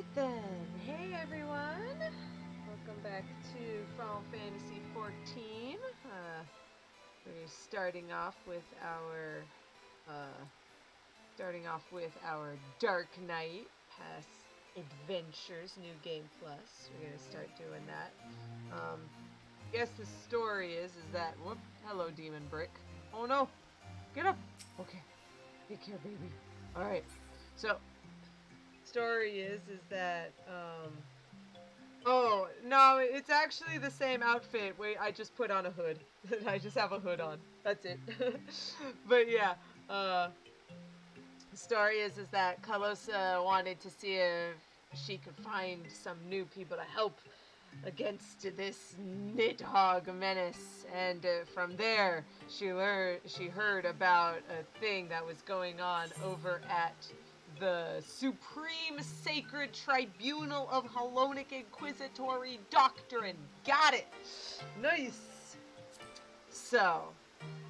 Alright then, hey everyone! Welcome back to Final Fantasy XIV. We're starting off with our Dark Knight past adventures, new game plus. We're gonna start doing that. Guess the story is that whoop, hello demon brick. Oh no! Get up! Okay. Take care, baby. Alright. So story is that oh no, it's actually the same outfit. Wait, I just put on a hood. I just have a hood on, that's it. But yeah, the story is that Calosa wanted to see if she could find some new people to help against this Nidhogg menace, and from there she heard about a thing that was going on over at the Supreme Sacred Tribunal of Hellenic Inquisitory Doctrine. Got it! Nice! So,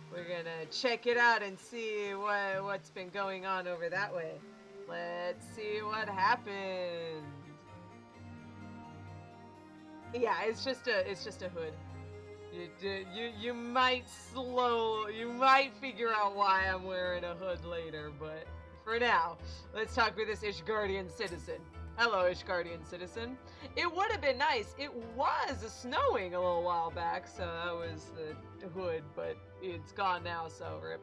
we're gonna check it out and see what's been going on over that way. Let's see what happened. Yeah, it's just a hood. You might figure out why I'm wearing a hood later, but for now, let's talk with this Ishgardian citizen. Hello, Ishgardian citizen. It would have been nice. It was snowing a little while back, so that was the hood, but it's gone now, so rip.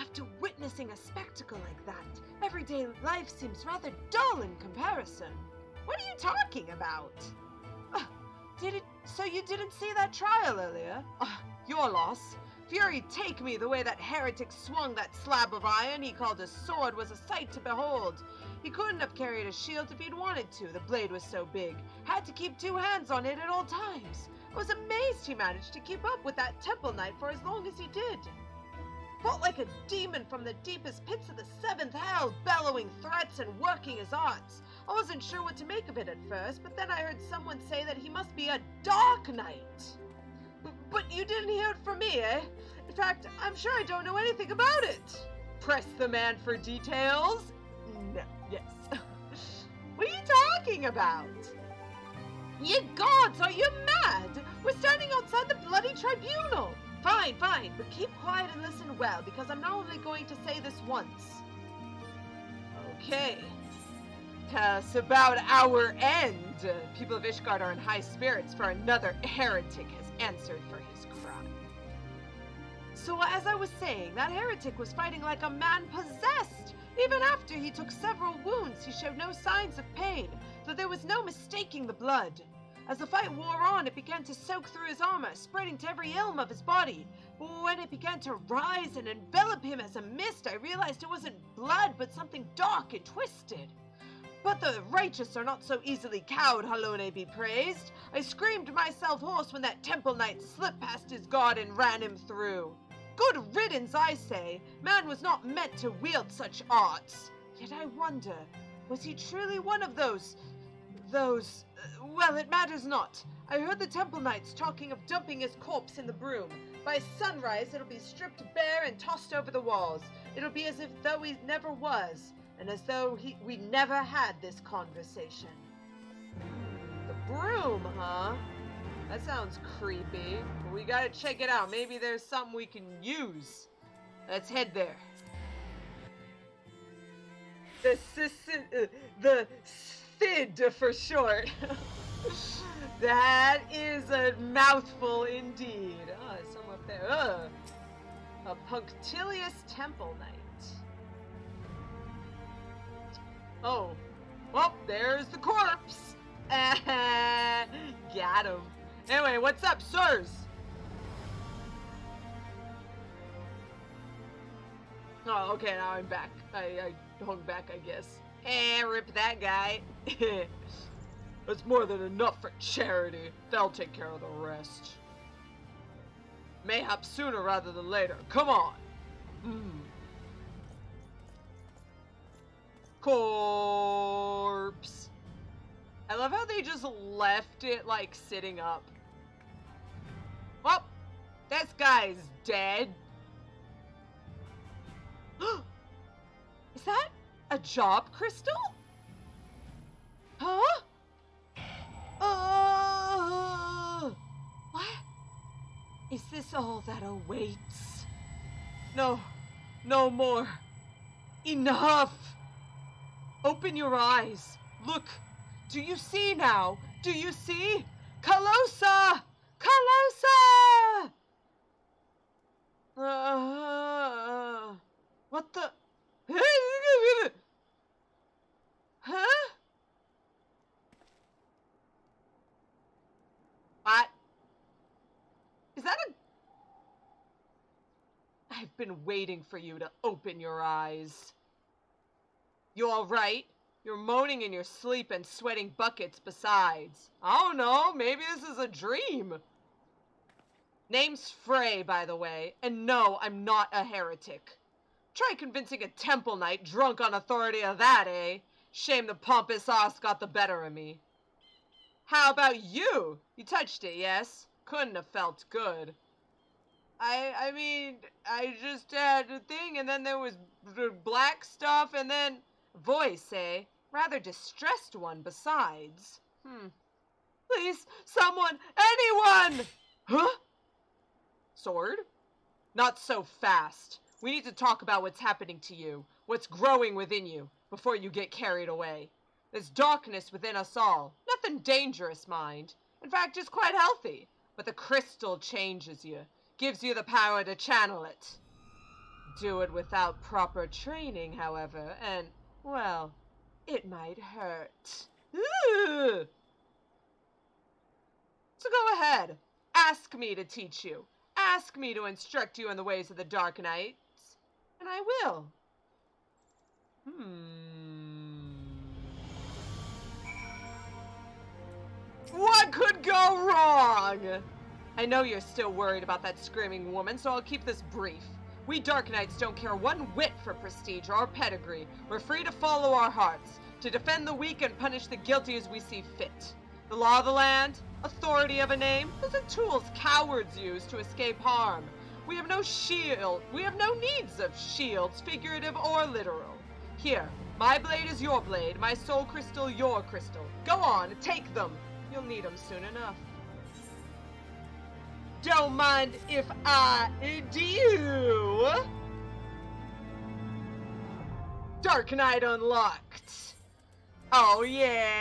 After witnessing a spectacle like that, everyday life seems rather dull in comparison. What are you talking about? So you didn't see that trial earlier? Your loss. Fury take me, the way that heretic swung that slab of iron he called a sword was a sight to behold. He couldn't have carried a shield if he'd wanted to, the blade was so big. Had to keep two hands on it at all times. I was amazed he managed to keep up with that temple knight for as long as he did. Fought like a demon from the deepest pits of the seventh hell, bellowing threats and working his arts. I wasn't sure what to make of it at first, but then I heard someone say that he must be a dark knight. But you didn't hear it from me, eh? In fact, I'm sure I don't know anything about it. Press the man for details? No, yes. What are you talking about? Ye gods, are you mad? We're standing outside the bloody tribunal. Fine, but keep quiet and listen well, because I'm not only going to say this once. Okay. Tell us about our end. People of Ishgard are in high spirits, for another heretic has answered for his crime. So as I was saying, that heretic was fighting like a man possessed. Even after he took several wounds, he showed no signs of pain, though there was no mistaking the blood. As the fight wore on, it began to soak through his armor, spreading to every ilm of his body. But when it began to rise and envelop him as a mist, I realized it wasn't blood, but something dark and twisted. But the righteous are not so easily cowed, Halone be praised. I screamed myself hoarse when that temple knight slipped past his guard and ran him through. Good riddance, I say. Man was not meant to wield such arts. Yet I wonder, was he truly one of those, well, it matters not. I heard the temple knights talking of dumping his corpse in the broom. By sunrise, it'll be stripped bare and tossed over the walls. It'll be as if though he never was, and as though we never had this conversation. The broom, huh? That sounds creepy. But we gotta check it out. Maybe there's something we can use. Let's head there. The Sid for short. That is a mouthful indeed. Oh, there's some up there. A punctilious temple knight. Oh, well, there's the corpse. Got him. Anyway, what's up, sirs? Oh, okay, now I'm back. I hung back, I guess. Rip that guy. That's more than enough for charity. They'll take care of the rest. Mayhap sooner rather than later. Come on. Corpse. I love how they just left it, like, sitting up. Well, this guy's dead. Is that a job crystal? Is this all that awaits? No, no more. Enough! Open your eyes. Look. Do you see now? Do you see? Calosa! Calosa! What the? Huh? What? Is that a... I've been waiting for you to open your eyes. You all right? You're moaning in your sleep and sweating buckets besides. I don't know, maybe this is a dream. Name's Frey, by the way, and no, I'm not a heretic. Try convincing a temple knight drunk on authority of that, eh? Shame the pompous ass got the better of me. How about you? You touched it, yes? Couldn't have felt good. I mean, I just had a thing, and then there was black stuff, and then... Voice, eh? Rather distressed one, besides. Please, someone, anyone! Huh? Sword? Not so fast. We need to talk about what's happening to you, what's growing within you, before you get carried away. There's darkness within us all. Nothing dangerous, mind. In fact, it's quite healthy. But the crystal changes you, gives you the power to channel it. Do it without proper training, however, and, well, it might hurt. Ooh. So go ahead. Ask me to teach you. Ask me to instruct you in the ways of the Dark Knights, and I will. What could go wrong? I know you're still worried about that screaming woman, so I'll keep this brief. We Dark Knights don't care one whit for prestige or pedigree. We're free to follow our hearts, to defend the weak and punish the guilty as we see fit. The law of the land, authority of a name, those are tools cowards use to escape harm. We have no shield. We have no needs of shields, figurative or literal. Here, my blade is your blade, my soul crystal your crystal. Go on, take them. You'll need them soon enough. Don't mind if I do. Dark Knight unlocked. Oh yeah,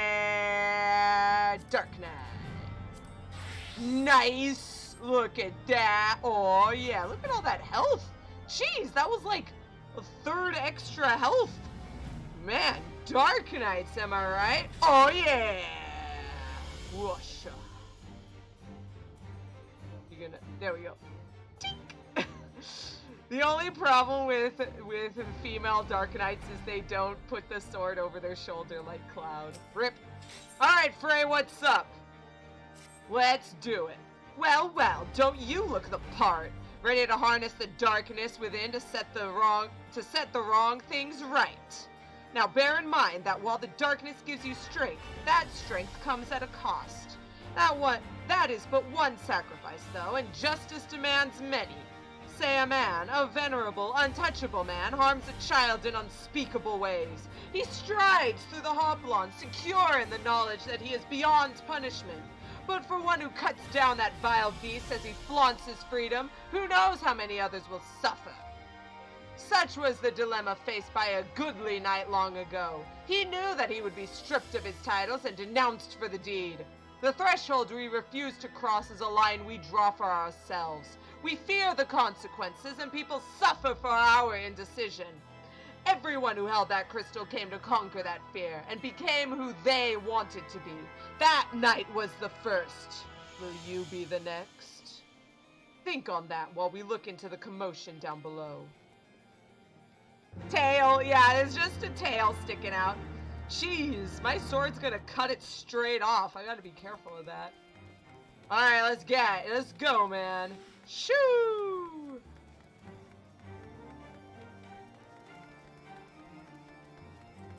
Dark Knight. Nice. Look at that. Oh yeah, look at all that health. Jeez, that was like a third extra health. Man, Dark Knights, am I right? Oh yeah. Whoosh. There we go. Tink. The only problem with female Dark Knights is they don't put the sword over their shoulder like Cloud. Rip. Alright, Frey, what's up? Let's do it. Well, well, don't you look the part. Ready to harness the darkness within to set the wrong things right. Now bear in mind that while the darkness gives you strength, that strength comes at a cost. That is but one sacrifice, though, and justice demands many. Say a man, a venerable, untouchable man, harms a child in unspeakable ways. He strides through the hoplon, secure in the knowledge that he is beyond punishment. But for one who cuts down that vile beast as he flaunts his freedom, who knows how many others will suffer? Such was the dilemma faced by a goodly knight long ago. He knew that he would be stripped of his titles and denounced for the deed. The threshold we refuse to cross is a line we draw for ourselves. We fear the consequences, and people suffer for our indecision. Everyone who held that crystal came to conquer that fear, and became who they wanted to be. That night was the first. Will you be the next? Think on that while we look into the commotion down below. Tail, yeah, it's just a tail sticking out. Jeez, my sword's gonna cut it straight off. I gotta be careful of that. Alright, let's go, man. Shoo!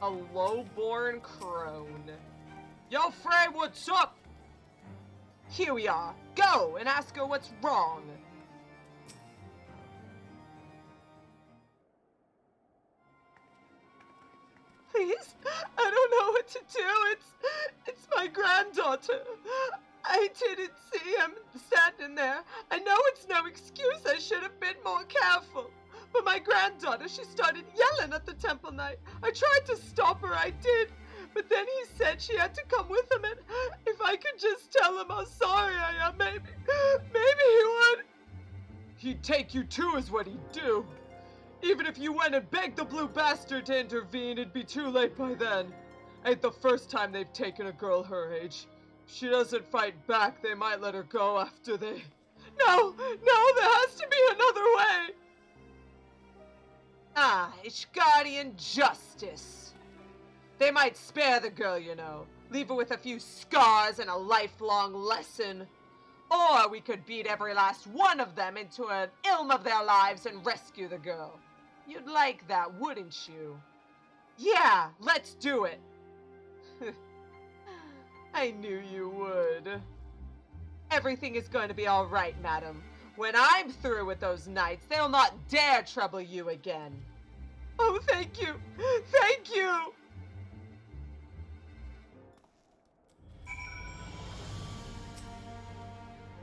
A low-born crone. Yo, Frey, what's up? Here we are. Go and ask her what's wrong. Please? I don't know what to do. It's my granddaughter. I didn't see him standing there. I know it's no excuse. I should have been more careful. But my granddaughter, she started yelling at the temple knight. I tried to stop her, I did. But then he said she had to come with him, and if I could just tell him how sorry I am, maybe he would. He'd take you too, is what he'd do. Even if you went and begged the blue bastard to intervene, it'd be too late by then. Ain't the first time they've taken a girl her age. If she doesn't fight back, they might let her go after they... No, there has to be another way. Ah, Ishgardian justice. They might spare the girl, you know. Leave her with a few scars and a lifelong lesson. Or we could beat every last one of them into an ilm of their lives and rescue the girl. You'd like that, wouldn't you? Yeah, let's do it. I knew you would. Everything is going to be all right, madam. When I'm through with those knights, they'll not dare trouble you again. Oh, thank you. Thank you.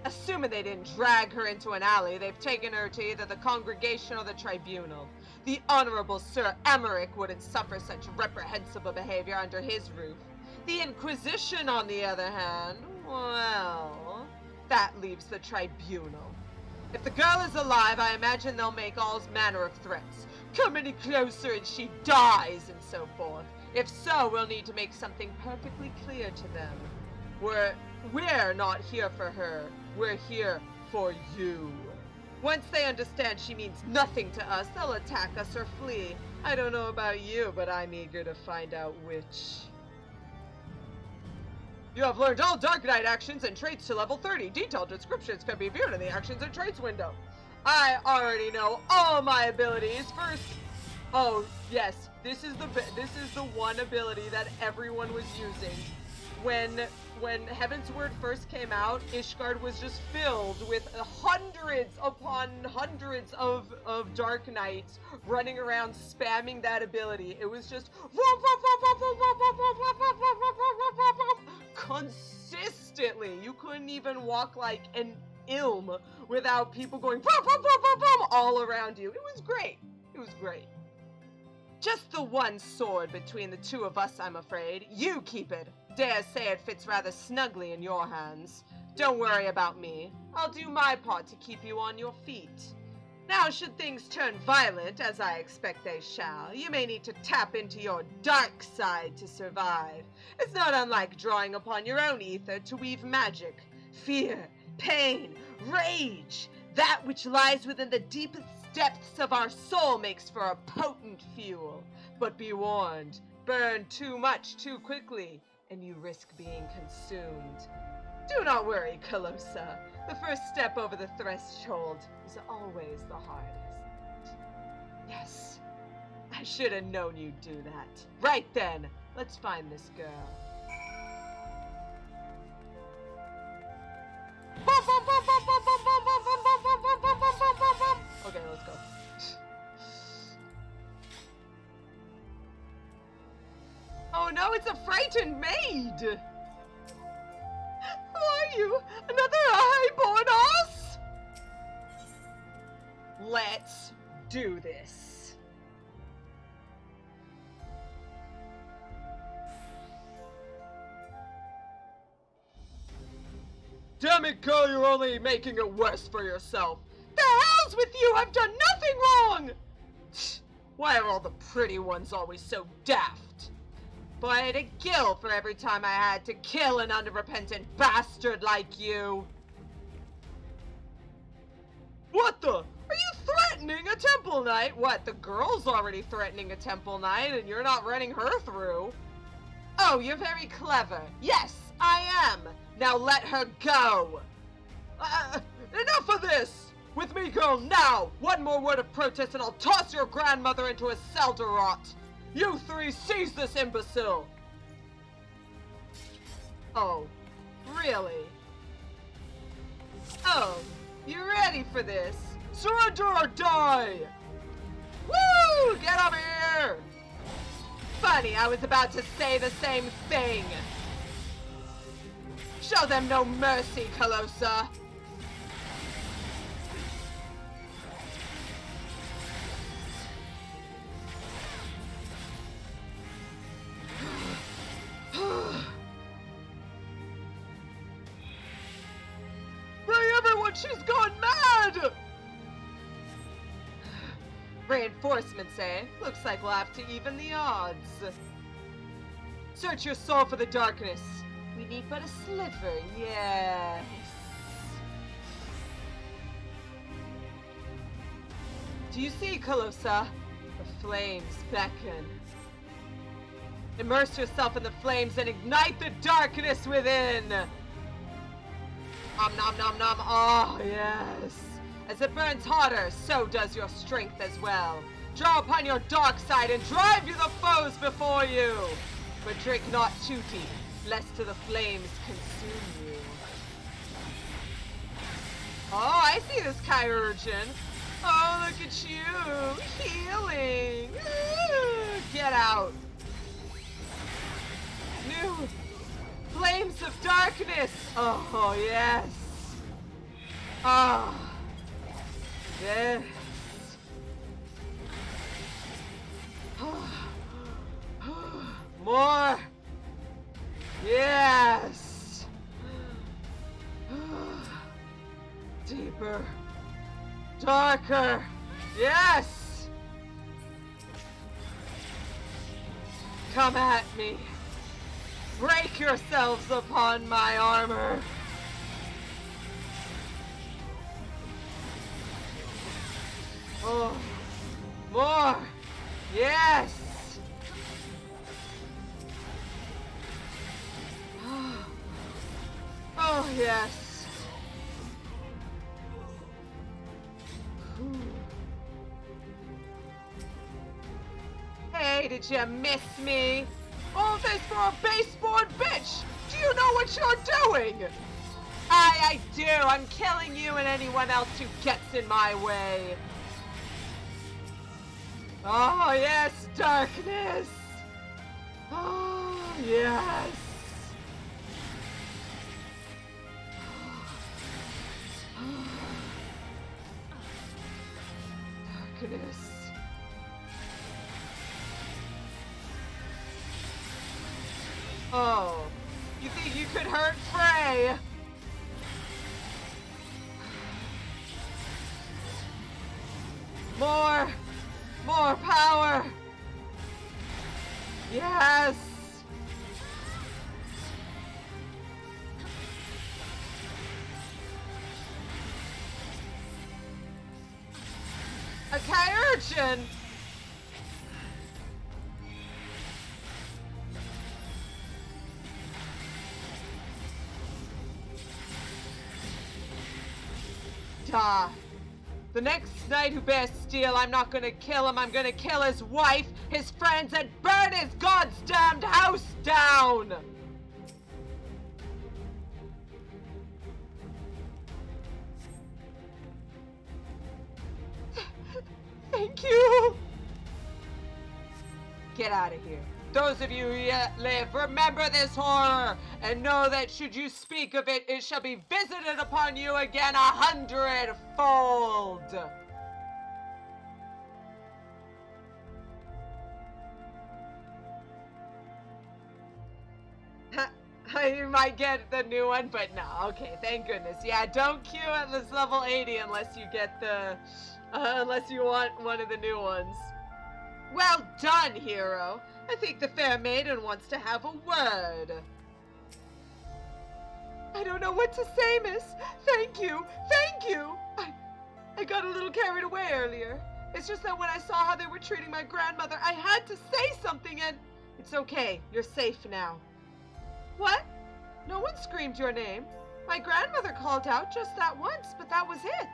Assuming they didn't drag her into an alley, they've taken her to either the congregation or the tribunal. The Honorable Sir Emmerich wouldn't suffer such reprehensible behavior under his roof. The Inquisition, on the other hand, well, that leaves the tribunal. If the girl is alive, I imagine they'll make all manner of threats. Come any closer and she dies, and so forth. If so, we'll need to make something perfectly clear to them. We're not here for her. We're here for you. Once they understand she means nothing to us, they'll attack us or flee. I don't know about you, but I'm eager to find out which. You have learned all Dark Knight actions and traits to level 30. Detailed descriptions can be viewed in the actions and traits window. I already know all my abilities. First, oh yes, this is the one ability that everyone was using. When Heavensward first came out, Ishgard was just filled with hundreds upon hundreds of Dark Knights running around spamming that ability. It was just consistently. You couldn't even walk like an ilm without people going all around you. It was great. It was great. Just the one sword between the two of us, I'm afraid. You keep it. Dare say it fits rather snugly in your hands. Don't worry about me. I'll do my part to keep you on your feet. Now, should things turn violent, as I expect they shall, you may need to tap into your dark side to survive. It's not unlike drawing upon your own ether to weave magic. Fear, pain, rage, that which lies within the deepest depths of our soul makes for a potent fuel. But be warned, burn too much too quickly, and you risk being consumed. Do not worry, Calosa. The first step over the threshold is always the hardest. Yes, I should have known you'd do that. Right then, let's find this girl. Okay, let's go. Oh no, it's a frightened maid! Who are you? Another highborn ass? Let's do this. Damn it, girl, you're only making it worse for yourself. The hell's with you? I've done nothing wrong! Why are all the pretty ones always so daft? Boy, I'd a gill for every time I had to kill an unrepentant bastard like you. What the? Are you threatening a temple knight? What, the girl's already threatening a temple knight and you're not running her through? Oh, you're very clever. Yes, I am. Now let her go. Enough of this! With me, girl, now! One more word of protest and I'll toss your grandmother into a cell to rot. You three seize this imbecile! Oh, really? Oh, you ready for this? Surrender or die! Woo! Get over here! Funny, I was about to say the same thing. Show them no mercy, Calosa. Frey, everyone, she's gone mad! Reinforcements, eh? Looks like we'll have to even the odds. Search your soul for the darkness. We need but a sliver, yes. Do you see, Calosa? The flames beckon. Immerse yourself in the flames and ignite the darkness within! Nom nom nom nom, oh yes! As it burns hotter, so does your strength as well. Draw upon your dark side and drive you the foes before you! But drink not too deep, lest the flames consume you. Oh, I see this Chirurgeon. Oh, look at you! Healing! Get out! New flames of darkness! Oh, yes! Ah! Yes! More! Yes! Deeper! Darker! Yes! Come at me! Break yourselves upon my armor! Oh! More! Yes! Oh, yes! Hey, did you miss me? All this for a baseboard bitch! Do you know what you're doing? I do! I'm killing you and anyone else who gets in my way! Oh, yes, darkness! Oh, yes! Darkness. Oh, you think you could hurt Frey? More power! Yes! A Chirurgeon! Duh. The next knight who bears steel, I'm not gonna kill him, I'm gonna kill his wife, his friends, and burn his god's damned house down! Thank you! Get out of here. Those of you who yet live, remember this horror, and know that should you speak of it, it shall be visited upon you again 100-fold! You might get the new one, but no, okay, thank goodness. Yeah, don't queue at this level 80 unless you get the, unless you want one of the new ones. Well done, hero. I think the fair maiden wants to have a word. I don't know what to say, miss. Thank you. Thank you. I got a little carried away earlier. It's just that when I saw how they were treating my grandmother, I had to say something and... It's okay. You're safe now. What? No one screamed your name. My grandmother called out just that once, but that was it.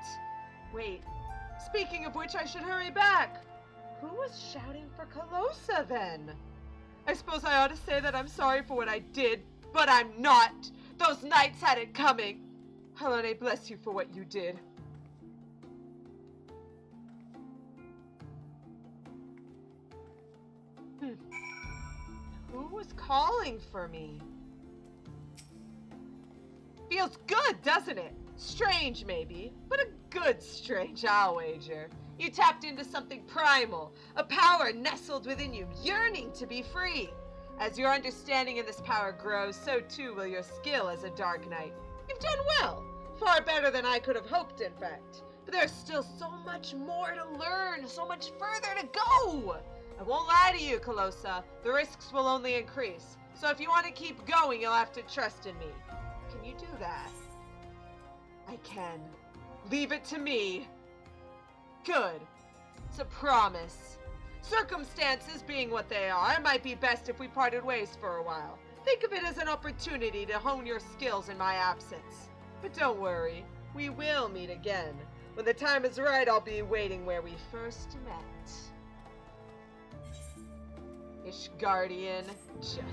Wait. Speaking of which, I should hurry back. Who was shouting for Calosa then? I suppose I ought to say that I'm sorry for what I did, but I'm not. Those knights had it coming. Helene, bless you for what you did. Who was calling for me? Feels good, doesn't it? Strange, maybe, but a good strange, I'll wager. You tapped into something primal, a power nestled within you, yearning to be free. As your understanding of this power grows, so too will your skill as a Dark Knight. You've done well, far better than I could have hoped, in fact. But there's still so much more to learn, so much further to go. I won't lie to you, Calosa. The risks will only increase. So if you want to keep going, you'll have to trust in me. Can you do that? I can. Leave it to me. Good. It's a promise. Circumstances being what they are, it might be best if we parted ways for a while. Think of it as an opportunity to hone your skills in my absence. But don't worry, we will meet again. When the time is right, I'll be waiting where we first met. Ishgardian justice.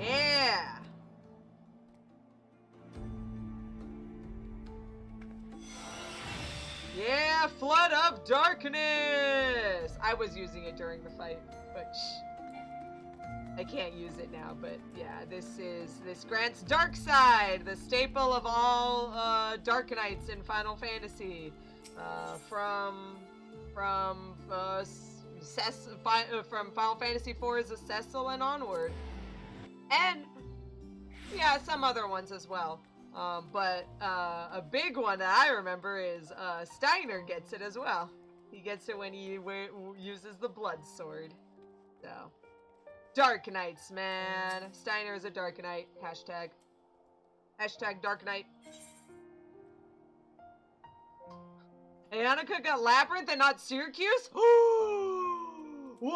Yeah! Yeah, Flood of Darkness! I was using it during the fight, but I can't use it now, but yeah, this grants Dark Side, the staple of all Dark Knights in Final Fantasy. From Final Fantasy IV's Cecil and onward. And yeah, some other ones as well. But a big one that I remember is Steiner gets it as well. He gets it when he uses the blood sword. So, Dark Knights, man. Steiner is a Dark Knight. Hashtag Dark Knight. Annika got Labyrinth and not Syracuse? What?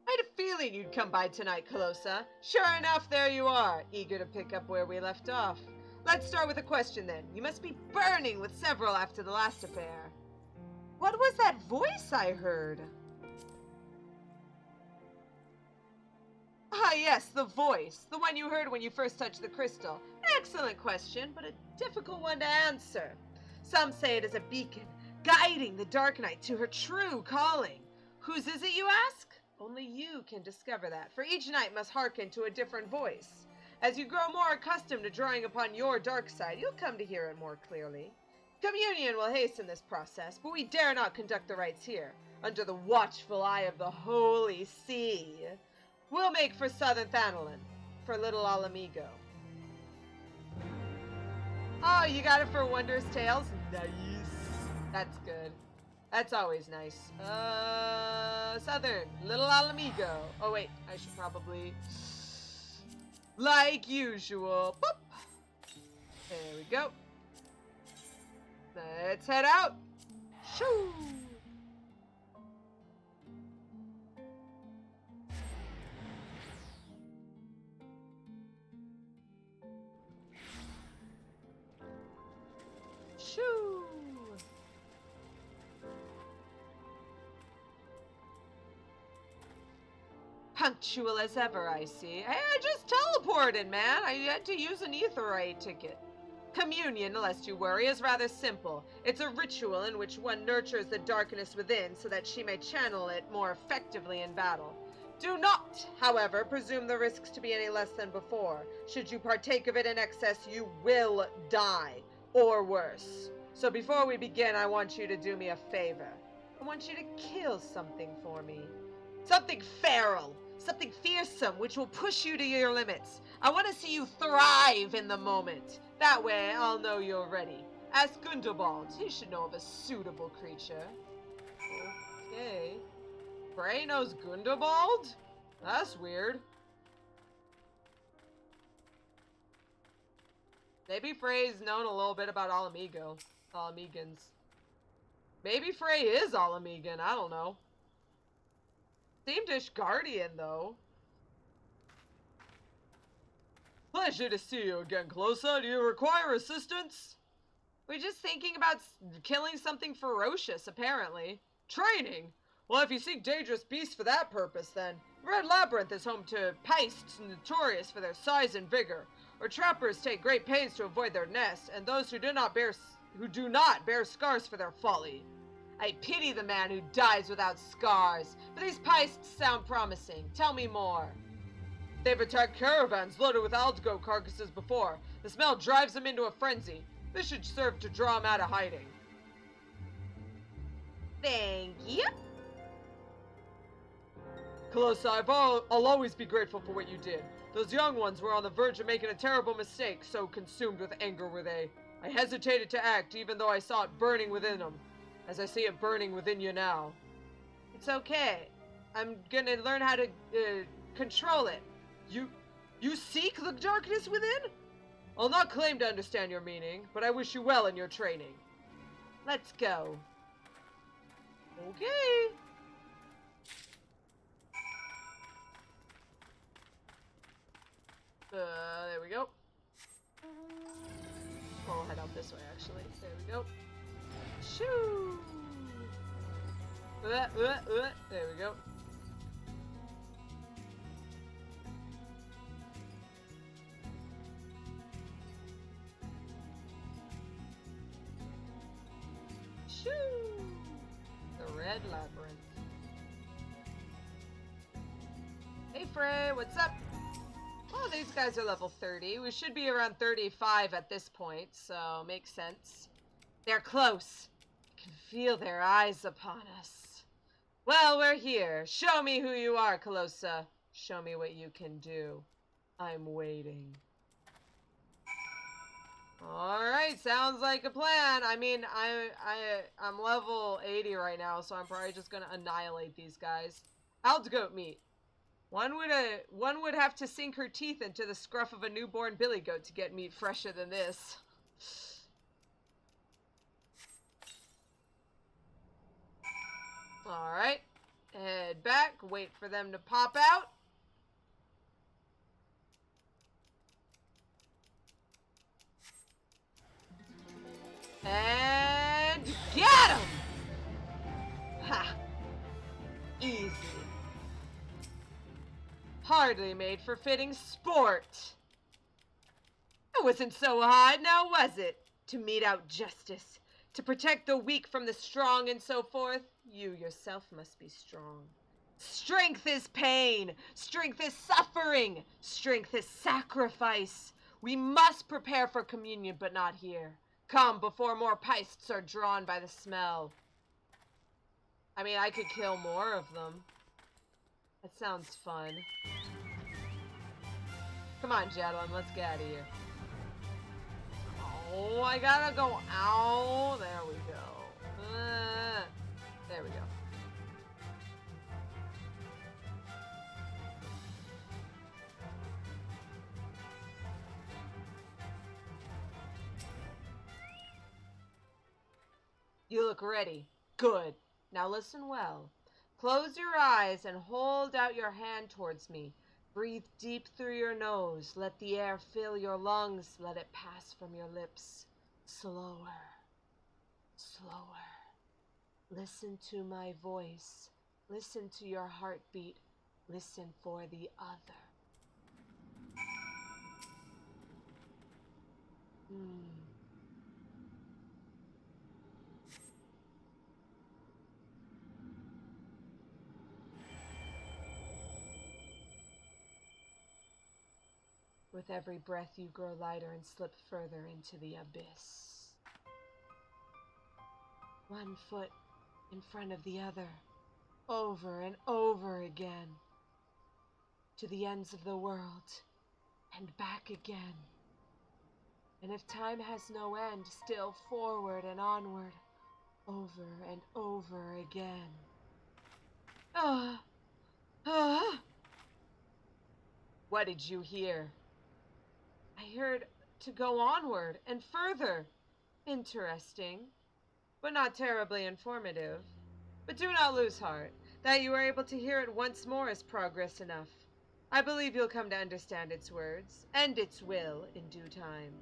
I had a feeling you'd come by tonight, Calosa. Sure enough, there you are, eager to pick up where we left off. Let's start with a question then. You must be burning with several after the last affair. What was that voice I heard? Ah, yes, the voice. The one you heard when you first touched the crystal. Excellent question, but a difficult one to answer. Some say it is a beacon, guiding the Dark Knight to her true calling. Whose is it, you ask? Only you can discover that, for each knight must hearken to a different voice. As you grow more accustomed to drawing upon your dark side, you'll come to hear it more clearly. Communion will hasten this process, but we dare not conduct the rites here, under the watchful eye of the Holy See. We'll make for Southern Thanalan, for Little Alamigo. Oh, you got it for Wondrous Tales? Nice. That's good. That's always nice. Southern, Little Alamigo. Oh wait, I should probably, like usual. Boop. There we go. Let's head out. Shoo. Shoo. Punctual as ever, I see. I just teleported, man. I had to use an Aetheryte ticket. Communion, lest you worry, is rather simple. It's a ritual in which one nurtures the darkness within so that she may channel it more effectively in battle. Do not, however, presume the risks to be any less than before. Should you partake of it in excess, you will die, or worse. So before we begin, I want you to do me a favor. I want you to kill something for me. Something feral. Something fearsome, which will push you to your limits. I want to see you thrive in the moment. That way, I'll know you're ready. Ask Gundobald. He should know of a suitable creature. Okay. Frey knows Gundobald? That's weird. Maybe Frey's known a little bit about Alamegans. Maybe Frey is Alamegan, I don't know. Seemed Ishgardian, though. Pleasure to see you again, Calosa. Do you require assistance? We're just thinking about killing something ferocious, apparently. Training? Well, if you seek dangerous beasts for that purpose, then. Red Labyrinth is home to paists notorious for their size and vigor, where trappers take great pains to avoid their nest, and those who do not bear scars for their folly. I pity the man who dies without scars, but these piests sound promising. Tell me more. They've attacked caravans loaded with Aldgo carcasses before. The smell drives them into a frenzy. This should serve to draw them out of hiding. Thank you. Calosa, I'll always be grateful for what you did. Those young ones were on the verge of making a terrible mistake, so consumed with anger were they. I hesitated to act, even though I saw it burning within them, as I see it burning within you now. It's okay. I'm gonna learn how to, control it. You seek the darkness within? I'll not claim to understand your meaning, but I wish you well in your training. Let's go. Okay. There we go. We'll head out this way, actually. There we go. Shoo! There we go. Shoo! The Red Labyrinth. Hey Frey, what's up? Oh, these guys are level 30. We should be around 35 at this point, so makes sense. They're close. I can feel their eyes upon us. Well, we're here. Show me who you are, Calosa. Show me what you can do. I'm waiting. Alright, sounds like a plan. I mean, I'm level 80 right now, so I'm probably just gonna annihilate these guys. Aldgoat meat. One would have to sink her teeth into the scruff of a newborn billy goat to get meat fresher than this. Alright. Head back, wait for them to pop out. And get him! Ha! Easy. Hardly made for fitting sport. It wasn't so hard, now was it? To mete out justice, to protect the weak from the strong and so forth. You yourself must be strong. Strength is pain. Strength is suffering. Strength is sacrifice. We must prepare for communion, but not here. Come before more piests are drawn by the smell. I mean, I could kill more of them. That sounds fun. Come on, Jadwin, let's get out of here. Oh, I gotta go. Ow. There we go. There we go. You look ready. Good. Now listen well. Close your eyes and hold out your hand towards me. Breathe deep through your nose. Let the air fill your lungs. Let it pass from your lips. Slower. Slower. Listen to my voice. Listen to your heartbeat. Listen for the other. With every breath you grow lighter and slip further into the abyss. One foot in front of the other, over and over again, to the ends of the world, and back again. And if time has no end, still forward and onward, over and over again. What did you hear? I heard to go onward and further. Interesting, but not terribly informative. But do not lose heart. That you are able to hear it once more is progress enough. I believe you'll come to understand its words, and its will, in due time.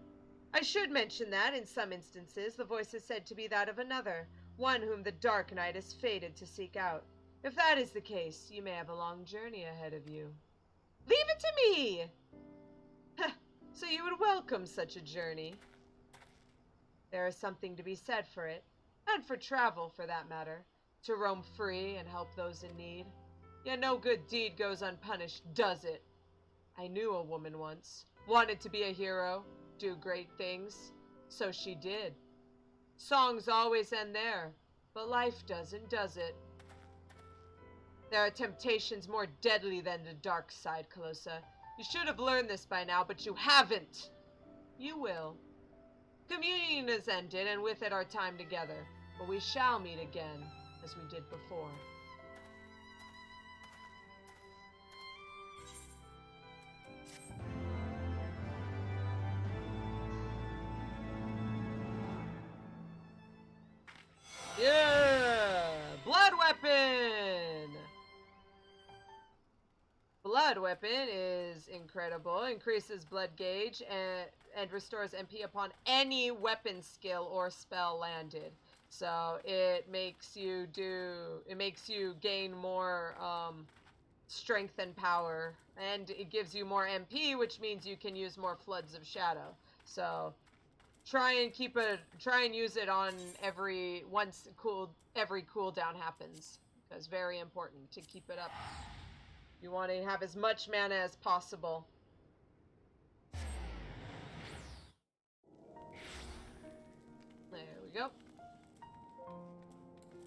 I should mention that, in some instances, the voice is said to be that of another, one whom the dark night is fated to seek out. If that is the case, you may have a long journey ahead of you. Leave it to me! So you would welcome such a journey. There is something to be said for it. And for travel, for that matter, to roam free and help those in need. Yet no good deed goes unpunished, does it? I knew a woman once, wanted to be a hero, do great things, so she did. Songs always end there, but life doesn't, does it? There are temptations more deadly than the dark side, Calosa. You should have learned this by now, but you haven't. You will. Communion is ended, and with it our time together, but we shall meet again, as we did before. Yeah! Blood weapon! Blood weapon is incredible. Increases blood gauge and restores MP upon any weapon skill or spell landed. So it makes you gain more strength and power, and it gives you more MP, which means you can use more Floods of Shadow. So try and use it on every cooldown happens, because very important to keep it up. You want to have as much mana as possible. There we go.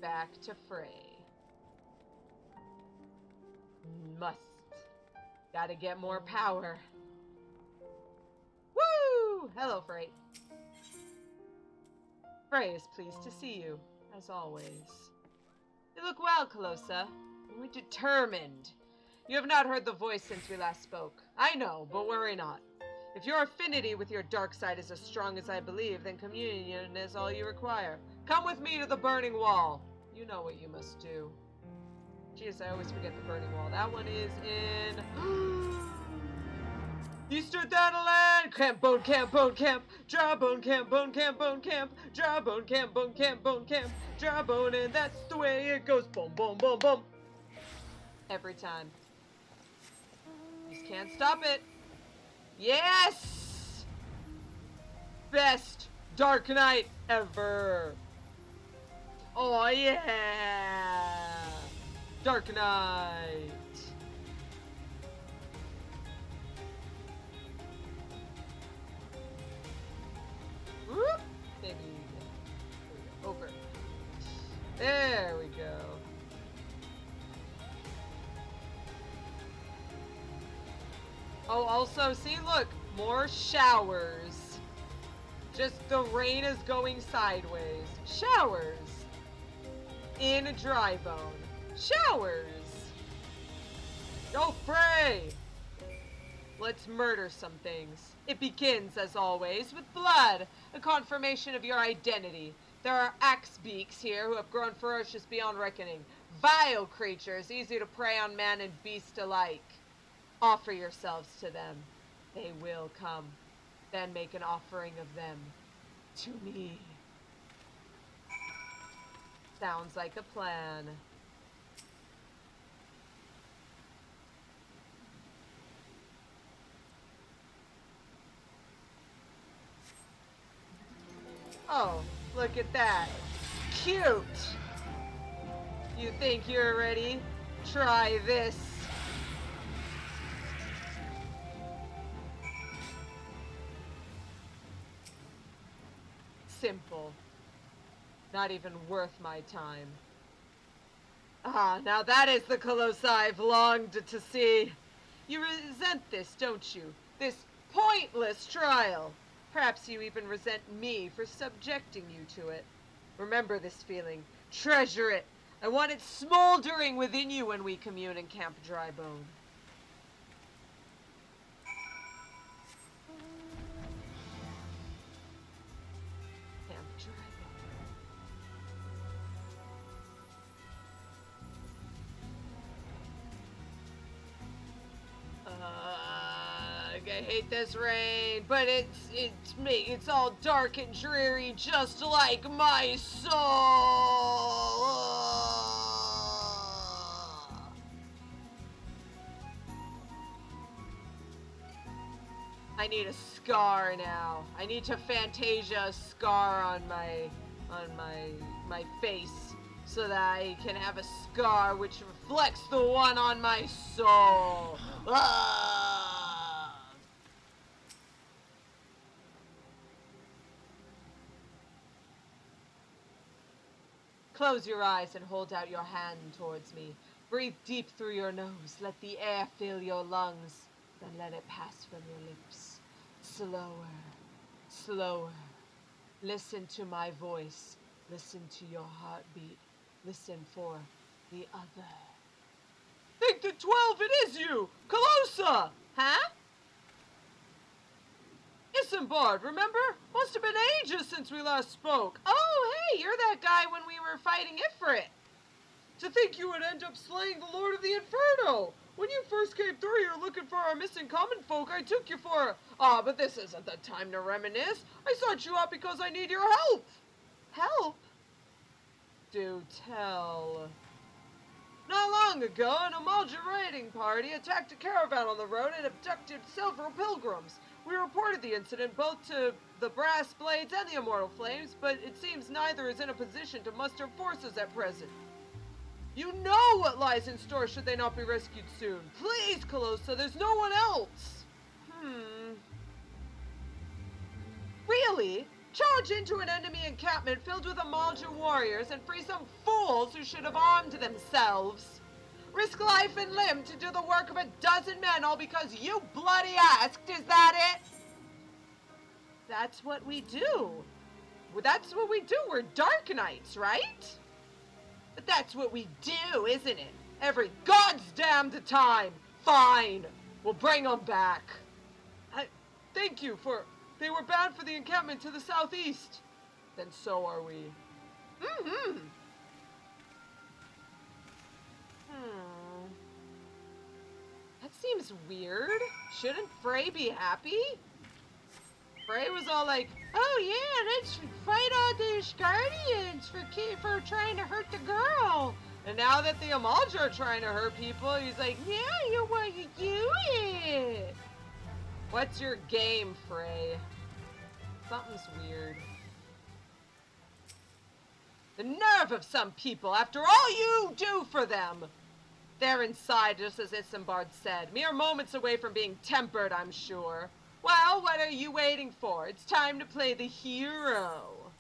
Back to Frey. Must. Gotta get more power. Woo! Hello, Frey. Frey is pleased to see you, as always. You look well, Calosa. You're determined. You have not heard the voice since we last spoke. I know, but worry not. If your affinity with your dark side is as strong as I believe, then communion is all you require. Come with me to the Burning Wall. You know what you must do. Jeez, I always forget the Burning Wall. That one is in... Eastern Thanalan! Camp, bone camp, bone camp! Dry bone camp, bone camp, bone camp! Dry bone camp, bone camp, bone camp! Dry bone, and that's the way it goes. Boom, boom, boom, boom! Every time. Just can't stop it. Yes! Best Dark Knight ever. Oh yeah! Dark Knight. Whoop! Maybe over. There we go. Oh, also, see, look, more showers. Just the rain is going sideways. Showers. In Dry Bone. Showers. Go Frey! Let's murder some things. It begins, as always, with blood, a confirmation of your identity. There are axe beaks here who have grown ferocious beyond reckoning. Vile creatures, easy to prey on man and beast alike. Offer yourselves to them. They will come. Then make an offering of them to me. Sounds like a plan. Oh, look at that. Cute! You think you're ready? Try this. Simple. Not even worth my time. Ah, now that is the Calosa I've longed to see. You resent this, don't you? This pointless trial. Perhaps you even resent me for subjecting you to it. Remember this feeling. Treasure it. I want it smoldering within you when we commune in Camp Drybone. I hate this rain, but it's me. It's all dark and dreary, just like my soul. I need a scar now. I need to Fantasia a scar on my my face so that I can have a scar which reflects the one on my soul. Ah! Close your eyes and hold out your hand towards me. Breathe deep through your nose. Let the air fill your lungs. Then let it pass from your lips. Slower, slower. Listen to my voice. Listen to your heartbeat. Listen for the other. Think that 12 it is you! Calosa! Huh? Isambard, remember? Must have been ages since we last spoke. Oh, hey, you're that guy when we were fighting Ifrit. To think you would end up slaying the Lord of the Inferno! When you first came through here looking for our missing common folk, I took you for... Ah, but this isn't the time to reminisce. I sought you out because I need your help. Help? Do tell. Not long ago, an Amalja raiding party attacked a caravan on the road and abducted several pilgrims. We reported the incident both to the Brass Blades and the Immortal Flames, but it seems neither is in a position to muster forces at present. You know what lies in store should they not be rescued soon. Please, Calosa, there's no one else. Really? Charge into an enemy encampment filled with Amalja warriors and free some fools who should have armed themselves. Risk life and limb to do the work of a dozen men all because you bloody asked, is that it? That's what we do. Well, that's what we do. We're Dark Knights, right? But that's what we do, isn't it? Every god's damned time. Fine. We'll bring them back. Thank you for... They were bound for the encampment to the southeast. Then so are we. That seems weird. Shouldn't Frey be happy? Frey was all like, oh yeah, let's fight all these guardians for trying to hurt the girl. And now that the Amalja are trying to hurt people, he's like, yeah, you want to do it. What's your game, Frey? Something's weird. The nerve of some people, after all you do for them. They're inside, just as Isambard said. Mere moments away from being tempered, I'm sure. Well, what are you waiting for? It's time to play the hero.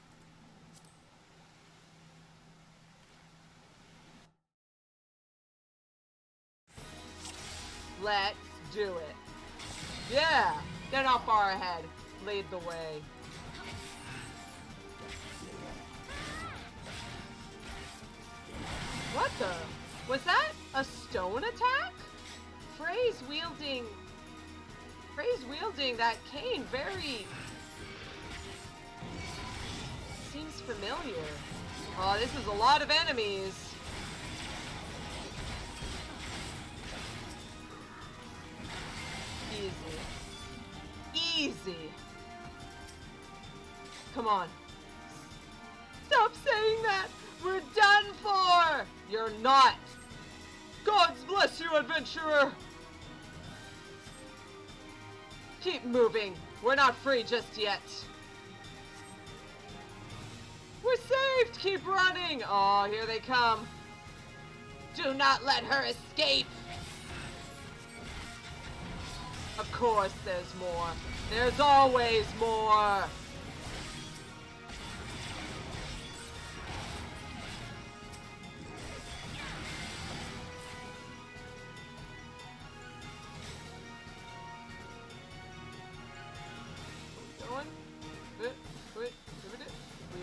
Let's do it. Yeah, they're not far ahead. Lead the way. What the? Was that a stone attack? Frey's wielding that cane very... Seems familiar. Oh, this is a lot of enemies. Easy. Easy. Come on. Stop saying that! We're done for! You're not! Gods bless you, adventurer! Keep moving. We're not free just yet. We're saved! Keep running! Oh, here they come. Do not let her escape! Of course there's more. There's always more!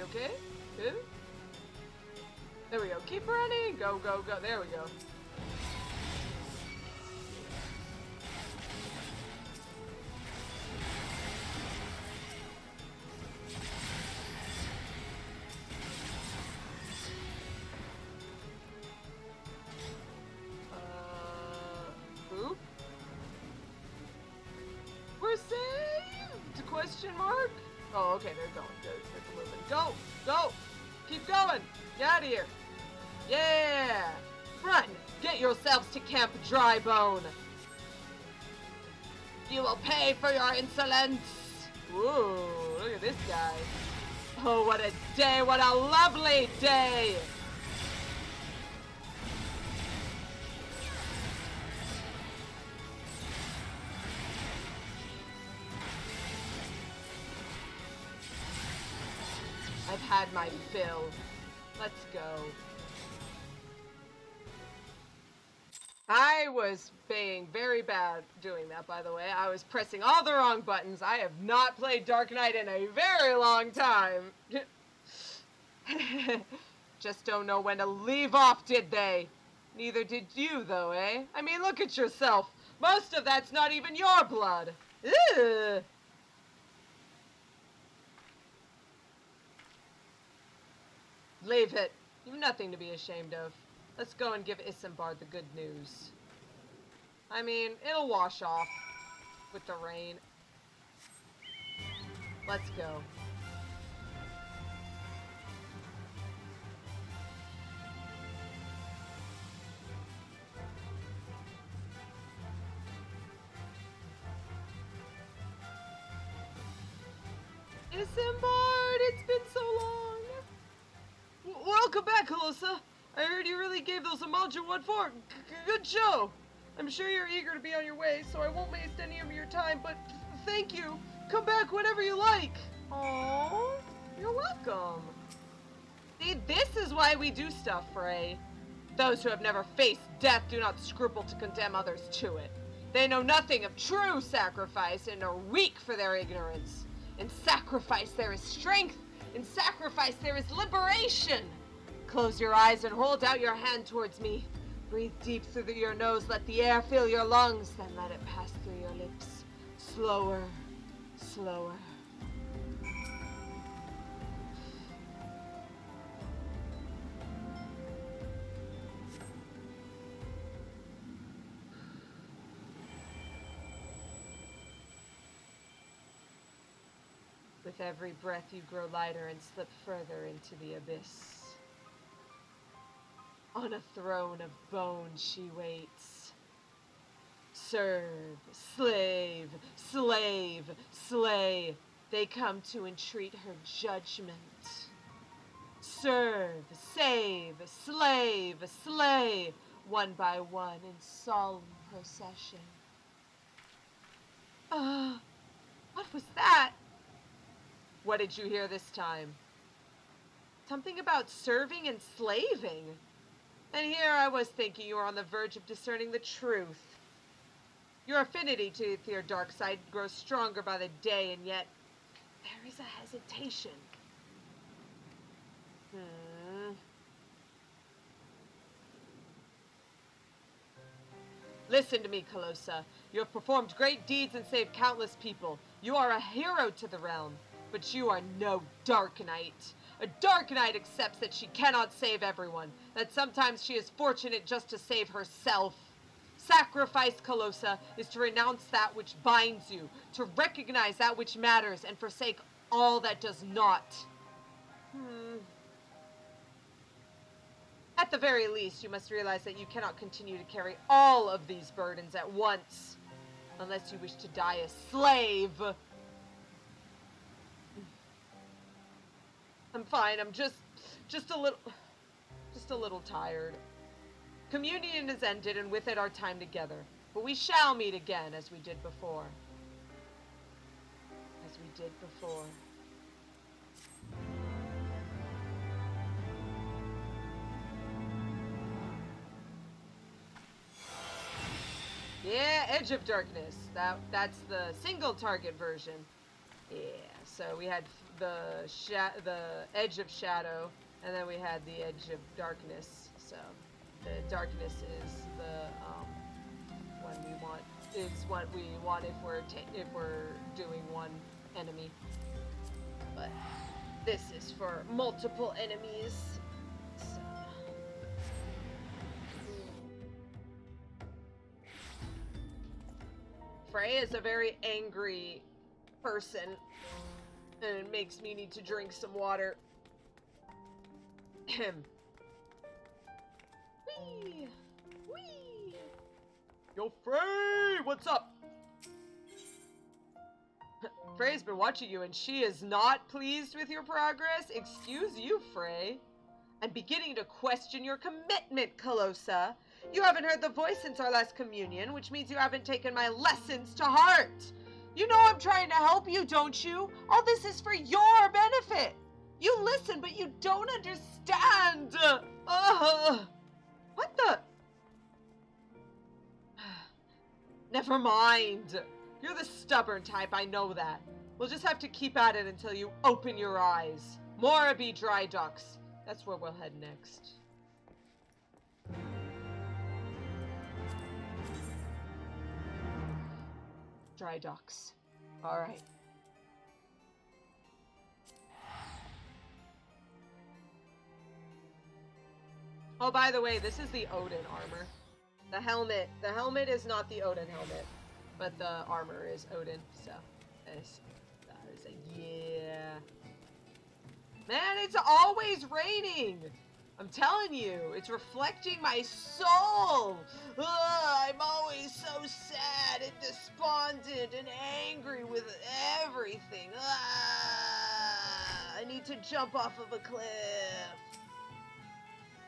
Okay? Good? There we go. Keep running! Go, go, go. There we go. Boop. We're saved? Question mark? Oh, okay, they're going. They're moving. Go! Go! Keep going! Get out of here! Yeah! Run! Get yourselves to Camp Drybone! You will pay for your insolence! Ooh, look at this guy. Oh, what a day, what a lovely day! I've had my fill. Let's go. I was being very bad doing that, by the way. I was pressing all the wrong buttons. I have not played Dark Knight in a very long time. Just don't know when to leave off, did they? Neither did you, though, eh? I mean, look at yourself. Most of that's not even your blood. Ugh. Leave it. You've nothing to be ashamed of. Let's go and give Isambard the good news. I mean, it'll wash off with the rain. Let's go. Isambard, it's been so long. Welcome back, Calosa. I heard you really gave those Amalja what for. Good show. I'm sure you're eager to be on your way, so I won't waste any of your time, but thank you. Come back whenever you like. Oh, you're welcome. See, this is why we do stuff, Frey. Those who have never faced death do not scruple to condemn others to it. They know nothing of true sacrifice and are weak for their ignorance. In sacrifice there is strength. In sacrifice there is liberation. Close your eyes and hold out your hand towards me. Breathe deep through your nose, let the air fill your lungs, then let it pass through your lips. Slower, slower. With every breath you grow lighter and slip further into the abyss. On a throne of bone she waits. Serve, slave, slave, slay. They come to entreat her judgment. Serve, save, slave, slay. One by one in solemn procession. What was that? What did you hear this time? Something about serving and slaving. And here I was thinking you were on the verge of discerning the truth. Your affinity to your dark side grows stronger by the day, and yet there is a hesitation. Listen to me, Calosa. You have performed great deeds and saved countless people. You are a hero to the realm, but you are no Dark Knight. A Dark Knight accepts that she cannot save everyone, that sometimes she is fortunate just to save herself. Sacrifice, Calosa, is to renounce that which binds you, to recognize that which matters, and forsake all that does not. At the very least, you must realize that you cannot continue to carry all of these burdens at once, unless you wish to die a slave. I'm fine, I'm just a little tired. Communion is ended, and with it our time together. But we shall meet again, as we did before. As we did before. Yeah, Edge of Darkness. That's the single target version. Yeah, so we had the Edge of Shadow, and then we had the Edge of Darkness. So the Darkness is the one we want. Is what we want if we're doing one enemy. But this is for multiple enemies. So. Frey is a very angry person, and it makes me need to drink some water. Whee! Whee! Yo, Frey! What's up? Frey's been watching you and she is not pleased with your progress? Excuse you, Frey. I'm beginning to question your commitment, Calosa. You haven't heard the voice since our last communion, which means you haven't taken my lessons to heart. You know I'm trying to help you, don't you? All this is for your benefit. You listen, but you don't understand. What the? Never mind. You're the stubborn type, I know that. We'll just have to keep at it until you open your eyes. Moraby Dry Docks. That's where we'll head next. Dry Docks. Alright. Oh, by the way, this is the Odin armor. The helmet is not the Odin helmet, but the armor is Odin, so that is a yeah. Man, it's always raining! I'm telling you, it's reflecting my soul! Ugh, I'm always so sad and despondent and angry with everything. I need to jump off of a cliff.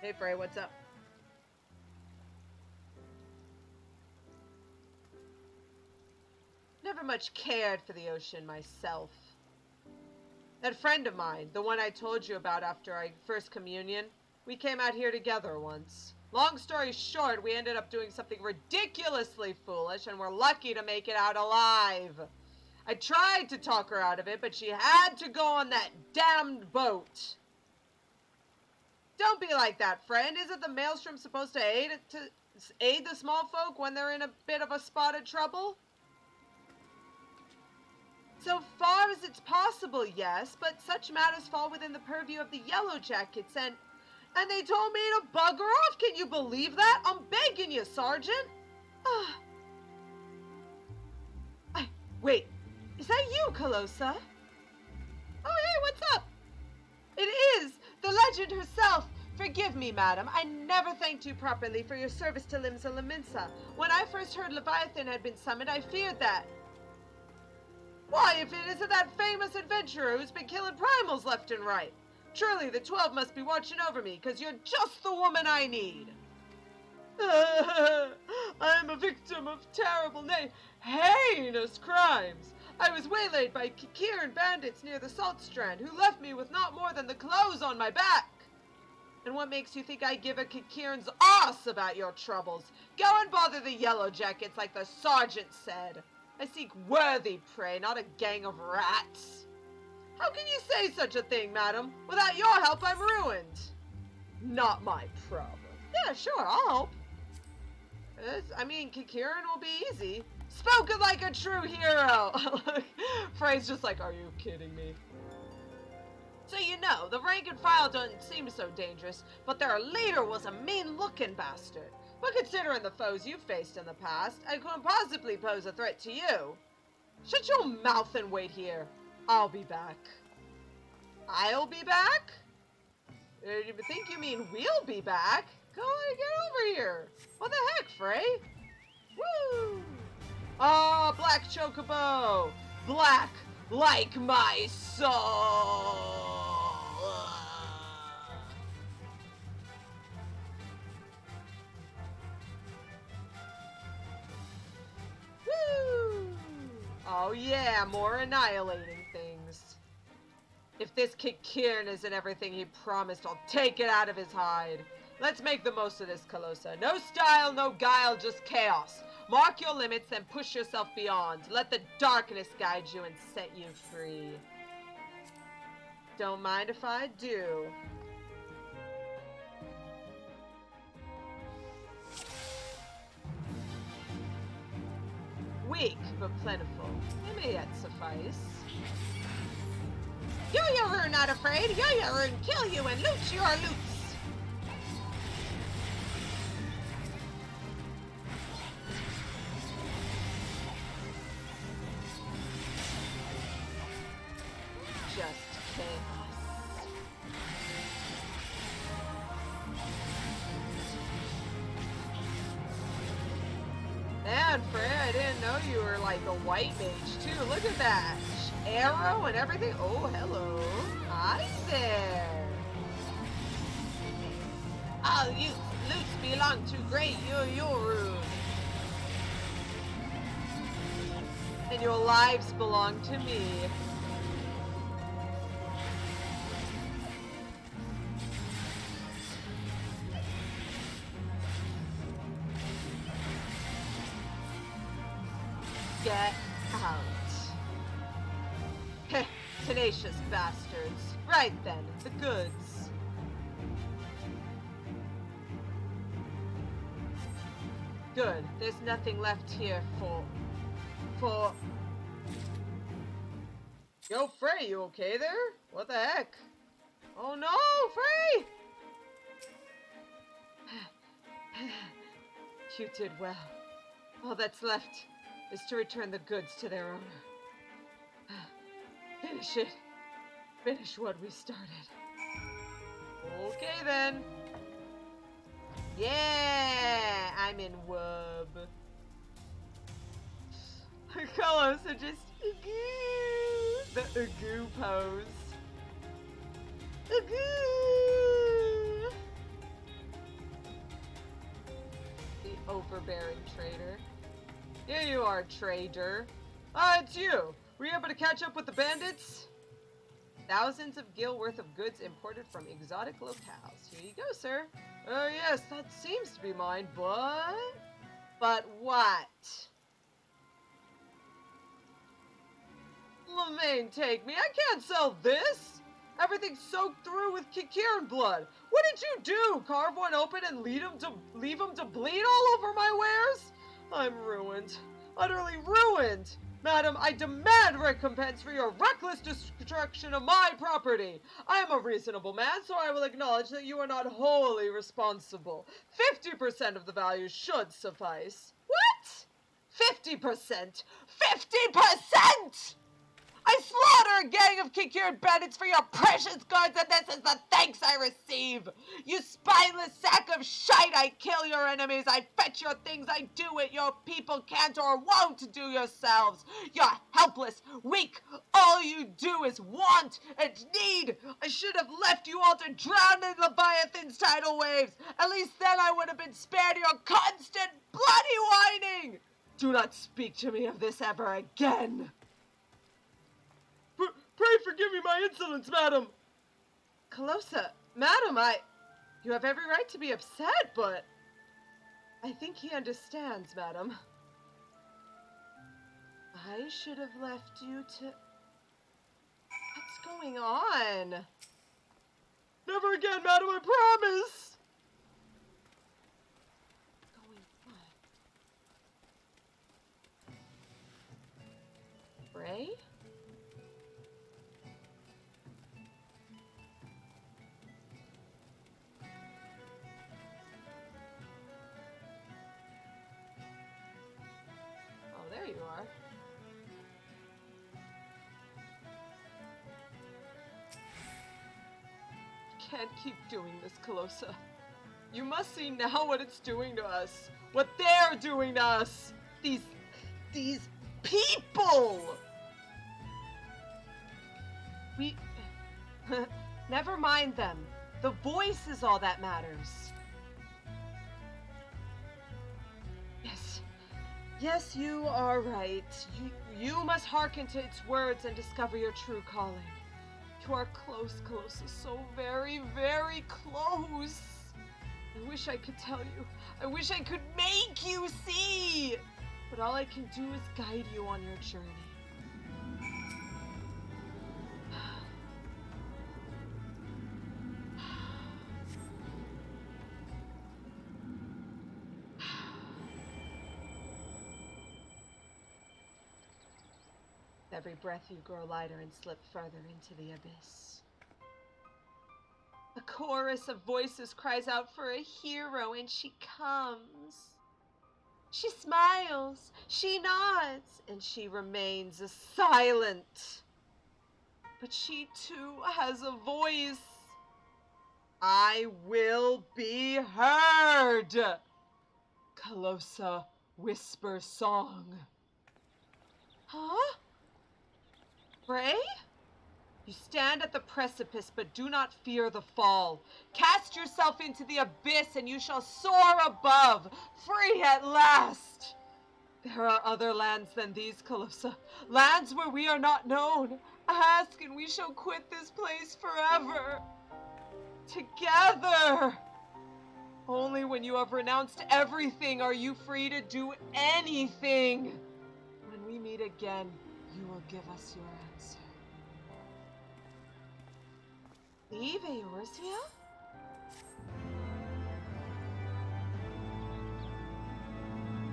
Hey Frey, what's up? Never much cared for the ocean myself. That friend of mine, the one I told you about after our first communion, we came out here together once. Long story short, we ended up doing something ridiculously foolish and we're lucky to make it out alive. I tried to talk her out of it, but she had to go on that damned boat. Don't be like that, friend. Isn't the maelstrom supposed to aid the small folk when they're in a bit of a spot of trouble? So far as it's possible, yes, but such matters fall within the purview of the Yellow Jackets, and they told me to bugger off. Can you believe that? I'm begging you, Sergeant. Wait, is that you, Calosa? Oh, hey, what's up? It is the legend herself. Forgive me, madam. I never thanked you properly for your service to Limsa Laminsa. When I first heard Leviathan had been summoned, I feared that. Why, if it isn't that famous adventurer who's been killing primals left and right. Surely the 12 must be watching over me, because you're just the woman I need. I am a victim of terrible, nay, heinous crimes. I was waylaid by Kikiran bandits near the Salt Strand, who left me with not more than the clothes on my back. And what makes you think I give a Kikiran's ass about your troubles? Go and bother the Yellow Jackets like the sergeant said. I seek worthy prey, not a gang of rats. How can you say such a thing, madam? Without your help, I'm ruined. Not my problem. Yeah, sure, I'll help. I mean, Kikiran will be easy. Spoken like a true hero. Frey's just like, are you kidding me? So you know, the rank and file doesn't seem so dangerous, but their leader was a mean-looking bastard. But considering the foes you've faced in the past, I couldn't possibly pose a threat to you. Shut your mouth and wait here. I'll be back. I'll be back? You think you mean we'll be back? Go on, get over here. What the heck, Frey? Woo! Oh, black chocobo. Black like my soul. Woo! Oh yeah, more annihilating things. If this Kikiran isn't everything he promised, I'll take it out of his hide. Let's make the most of this, Calosa. No style, no guile, just chaos. Mark your limits and push yourself beyond. Let the darkness guide you and set you free. Don't mind if I do. Weak, but plentiful. It may yet suffice. Yo-yo-er not afraid. Yo-yo-er kill you and loot your loots. Just chaos. Man, Frey, I didn't know you were like a white mage too. Look at that. arrow and everything. Oh, hello. Hi there. All loots belong to Great Yoru. And your lives belong to me. Get out. Heh, tenacious bastards. Right then, the goods. Good. There's nothing left here for... Yo, Frey, you okay there? What the heck? Oh no, Frey! You did well. All that's left is to return the goods to their owner. Finish it. Finish what we started. Okay then. Yeah, I'm in wub. Calosa just the Ugu pose. Ugu. The overbearing trader. Here you are, trader. Ah, it's you. Were you able to catch up with the bandits? Thousands of gil worth of goods imported from exotic locales. Here you go, sir. Oh yes, that seems to be mine, but... But what? Lemaine, take me. I can't sell this. Everything's soaked through with Kikiran blood. What did you do? Carve one open and leave them to bleed all over my wares? I'm ruined. Utterly ruined. Madam, I demand recompense for your reckless destruction of my property. I am a reasonable man, so I will acknowledge that you are not wholly responsible. 50% of the value should suffice. What? 50%? 50%! I slaughter a gang of Kikiran bandits for your precious goods, and this is the thanks I receive. You spineless sack of shite, I kill your enemies, I fetch your things, I do what your people can't or won't do yourselves. You're helpless, weak, all you do is want and need. I should have left you all to drown in Leviathan's tidal waves. At least then I would have been spared your constant bloody whining. Do not speak to me of this ever again. Pray forgive me my insolence, madam. Calosa, madam, you have every right to be upset, but I think he understands, madam. I should have left you to... What's going on? Never again, madam, I promise. Going what? Frey? There you are. Can't keep doing this, Calosa. You must see now what it's doing to us. What they're doing to us. These people! Never mind them. The voice is all that matters. Yes, you are right. You must hearken to its words and discover your true calling. You are close, Calosa, so very, very close. I wish I could tell you. I wish I could make you see. But all I can do is guide you on your journey. Every breath you grow lighter and slip further into the abyss. A chorus of voices cries out for a hero, and she comes. She smiles, she nods, and she remains silent. But she too has a voice. I will be heard. Calosa Whispersong. Huh? Frey? You stand at the precipice, but do not fear the fall. Cast yourself into the abyss, and you shall soar above, free at last. There are other lands than these, Calosa. Lands where we are not known. Ask, and we shall quit this place forever. Together. Only when you have renounced everything are you free to do anything. When we meet again, you will give us your answer. Leave Eorzea?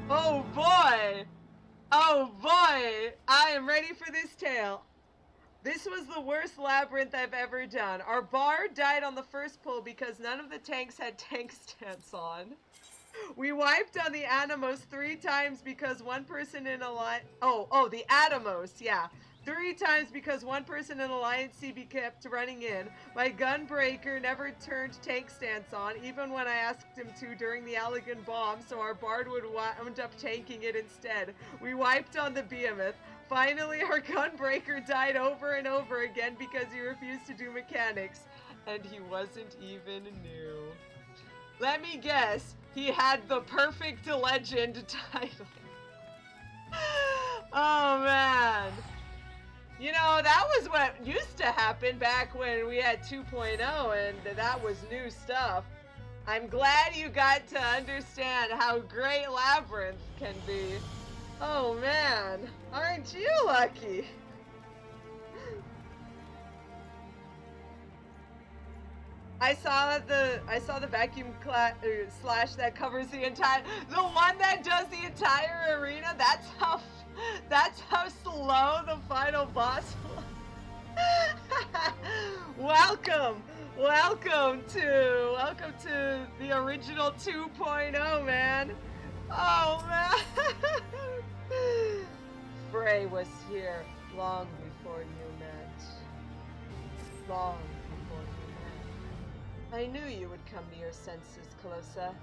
Oh boy! Oh boy! I am ready for this tale. This was the worst labyrinth I've ever done. Our bard died on the first pull because none of the tanks had tank stance on. We wiped on the Animos 3 times because one person in Alliance... Oh, the Atomos, yeah. 3 times because one person in Alliance CB kept running in. My Gunbreaker never turned tank stance on, even when I asked him to during the Allegan bomb, so our bard would wound up tanking it instead. We wiped on the Behemoth. Finally, our Gunbreaker died over and over again because he refused to do mechanics. And he wasn't even new. Let me guess, he had the perfect legend title. Oh man. You know, that was what used to happen back when we had 2.0 and that was new stuff. I'm glad you got to understand how great Labyrinth can be. Oh man, aren't you lucky? I saw the vacuum slash that covers the one that does the entire arena. That's how slow the final boss was. Welcome to the original 2.0, man. Oh man. Frey was here long before you met. Long before you met. I knew you would come to your senses, Calosa.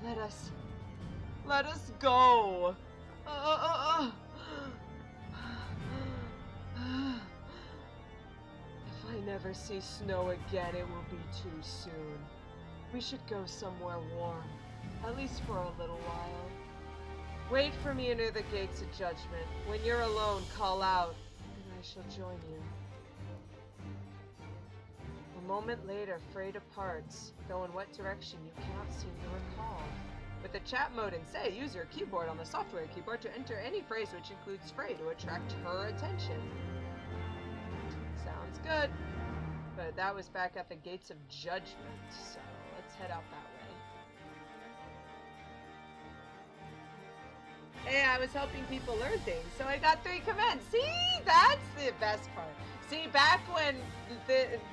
Now let us go. If I never see snow again, it will be too soon. We should go somewhere warm, at least for a little while. Wait for me near the gates of judgment. When you're alone, call out, and I shall join you. A moment later, Frey departs, though in what direction you cannot seem to recall. With the chat mode in say, use your keyboard on the software keyboard to enter any phrase which includes Frey to attract her attention. Sounds good. But that was back at the gates of judgment, so let's head out that way. Hey, I was helping people learn things, so I got 3 commands. See, that's the best part. See, back when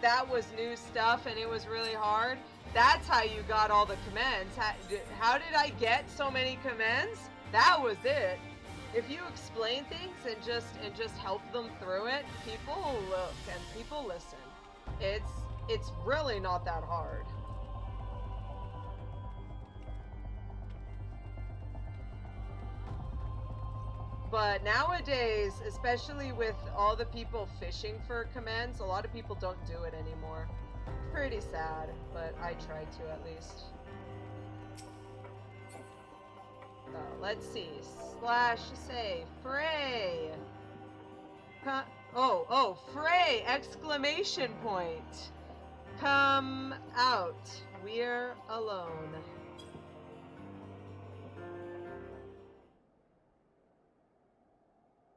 that was new stuff and it was really hard, that's how you got all the commands. How did I get so many commands? That was it. If you explain things and just help them through it, people look and people listen. It's really not that hard. But nowadays, especially with all the people fishing for commands, a lot of people don't do it anymore. It's pretty sad, but I try to at least. So, let's see. /say Frey. Oh, Frey! Exclamation point. Come out. We're alone.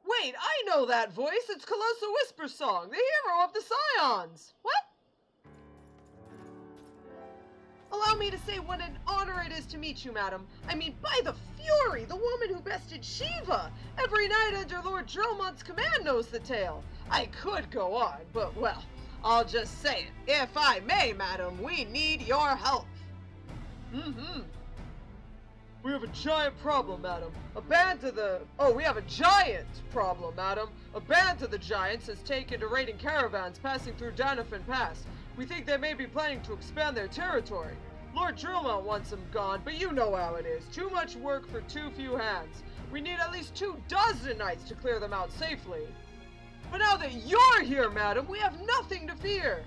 Wait, I know that voice! It's Calosa Whispersong, the hero of the Scions! What? Allow me to say what an honor it is to meet you, madam. I mean, by the Fury, the woman who bested Shiva! Every knight under Lord Dromant's command knows the tale. I could go on, but well, I'll just say it. If I may, madam, we need your help. We have a giant problem, madam. We have a giant problem, madam. A band of the giants has taken to raiding caravans passing through Danafin Pass. We think they may be planning to expand their territory. Lord Dromant wants them gone, but you know how it is. Too much work for too few hands. We need at least 24 knights to clear them out safely. But now that you're here, madam, we have nothing to fear.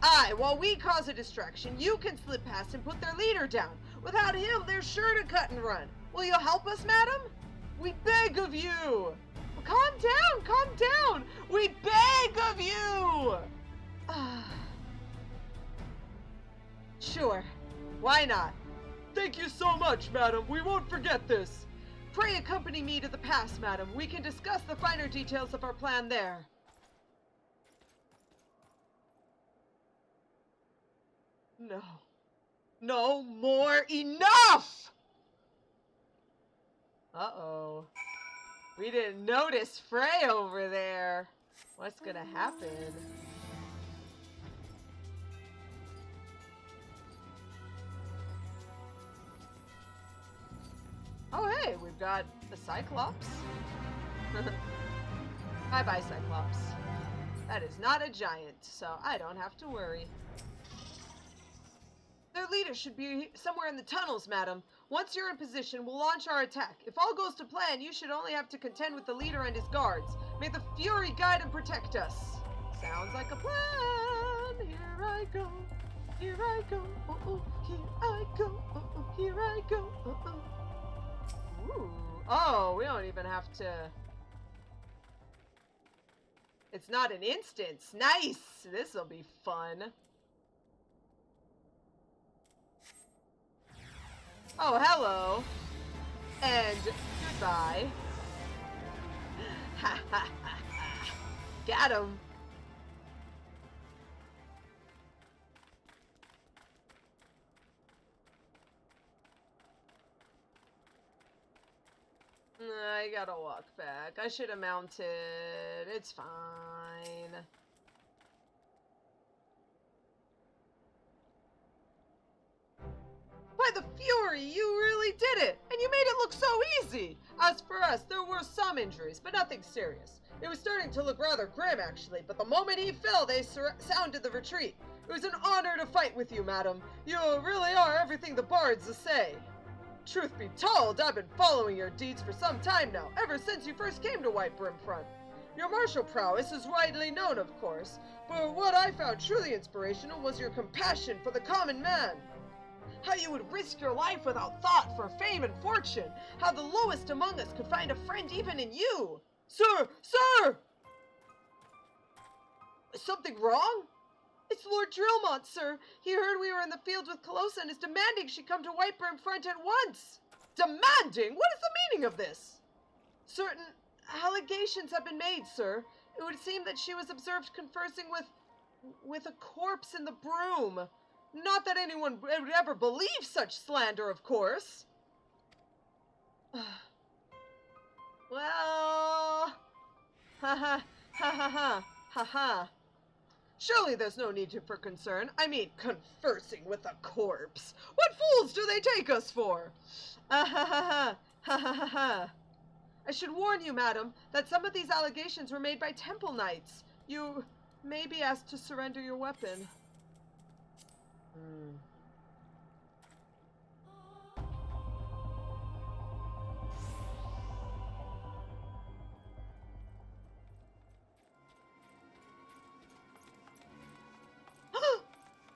Aye, while we cause a distraction, you can slip past and put their leader down. Without him, they're sure to cut and run. Will you help us, madam? We beg of you. Calm down, calm down. We beg of you. Sure, why not? Thank you so much, madam. We won't forget this. Pray accompany me to the pass, madam. We can discuss the finer details of our plan there. No. No more. Enough! Uh-oh. We didn't notice Frey over there. What's gonna happen? Oh, hey, we've got the Cyclops. Bye-bye, Cyclops. That is not a giant, so I don't have to worry. Their leader should be somewhere in the tunnels, madam. Once you're in position, we'll launch our attack. If all goes to plan, you should only have to contend with the leader and his guards. May the Fury guide and protect us. Sounds like a plan. Here I go. Here I go. Oh, oh. Here I go. Oh, oh. Here I go. Oh, oh. Ooh. Oh, we don't even have to... It's not an instance. Nice! This'll be fun. Oh, hello. And goodbye. Ha ha ha ha. Got him. I gotta walk back. I should have mounted. It's fine. By the Fury, you really did it! And you made it look so easy! As for us, there were some injuries, but nothing serious. It was starting to look rather grim, actually, but the moment he fell, they sounded the retreat. It was an honor to fight with you, madam. You really are everything the bards say. Truth be told, I've been following your deeds for some time now, ever since you first came to White Brim Front. Your martial prowess is widely known, of course, but what I found truly inspirational was your compassion for the common man. How you would risk your life without thought for fame and fortune. How the lowest among us could find a friend even in you. Sir! Sir! Is something wrong? It's Lord Drillmont, sir. He heard we were in the field with Calosa and is demanding she come to White Brim Front at once. Demanding? What is the meaning of this? Certain allegations have been made, sir. It would seem that she was observed conversing with a corpse in the broom. Not that anyone would ever believe such slander, of course. Well... Ha ha ha ha ha ha ha. Surely there's no need for concern. I mean, conversing with a corpse. What fools do they take us for? Ha ha ha ha ha ha ha. I should warn you, madam, that some of these allegations were made by temple knights. You may be asked to surrender your weapon.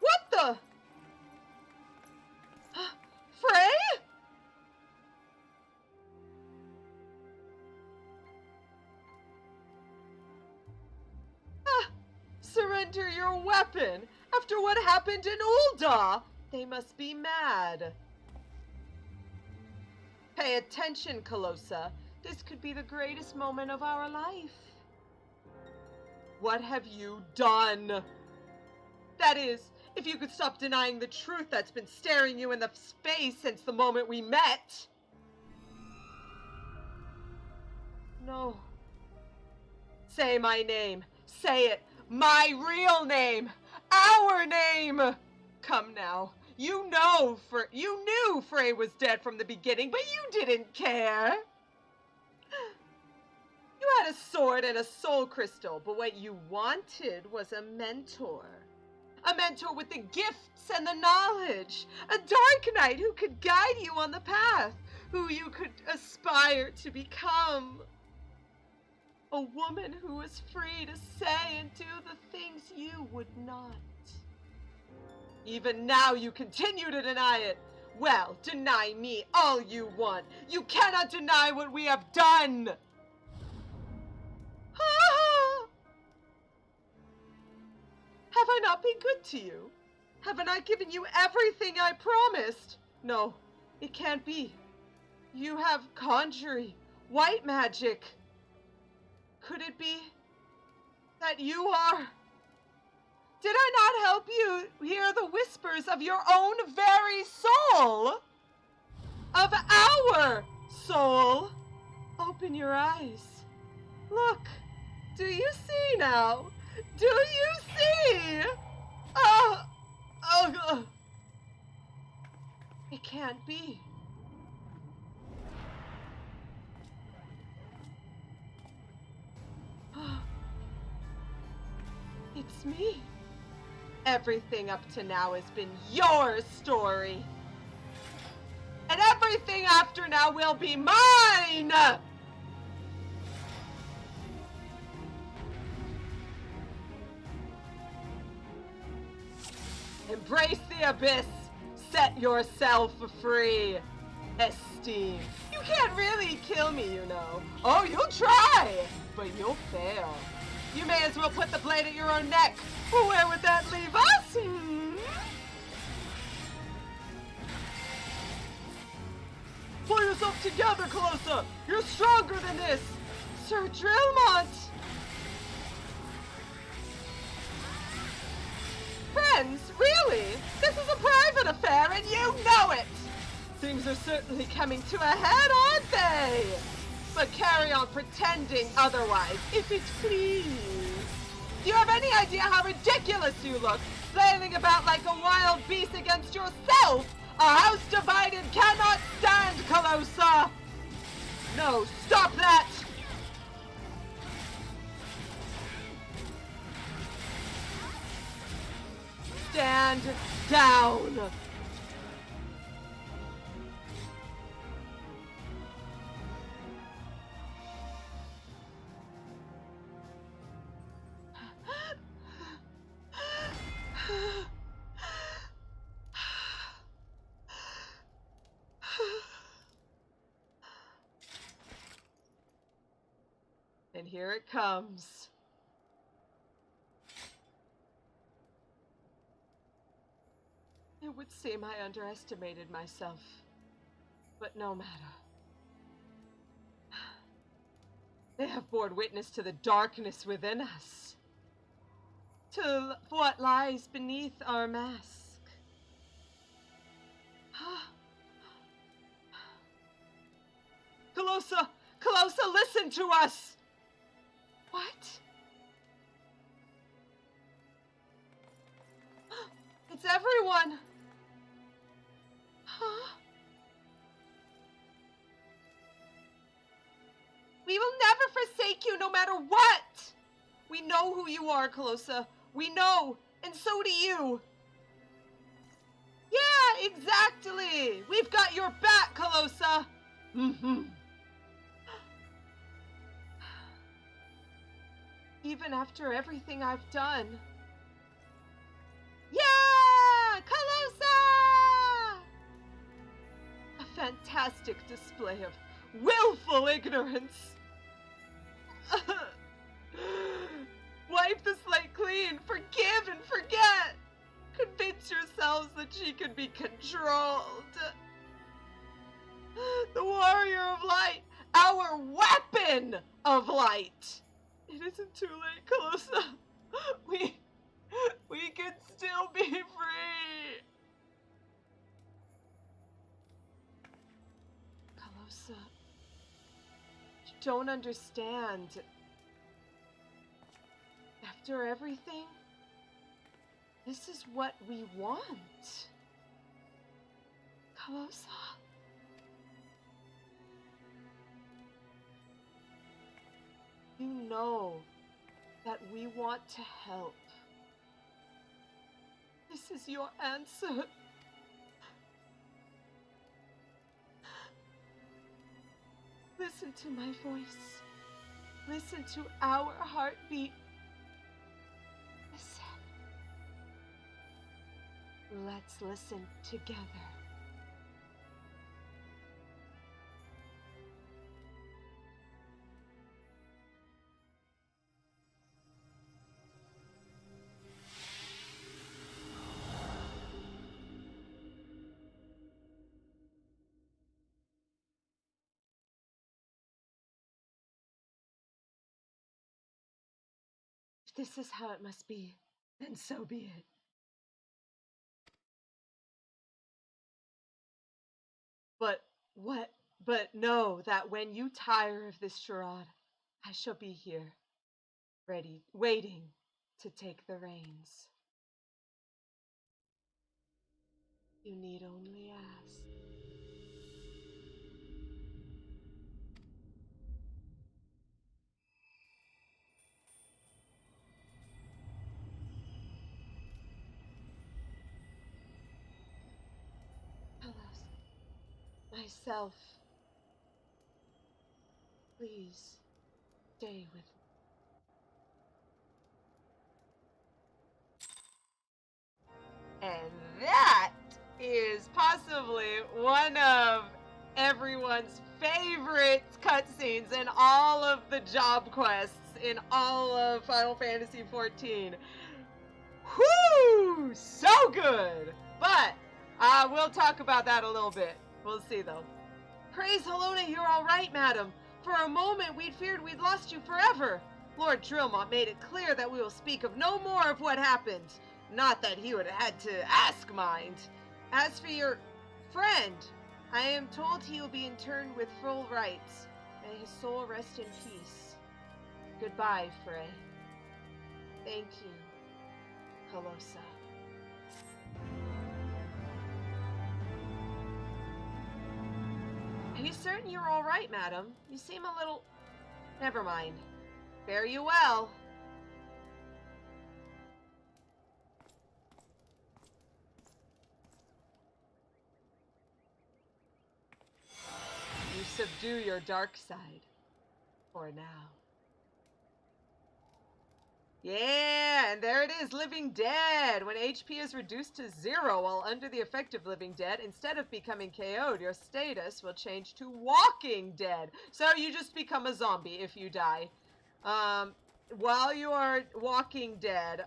What the? Frey? Surrender your weapon? After what happened in Ul'dah? They must be mad. Pay attention, Calosa. This could be the greatest moment of our life. What have you done? That is, if you could stop denying the truth that's been staring you in the face since the moment we met. No. Say my name. Say it. My real name. Our name. Come now. You knew Frey was dead from the beginning, but you didn't care. You had a sword and a soul crystal, but what you wanted was a mentor. A mentor with the gifts and the knowledge. A dark knight who could guide you on the path, who you could aspire to become. A woman who is free to say and do the things you would not. Even now you continue to deny it. Well, deny me all you want. You cannot deny what we have done. Have I not been good to you? Haven't I given you everything I promised? No, it can't be. You have conjury, white magic. Could it be that you are... Did I not help you hear the whispers of your own very soul? Of our soul? Open your eyes. Look, do you see now? Do you see? It can't be. It's me. Everything up to now has been your story. And everything after now will be mine! Embrace the abyss. Set yourself free. Esteem. You can't really kill me, you know. Oh, you'll try, but you'll fail. You may as well put the blade at your own neck. Where would that leave us? Pull yourself together, Calosa. You're stronger than this. Sir Drillmont. Friends, really? This is a private affair and you know it! Things are certainly coming to a head, aren't they? But carry on pretending otherwise, if it please. Do you have any idea how ridiculous you look? Flailing about like a wild beast against yourself? A house divided cannot stand, Calosa! No, stop that! Stand down! And here it comes. It would seem I underestimated myself, but no matter. They have borne witness to the darkness within us, to what lies beneath our mask. Calosa, listen to us! What? It's everyone! Huh? We will never forsake you no matter what! We know who you are, Calosa. We know, and so do you. Yeah, exactly! We've got your back, Calosa! Even after everything I've done. Yeah! Calosa! A fantastic display of willful ignorance. Wipe the slate clean, forgive and forget. Convince yourselves that she can be controlled. The warrior of light, our weapon of light. It isn't too late, Calosa. We can still be free. Calosa, you don't understand. After everything, this is what we want. Calosa. You know that we want to help. This is your answer. Listen to my voice. Listen to our heartbeat. Listen. Let's listen together. If this is how it must be, then so be it. But know that when you tire of this charade, I shall be here, ready, waiting to take the reins. You need only ask. Calosa, myself, please stay with me. And that is possibly one of everyone's favorite cutscenes in all of the job quests in all of Final Fantasy XIV. Whoo! So good! But we'll talk about that a little bit. We'll see, though. Praise Helona, you're all right, madam. For a moment, we'd feared we'd lost you forever. Lord Drillmont made it clear that we will speak of no more of what happened. Not that he would have had to ask, mind. As for your friend, I am told he will be interned with full rights. May his soul rest in peace. Goodbye, Frey. Thank you, Calosa. Are you certain you're all right, madam? You seem a little... Never mind. Fare you well. You subdue your dark side. For now. Yeah, and there it is, Living Dead. When HP is reduced to 0 while under the effect of Living Dead, instead of becoming KO'd, your status will change to Walking Dead. So you just become a zombie if you die. While you are Walking Dead,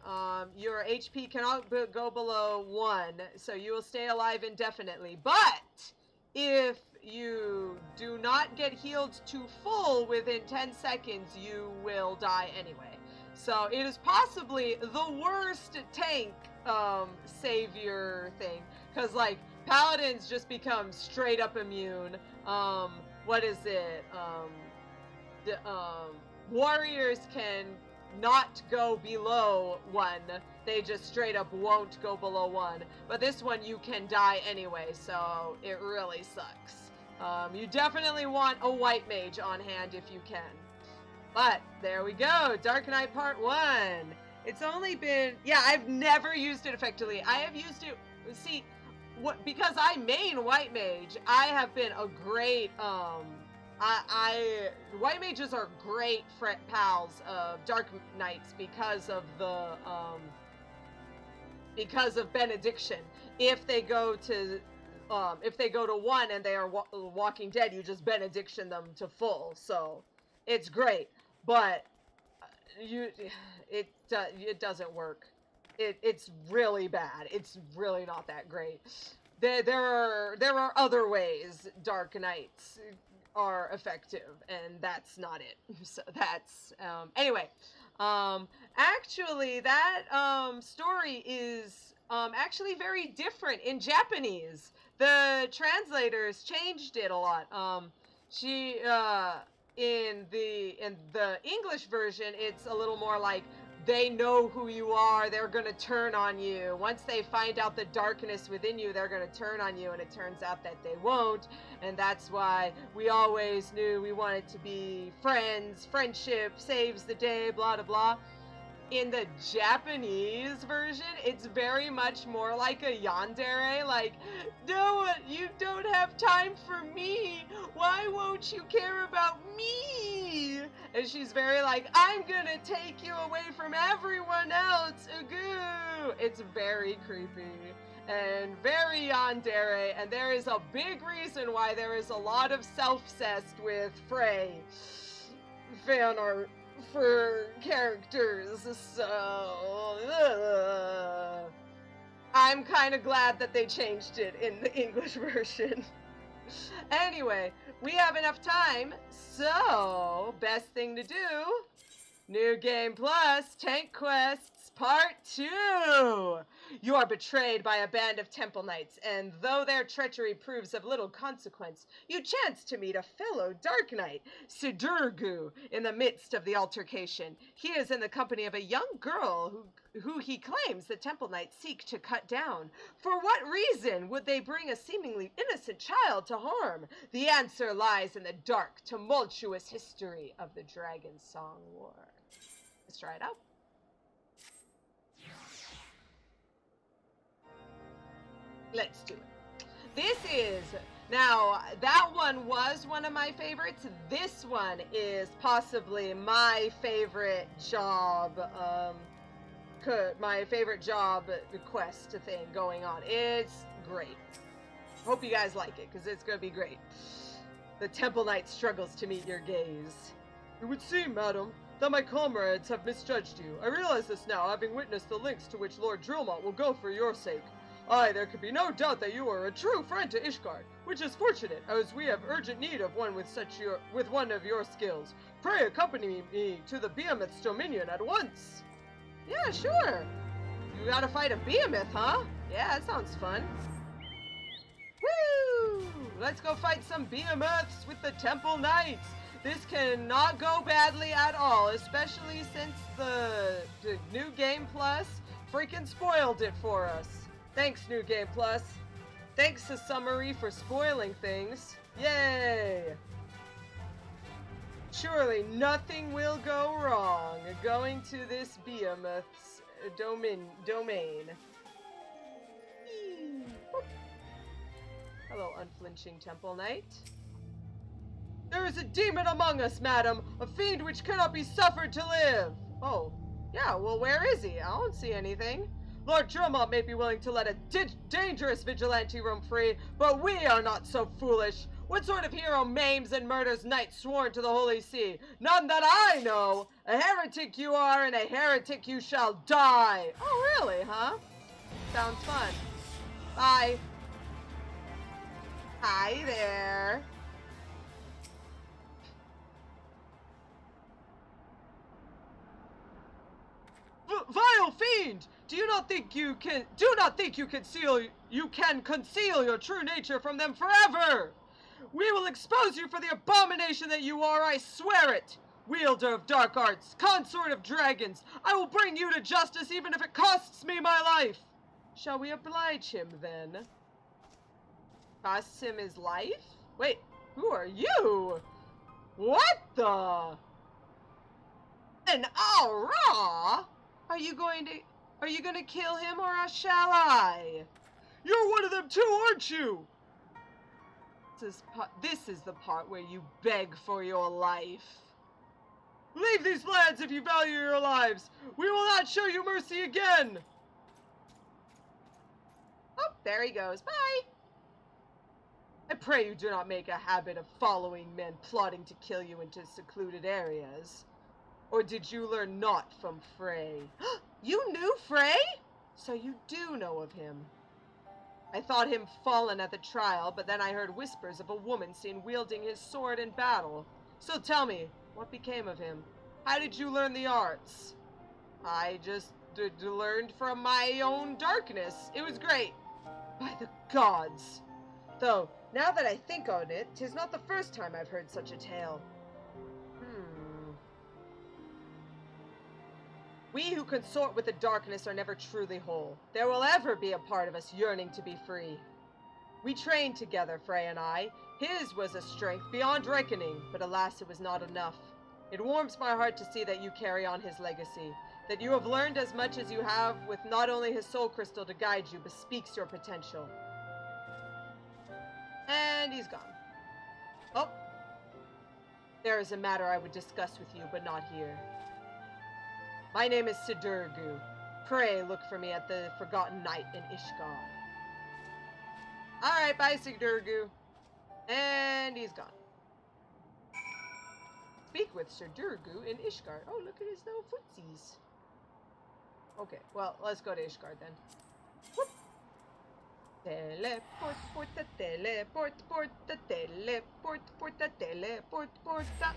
your HP cannot go below 1, so you will stay alive indefinitely. But if you do not get healed to full within 10 seconds, you will die anyway. So it is possibly the worst tank savior thing, because like paladins just become straight up immune. What is it? Warriors can not go below 1. They just straight up won't go below 1. But this one you can die anyway, so it really sucks. You definitely want a white mage on hand if you can. But there we go, Dark Knight Part 1. It's only been, yeah, I've never used it effectively. I have used it, see, because I main white mage, I have been a great, white mages are great pals of Dark Knights because of benediction. If they go to 1 and they are Walking Dead, you just benediction them to full. So it's great, but it doesn't work. It's really bad. It's really not that great. There are other ways Dark Knights are effective, and that's not it. So that's anyway. Actually, that story is actually very different in Japanese. The translators changed it a lot. In the English version, it's a little more like they know who you are, they're gonna turn on you. Once they find out the darkness within you, they're gonna turn on you, and it turns out that they won't, and that's why we always knew we wanted to be friends, friendship saves the day, blah blah blah. In the Japanese version, it's very much more like a yandere, like, no, you don't have time for me, why won't you care about me? And she's very like, I'm gonna take you away from everyone else. Ooh. It's very creepy and very yandere, and there is a big reason why there is a lot of self-cessed with Frey fan art for characters, so I'm kind of glad that they changed it in the English version. Anyway, we have enough time, so best thing to do, New Game Plus, Tank Quests Part 2! You are betrayed by a band of Temple Knights, and though their treachery proves of little consequence, you chance to meet a fellow Dark Knight, Sidurgu, in the midst of the altercation. He is in the company of a young girl who he claims the Temple Knights seek to cut down. For what reason would they bring a seemingly innocent child to harm? The answer lies in the dark, tumultuous history of the Dragon Song War. Let's try it out. Let's do it. This is, now, that one was one of my favorites. This one is possibly my favorite job, quest thing going on. It's great. Hope you guys like it, because it's going to be great. The Temple Knight struggles to meet your gaze. It would seem, madam, that my comrades have misjudged you. I realize this now, having witnessed the lengths to which Lord Drillmont will go for your sake. Aye, there can be no doubt that you are a true friend to Ishgard, which is fortunate, as we have urgent need of one with one of your skills. Pray accompany me to the Behemoth's dominion at once. Yeah, sure. You gotta fight a behemoth, huh? Yeah, that sounds fun. Woo! Let's go fight some behemoths with the Temple Knights. This cannot go badly at all, especially since the New Game Plus freaking spoiled it for us. Thanks, New Game Plus. Thanks to Summary for spoiling things. Yay! Surely nothing will go wrong going to this behemoth's domain. Hello, unflinching Temple Knight. There is a demon among us, madam, a fiend which cannot be suffered to live. Oh, yeah, well, where is he? I don't see anything. Lord Drillmont may be willing to let a dangerous vigilante roam free, but we are not so foolish. What sort of hero maims and murders knights sworn to the Holy See? None that I know. A heretic you are, and a heretic you shall die. Oh, really, huh? Sounds fun. Bye. Hi there. Vile fiend! Do not think you can conceal your true nature from them forever! We will expose you for the abomination that you are, I swear it! Wielder of dark arts, consort of dragons, I will bring you to justice even if it costs me my life! Shall we oblige him, then? Costs him his life? Wait, who are you? What the? An aura? Are you going to kill him, or shall I? You're one of them too, aren't you? This is the part where you beg for your life. Leave these lands if you value your lives. We will not show you mercy again. Oh, there he goes. Bye. I pray you do not make a habit of following men plotting to kill you into secluded areas. Or did you learn naught from Frey? You knew Frey? So you do know of him. I thought him fallen at the trial, but then I heard whispers of a woman seen wielding his sword in battle. So tell me, what became of him? How did you learn the arts? I just learned from my own darkness. It was great. By the gods. Though, now that I think on it, 'tis not the first time I've heard such a tale. We who consort with the darkness are never truly whole. There will ever be a part of us yearning to be free. We trained together, Frey and I. His was a strength beyond reckoning, but alas, it was not enough. It warms my heart to see that you carry on his legacy, that you have learned as much as you have with not only his soul crystal to guide you, bespeaks your potential. And he's gone. Oh. There is a matter I would discuss with you, but not here. My name is Sidurgu. Pray look for me at the Forgotten Night in Ishgard. Alright, bye Sidurgu. And he's gone. Speak with Sidurgu in Ishgard. Oh, look at his little footsies. Okay, well, let's go to Ishgard then. Whoop. Teleport, porta, teleport, porta, teleport, porta, teleport, porta.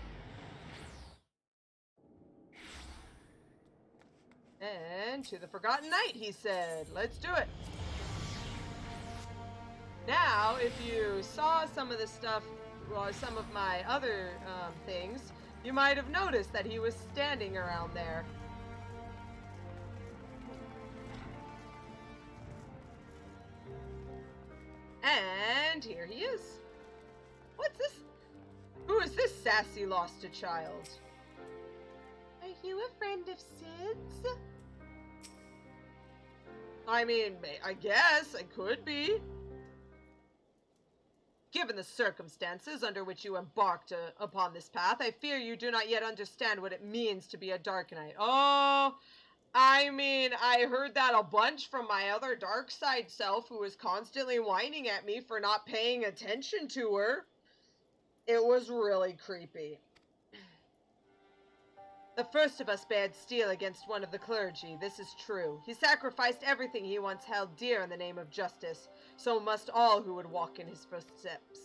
And to the Forgotten Night, he said. Let's do it. Now, if you saw some of the stuff, well, some of my other things, you might have noticed that he was standing around there. And here he is. What's this? Who is this sassy lost child? Are you a friend of Sid's? I mean, I guess I could be. Given the circumstances under which you embarked upon this path, I fear you do not yet understand what it means to be a Dark Knight. Oh, I mean, I heard that a bunch from my other dark side self who was constantly whining at me for not paying attention to her. It was really creepy. The first of us bared steel against one of the clergy. This is true. He sacrificed everything he once held dear in the name of justice. So must all who would walk in his footsteps.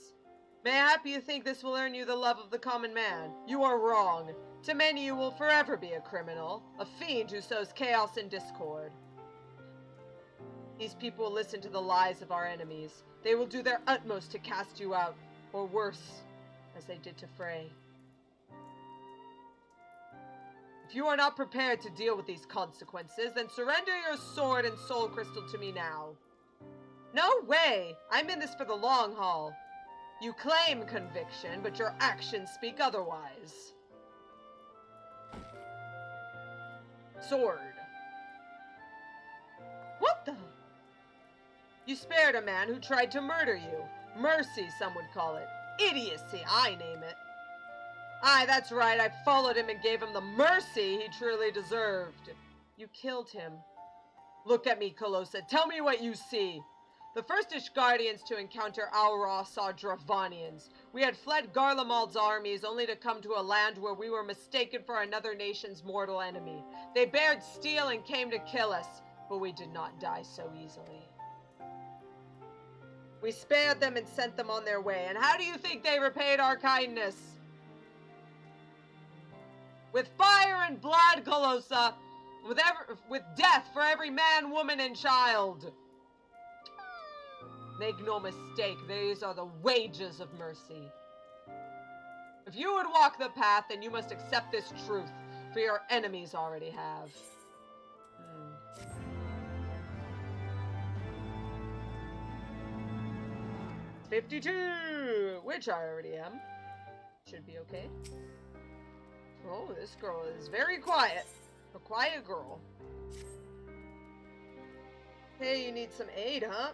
Mayhap you think this will earn you the love of the common man. You are wrong. To many you will forever be a criminal, a fiend who sows chaos and discord. These people listen to the lies of our enemies. They will do their utmost to cast you out, or worse, as they did to Frey. If you are not prepared to deal with these consequences, then surrender your sword and soul crystal to me now. No way! I'm in this for the long haul. You claim conviction, but your actions speak otherwise. Sword. What the? You spared a man who tried to murder you. Mercy, some would call it. Idiocy, I name it. Aye, that's right, I followed him and gave him the mercy he truly deserved. You killed him. Look at me, Calosa. Tell me what you see. The first Ishgardians to encounter Aura saw Dravanians. We had fled Garlemald's armies only to come to a land where we were mistaken for another nation's mortal enemy. They bared steel and came to kill us, but we did not die so easily. We spared them and sent them on their way, and how do you think they repaid our kindness? With fire and blood, Calosa, with death for every man, woman, and child. Make no mistake, these are the wages of mercy. If you would walk the path, then you must accept this truth, for your enemies already have. 52, which I already am. Should be okay. Oh, this girl is very quiet. A quiet girl. Hey, you need some aid, huh?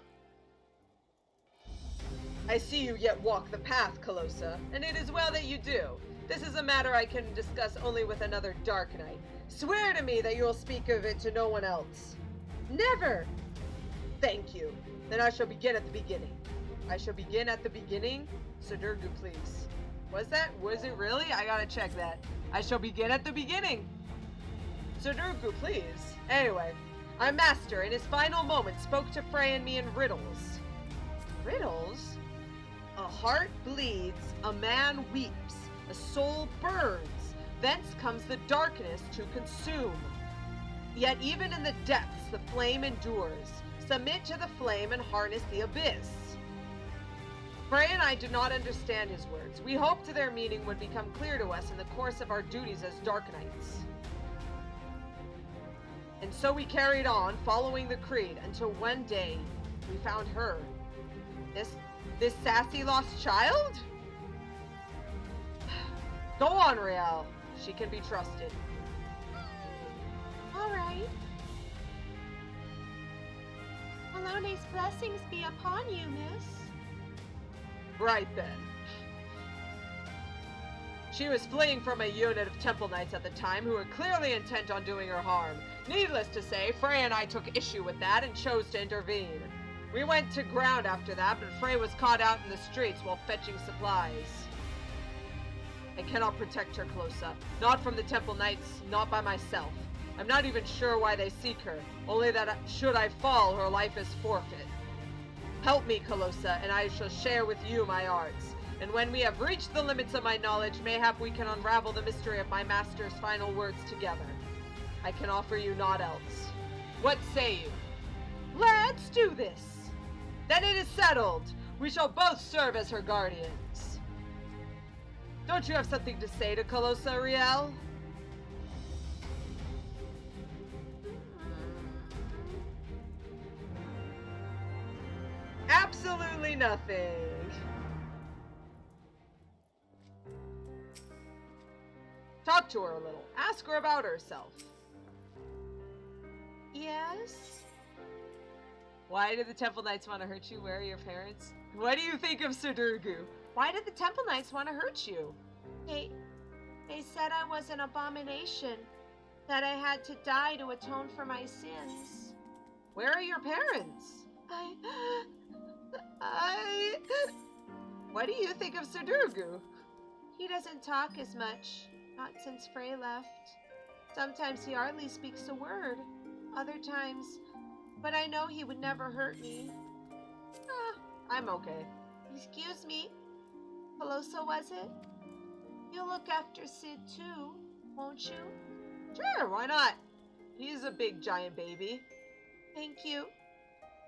I see you yet walk the path, Calosa, and it is well that you do. This is a matter I can discuss only with another Dark Knight. Swear to me that you will speak of it to no one else. Never! Thank you. Then I shall begin at the beginning. I shall begin at the beginning? Sidurgu, please. Was it really? I gotta check that. I shall begin at the beginning. Sidurgu, please. Anyway, our master, in his final moments, spoke to Frey and me in riddles. Riddles? A heart bleeds, a man weeps, a soul burns, thence comes the darkness to consume. Yet even in the depths the flame endures. Submit to the flame and harness the abyss. Frey and I do not understand his words. We hoped their meaning would become clear to us in the course of our duties as Dark Knights. And so we carried on, following the creed, until one day we found her. This sassy lost child? Go on, Riel. She can be trusted. All right. Alone's blessings be upon you, miss. Right then. She was fleeing from a unit of temple knights at the time who were clearly intent on doing her harm. Needless to say, Frey and I took issue with that and chose to intervene. We went to ground after that, but Frey was caught out in the streets while fetching supplies. I cannot protect her, Calosa. Not from the temple knights, not by myself. I'm not even sure why they seek her, only that should I fall, her life is forfeit. Help me, Calosa, and I shall share with you my arts. And when we have reached the limits of my knowledge, mayhap we can unravel the mystery of my master's final words together. I can offer you naught else. What say you? Let's do this. Then it is settled. We shall both serve as her guardians. Don't you have something to say to Calosa, Riel? Absolutely nothing. Talk to her a little. Ask her about herself. Yes? Why did the Temple Knights want to hurt you? Where are your parents? What do you think of Sudurgu? Why did the Temple Knights want to hurt you? They said I was an abomination, that I had to die to atone for my sins. Where are your parents? What do you think of Sudurgu? He doesn't talk as much, not since Frey left. Sometimes he hardly speaks a word, other times, but I know he would never hurt me. I'm okay. Excuse me, Calosa, was it? You'll look after Sid too, won't you? Sure, why not? He's a big giant baby. Thank you.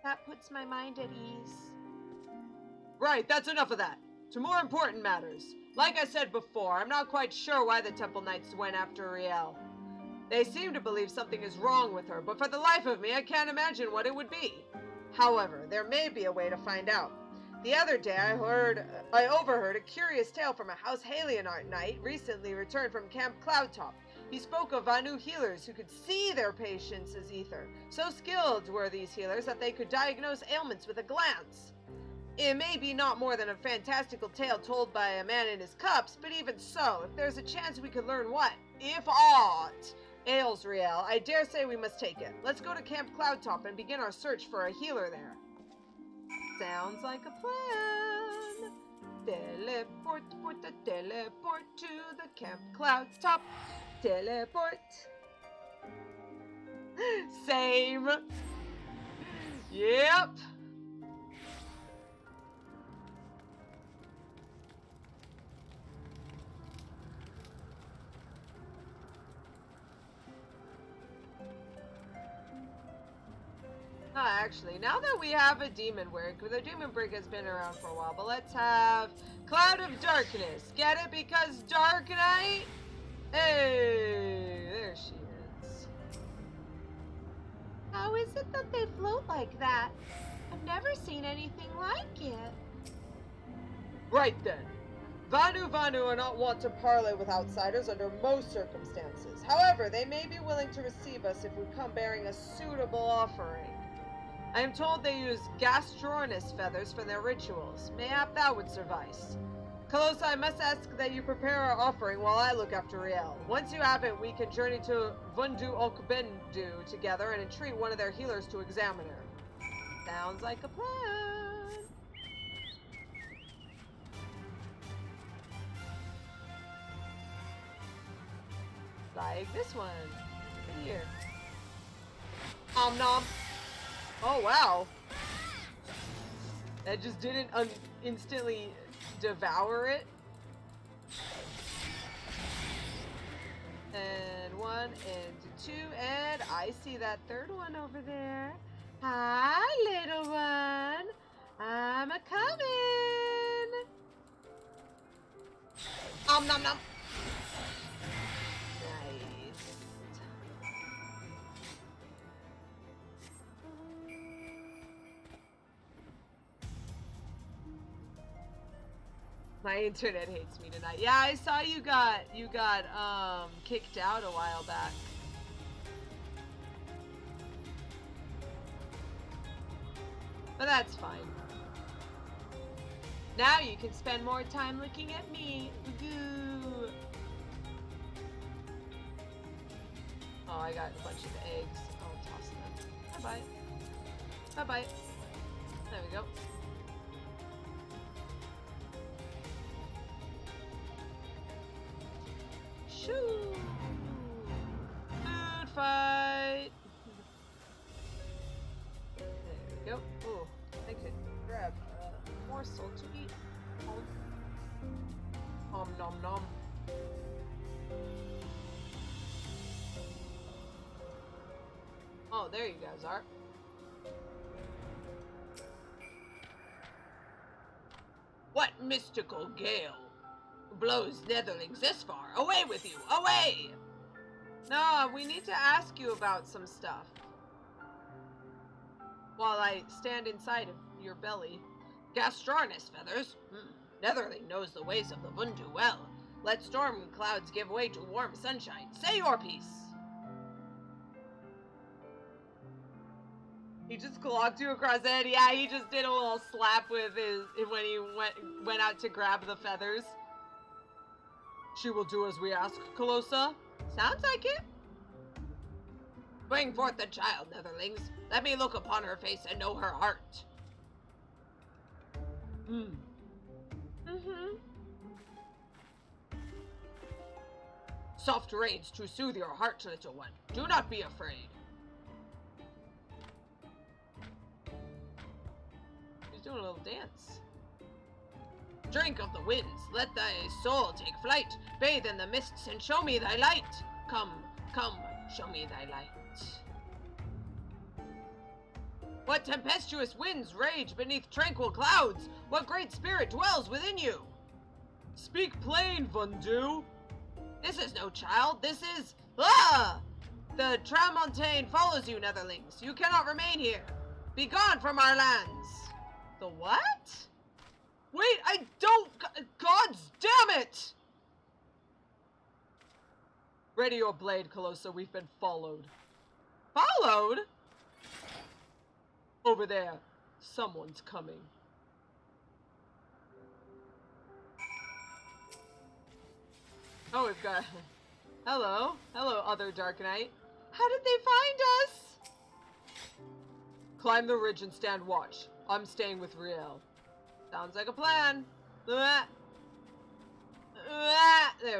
That puts my mind at ease. Right, that's enough of that. To more important matters. Like I said before, I'm not quite sure why the Temple Knights went after Riel. They seem to believe something is wrong with her, but for the life of me, I can't imagine what it would be. However, there may be a way to find out. The other day, I overheard a curious tale from a House Halienart knight recently returned from Camp Cloudtop. He spoke of Vanu healers who could see their patients as ether. So skilled were these healers that they could diagnose ailments with a glance. It may be not more than a fantastical tale told by a man in his cups, but even so, if there's a chance we could learn what, if aught, ails Riel, I dare say we must take it. Let's go to Camp Cloudtop and begin our search for a healer there. Sounds like a plan. Teleport to the Camp Cloudtop. Teleport. Same. Yep. Actually, now that we have a demon work, the demon brig has been around for a while, but let's have Cloud of Darkness. Get it? Because Dark Knight? Hey, there she is. How is it that they float like that? I've never seen anything like it. Right then. Vanu are not wont to parley with outsiders under most circumstances. However, they may be willing to receive us if we come bearing a suitable offering. I am told they use Gastronus feathers for their rituals. Mayhap that would suffice. Calosa, I must ask that you prepare our offering while I look after Riel. Once you have it, we can journey to Vundu Okbendu together and entreat one of their healers to examine her. Sounds like a plan. Like this one. Right here. Om nom. Oh, wow. That just didn't instantly devour it. And one, and two, and I see that third one over there. Hi, little one. I'm a-coming. Om nom nom. My internet hates me tonight. Yeah, I saw you got kicked out a while back. But that's fine. Now you can spend more time looking at me. Goo. Oh, I got a bunch of eggs. I'll toss them. Bye-bye. Bye-bye. There we go. Shoo! Food fight! There we go. Ooh, I could grab a morsel to eat. Nom nom nom. Oh, there you guys are. What mystical gale blows netherlings this far? Away with you! Away! No, we need to ask you about some stuff. While I stand inside of your belly. Gastronus feathers? Netherling knows the ways of the Vundu well. Let storm clouds give way to warm sunshine. Say your piece! He just clocked you across the head. Yeah, he just did a little slap with his when he went out to grab the feathers. She will do as we ask, Calosa. Sounds like it. Bring forth the child, Netherlings. Let me look upon her face and know her heart. Soft rains to soothe your heart, little one. Do not be afraid. He's doing a little dance. Drink of the winds, let thy soul take flight. Bathe in the mists and show me thy light. Come, come, show me thy light. What tempestuous winds rage beneath tranquil clouds? What great spirit dwells within you? Speak plain, Vundu. This is no child, this is... Ah! The Tramontane follows you, Netherlings. You cannot remain here. Be gone from our lands. The what? Wait, I don't... God's damn it! Ready your blade, Calosa. We've been followed. Followed? Over there. Someone's coming. Oh, we've got... Hello. Hello, other Dark Knight. How did they find us? Climb the ridge and stand watch. I'm staying with Riel. Sounds like a plan. There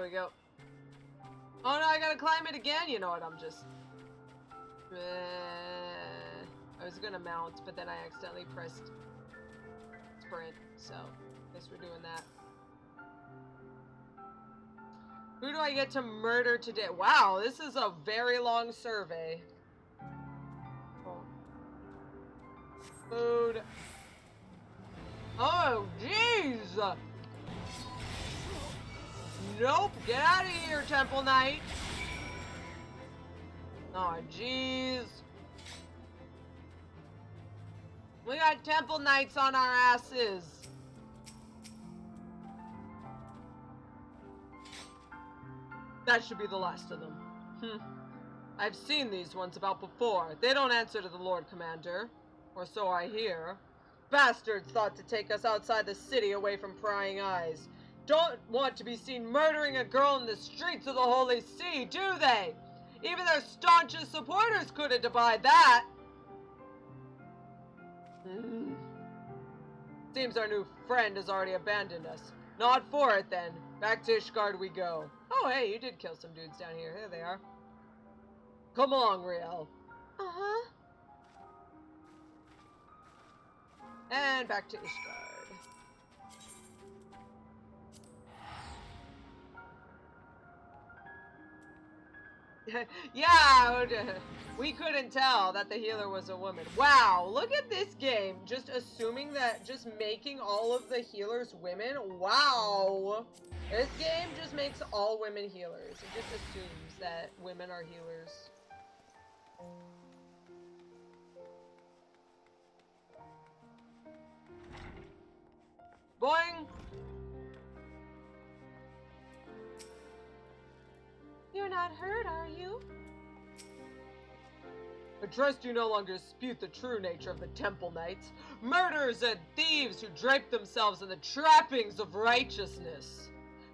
we go. Oh no, I gotta climb it again? You know what, I'm just... I was gonna mount, but then I accidentally pressed sprint, so I guess we're doing that. Who do I get to murder today? Wow, this is a very long survey. Oh. Food. Oh, jeez! Nope, get out of here, Temple Knight! Oh, jeez. We got Temple Knights on our asses. That should be the last of them. I've seen these ones about before. They don't answer to the Lord Commander. Or so I hear. Bastards thought to take us outside the city away from prying eyes. Don't want to be seen murdering a girl in the streets of the Holy See, do they? Even their staunchest supporters couldn't abide that. Seems our new friend has already abandoned us. Not for it, then. Back to Ishgard we go. Oh, hey, you did kill some dudes down here. There they are. Come along, Riel. Uh-huh. And back to Ishgard. Yeah, we couldn't tell that the healer was a woman. Wow, look at this game. Just assuming that, just making all of the healers women. Wow. This game just makes all women healers. It just assumes that women are healers. Boing! You're not hurt, are you? I trust you no longer dispute the true nature of the Temple Knights, murderers and thieves who drape themselves in the trappings of righteousness.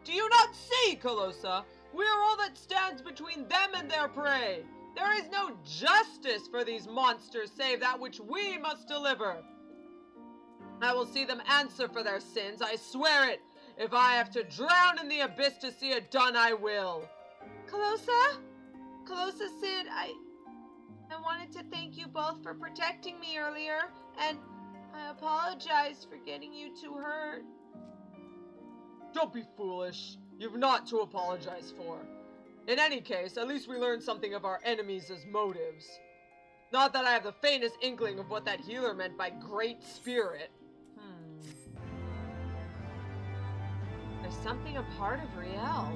Do you not see, Calosa? We are all that stands between them and their prey. There is no justice for these monsters save that which we must deliver. I will see them answer for their sins, I swear it. If I have to drown in the abyss to see it done, I will. Calosa? Calosa Sid, I wanted to thank you both for protecting me earlier, and I apologize for getting you too hurt. Don't be foolish. You've not to apologize for. In any case, at least we learned something of our enemies' motives. Not that I have the faintest inkling of what that healer meant by great spirit. There's something a part of Riel.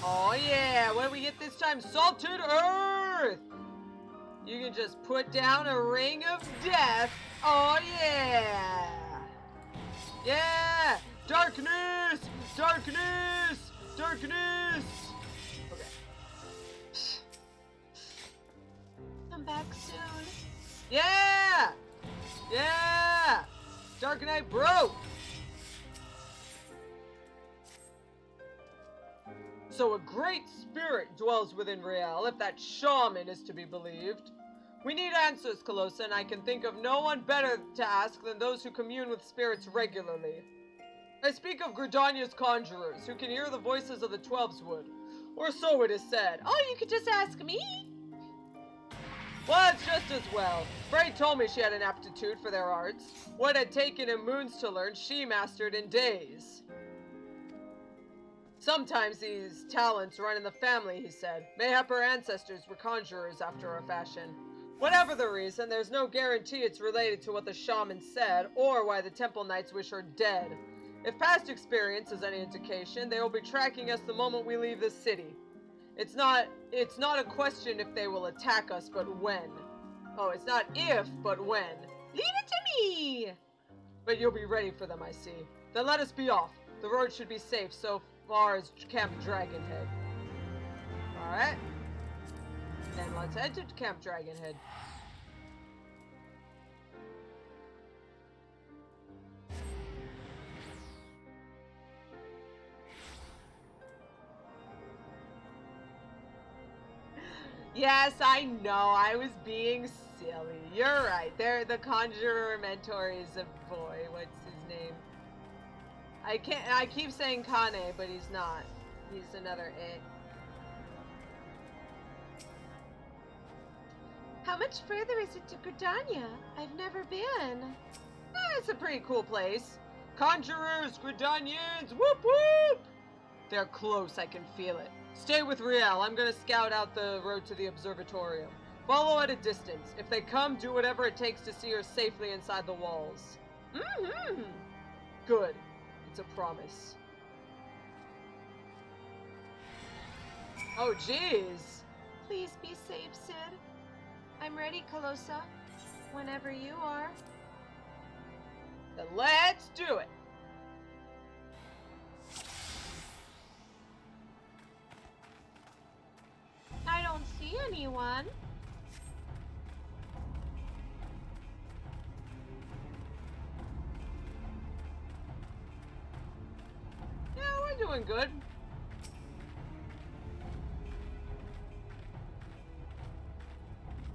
Oh yeah, what do we get this time? Salted Earth! You can just put down a ring of death. Oh yeah! Yeah! Darkness! Darkness! Darkness! Okay. Come back soon. Yeah! Yeah! Dark Knight broke! So a great spirit dwells within Riel, if that shaman is to be believed. We need answers, Calosa, and I can think of no one better to ask than those who commune with spirits regularly. I speak of Gridania's conjurers, who can hear the voices of the Twelveswood, or so it is said. Oh, you could just ask me? Well, it's just as well. Frey told me she had an aptitude for their arts. What had taken him moons to learn, she mastered in days. Sometimes these talents run in the family, he said. Mayhap her ancestors were conjurers after a fashion. Whatever the reason, there's no guarantee it's related to what the shaman said, or why the Temple Knights wish her dead. If past experience is any indication, they will be tracking us the moment we leave this city. It's not a question if they will attack us, but when. Oh, it's not if, but when. Leave it to me! But you'll be ready for them, I see. Then let us be off. The road should be safe so far as Camp Dragonhead. Alright. Then let's head to Camp Dragonhead. Yes, I know, I was being silly. You're right. The conjurer mentor is a boy. What's his name? I keep saying Kane, but he's not. He's another it. How much further is it to Gridania? I've never been. It's a pretty cool place. Conjurers, Gridanians, whoop whoop! They're close, I can feel it. Stay with Riel. I'm gonna scout out the road to the observatorium. Follow at a distance. If they come, do whatever it takes to see her safely inside the walls. Mm-hmm. Good. It's a promise. Oh, jeez. Please be safe, Sid. I'm ready, Calosa. Whenever you are. Then let's do it. I don't see anyone. Yeah, we're doing good.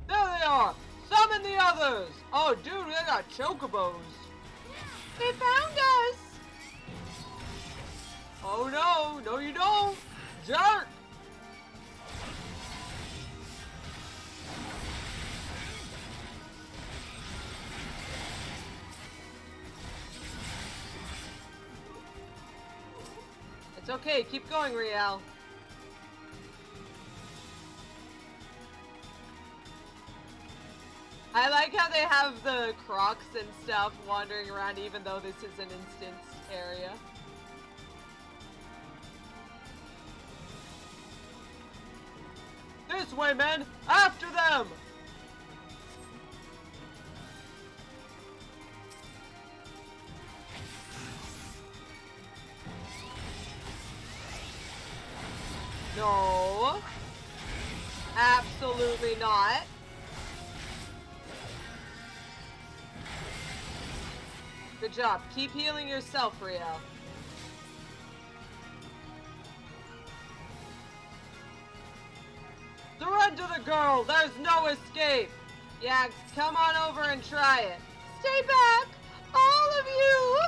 There they are! Summon the others! Oh, dude, they got chocobos. They found us! Oh no, no you don't! Jerk! It's okay, keep going, Riel. I like how they have the crocs and stuff wandering around even though this is an instance area. This way, men! After them! No! Absolutely not. Good job. Keep healing yourself, Riel. Surrender the girl! There's no escape! Yeah, come on over and try it. Stay back! All of you!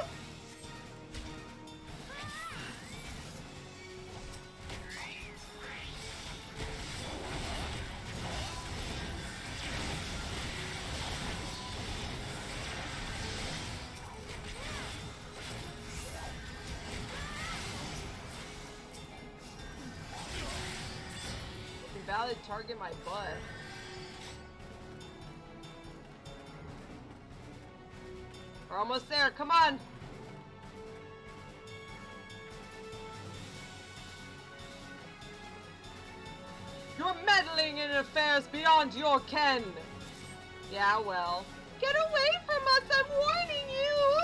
Invalid target my butt. We're almost there, come on! You're meddling in affairs beyond your ken! Yeah, well. Get away from us, I'm warning you!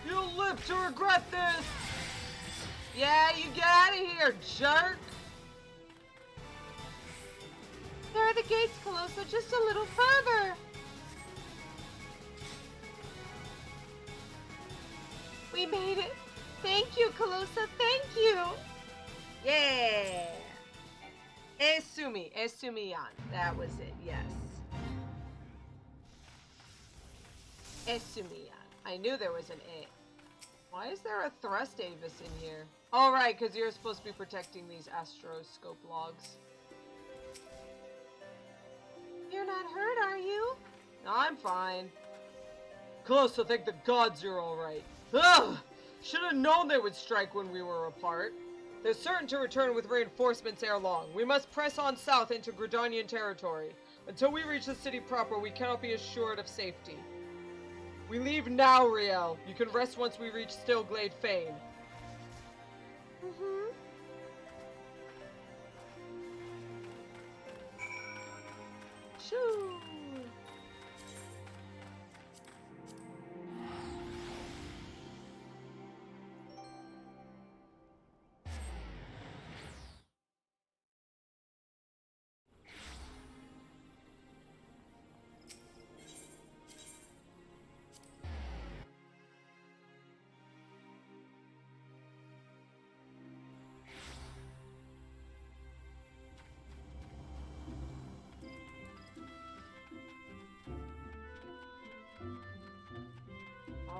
You'll live to regret this! Yeah, you get out of here, jerk! There are the gates, Calosa, just a little further! We made it! Thank you, Calosa, thank you! Yeah! Esumiyan. That was it, yes. Esumiyan. I knew there was an A. Why is there a thrust Avis in here? Oh, right, because you're supposed to be protecting these astroscope logs. You're not hurt, are you? No, I'm fine. Close to thank the gods you're alright. Ugh! Should have known they would strike when we were apart. They're certain to return with reinforcements ere long. We must press on south into Gridanian territory. Until we reach the city proper, we cannot be assured of safety. We leave now, Riel. You can rest once we reach Stillglade Fane. Mm-hmm. Shoo!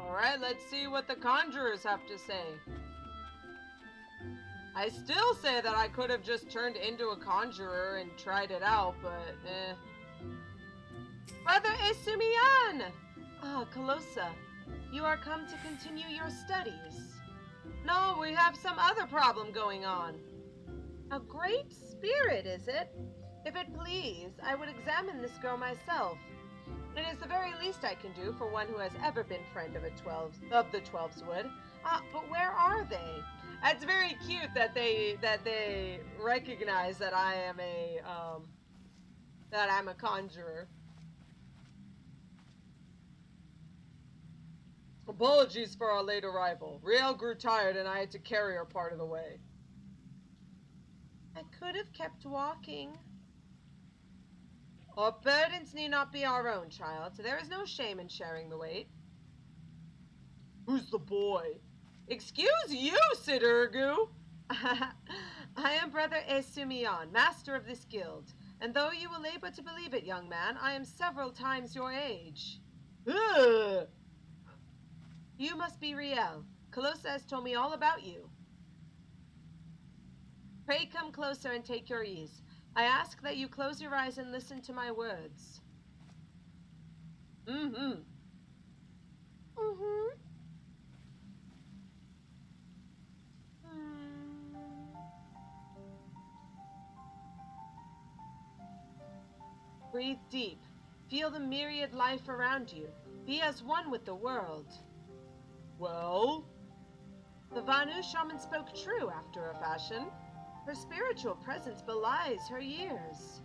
Alright, let's see what the conjurers have to say. I still say that I could have just turned into a conjurer and tried it out, but Brother Esumiyan! Ah, Calosa, you are come to continue your studies. no, we have some other problem going on. A great spirit, is it? If it please, I would examine this girl myself. It is the very least I can do for one who has ever been friend of the Twelveswood. But where are they? It's very cute that they recognize that I am that I'm a conjurer. Apologies for our late arrival. Riel grew tired and I had to carry her part of the way. I could have kept walking. Our burdens need not be our own, child, so there is no shame in sharing the weight. Who's the boy? Excuse you, Sidurgu! I am Brother Esumiyan, master of this guild, and though you will labor to believe it, young man, I am several times your age. Ugh. You must be Riel. Calosa has told me all about you. Pray come closer and take your ease. I ask that you close your eyes and listen to my words. Mm-hmm. Mm-hmm. Breathe deep. Feel the myriad life around you. Be as one with the world. Well? The Vanu shaman spoke true after a fashion. Her spiritual presence belies her years.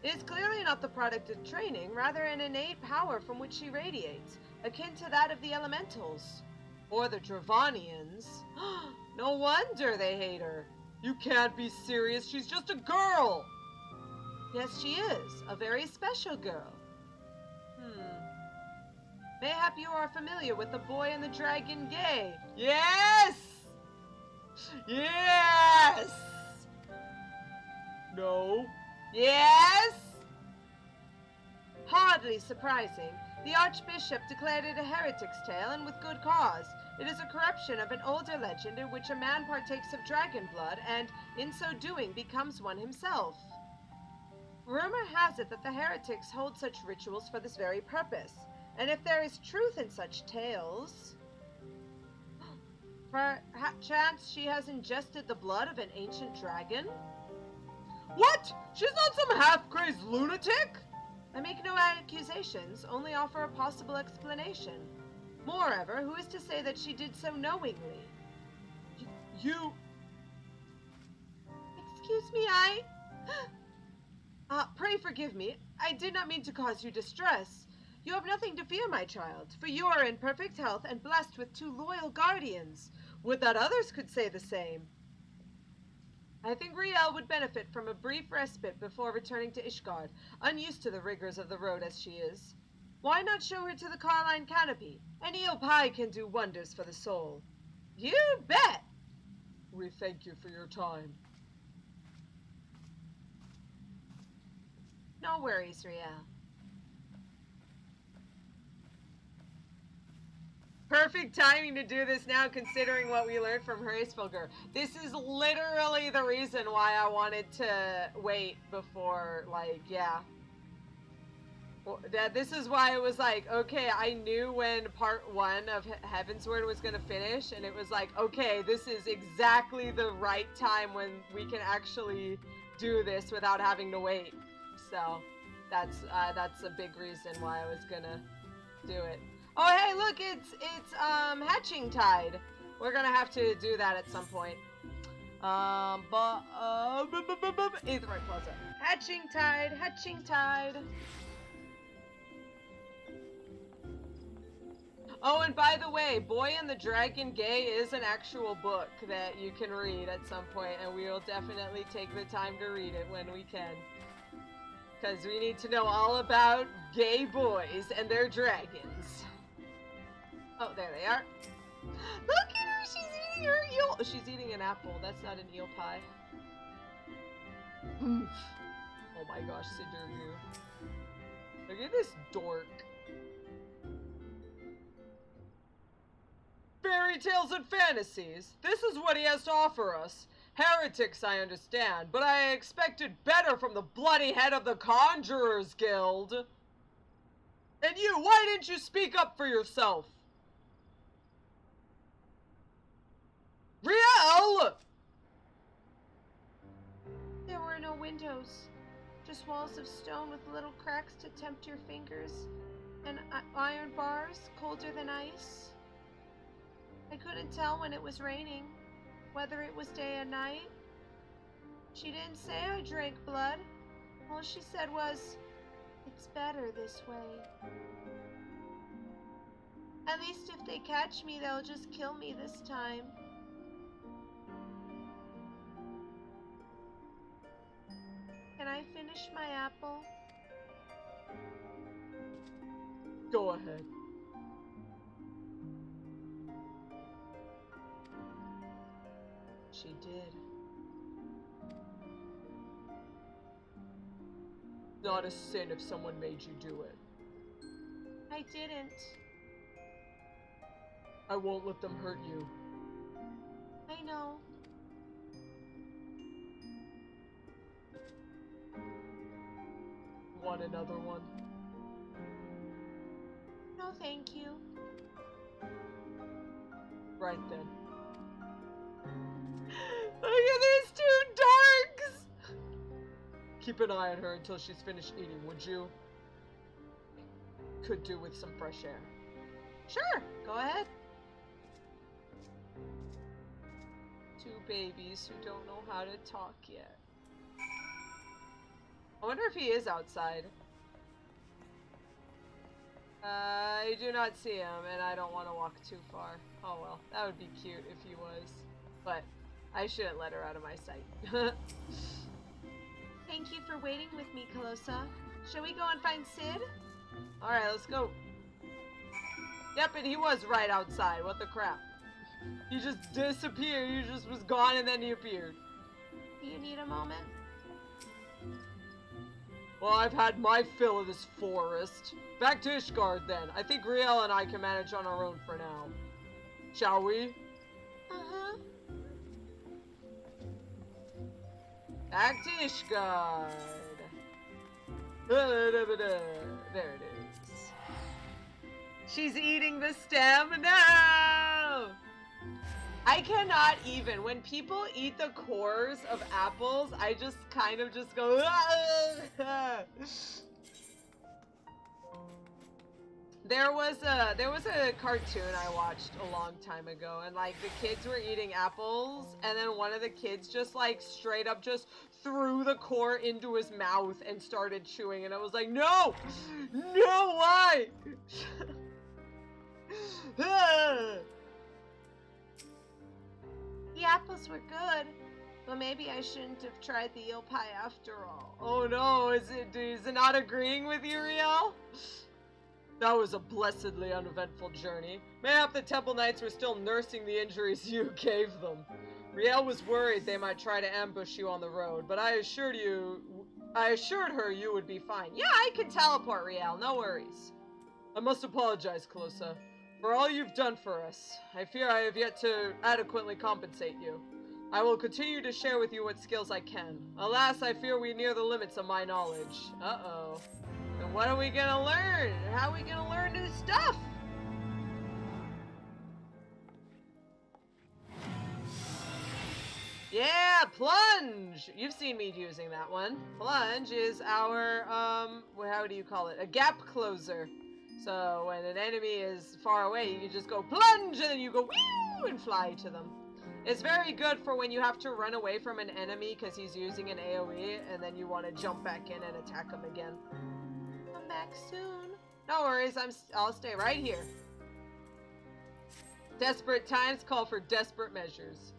It is clearly not the product of training, rather an innate power from which she radiates, akin to that of the elementals. Or the Dravanians. No wonder they hate her. You can't be serious, she's just a girl! Yes, she is, a very special girl. Mayhap you are familiar with the boy and the dragon gay. Yes! Yes! No. Yes! Hardly surprising. The Archbishop declared it a heretic's tale, and with good cause. It is a corruption of an older legend in which a man partakes of dragon blood, and, in so doing, becomes one himself. Rumor has it that the heretics hold such rituals for this very purpose, and if there is truth in such tales, perchance she has ingested the blood of an ancient dragon? What? She's not some half-crazed lunatic? I make no accusations, only offer a possible explanation. Moreover, who is to say that she did so knowingly? You... Excuse me, pray forgive me. I did not mean to cause you distress. You have nothing to fear, my child, for you are in perfect health and blessed with 2 loyal guardians. Would that others could say the same. I think Riel would benefit from a brief respite before returning to Ishgard, unused to the rigors of the road as she is. Why not show her to the Carline Canopy? An eel pie can do wonders for the soul. You bet! We thank you for your time. No worries, Riel. Perfect timing to do this now, considering what we learned from Hraesvelgr. This is literally the reason why I wanted to wait before, like, yeah. Well, this is why it was like, okay, I knew when part 1 of Heavensward was going to finish, and it was like, okay, this is exactly the right time when we can actually do this without having to wait. So, that's a big reason why I was gonna do it. Oh, hey, look, it's hatching tide. We're gonna have to do that at some point. Aetheryte Plaza. Hatching tide, hatching tide. Oh, and by the way, Boy and the Dragon Gay is an actual book that you can read at some point, and we will definitely take the time to read it when we can. Because we need to know all about gay boys and their dragons. Oh, there they are. Look at her! She's eating her eel. Oh, she's eating an apple. That's not an eel pie. Oh my gosh, Sidurgu. Look at this dork. Fairy tales and fantasies. This is what he has to offer us. Heretics, I understand, but I expected better from the bloody head of the Conjurers Guild. And you, why didn't you speak up for yourself? Riel! There were no windows, just walls of stone with little cracks to tempt your fingers, and iron bars colder than ice. I couldn't tell when it was raining, whether it was day or night. She didn't say I drank blood. All she said was, "It's better this way." At least if they catch me, they'll just kill me this time. Can I finish my apple? Go ahead. She did. Not a sin if someone made you do it. I didn't. I won't let them hurt you. I know. Want another one? No, thank you. Right then. Look at these 2 dorks! Keep an eye on her until she's finished eating, would you? could do with some fresh air. Sure, go ahead. Two babies who don't know how to talk yet. I wonder if he is outside. I do not see him, and I don't want to walk too far. Oh well, that would be cute if he was. But I shouldn't let her out of my sight. Thank you for waiting with me, Calosa. Shall we go and find Sid? Alright, let's go. Yep, and he was right outside. What the crap? He just disappeared. He just was gone and then he appeared. Do you need a moment? Well, I've had my fill of this forest. Back to Ishgard then. I think Riel and I can manage on our own for now. Shall we? Uh-huh. Back to Ishgard. There it is. She's eating the stem. No! I cannot even. When people eat the cores of apples, I just kind of just go. There was a cartoon I watched a long time ago, and like the kids were eating apples, and then one of the kids just like straight up just threw the core into his mouth and started chewing, and I was like, no, no, why? The apples were good, but maybe I shouldn't have tried the eel pie after all. Oh no, is it not agreeing with you, Riel? That was a blessedly uneventful journey. Mayhap the Temple Knights were still nursing the injuries you gave them. Riel was worried they might try to ambush you on the road, but I assured her you would be fine. Yeah, I can teleport, Riel, no worries. I must apologize, Calosa, for all you've done for us. I fear I have yet to adequately compensate you. I will continue to share with you what skills I can. Alas, I fear we near the limits of my knowledge. Uh-oh. And what are we gonna learn? How are we gonna learn new stuff? Yeah, plunge! You've seen me using that one. Plunge is our, how do you call it? A gap closer. So when an enemy is far away, you can just go plunge, and then you go whew and fly to them. It's very good for when you have to run away from an enemy because he's using an AoE, and then you want to jump back in and attack him again. Come back soon. No worries, I'll stay right here. Desperate times call for desperate measures.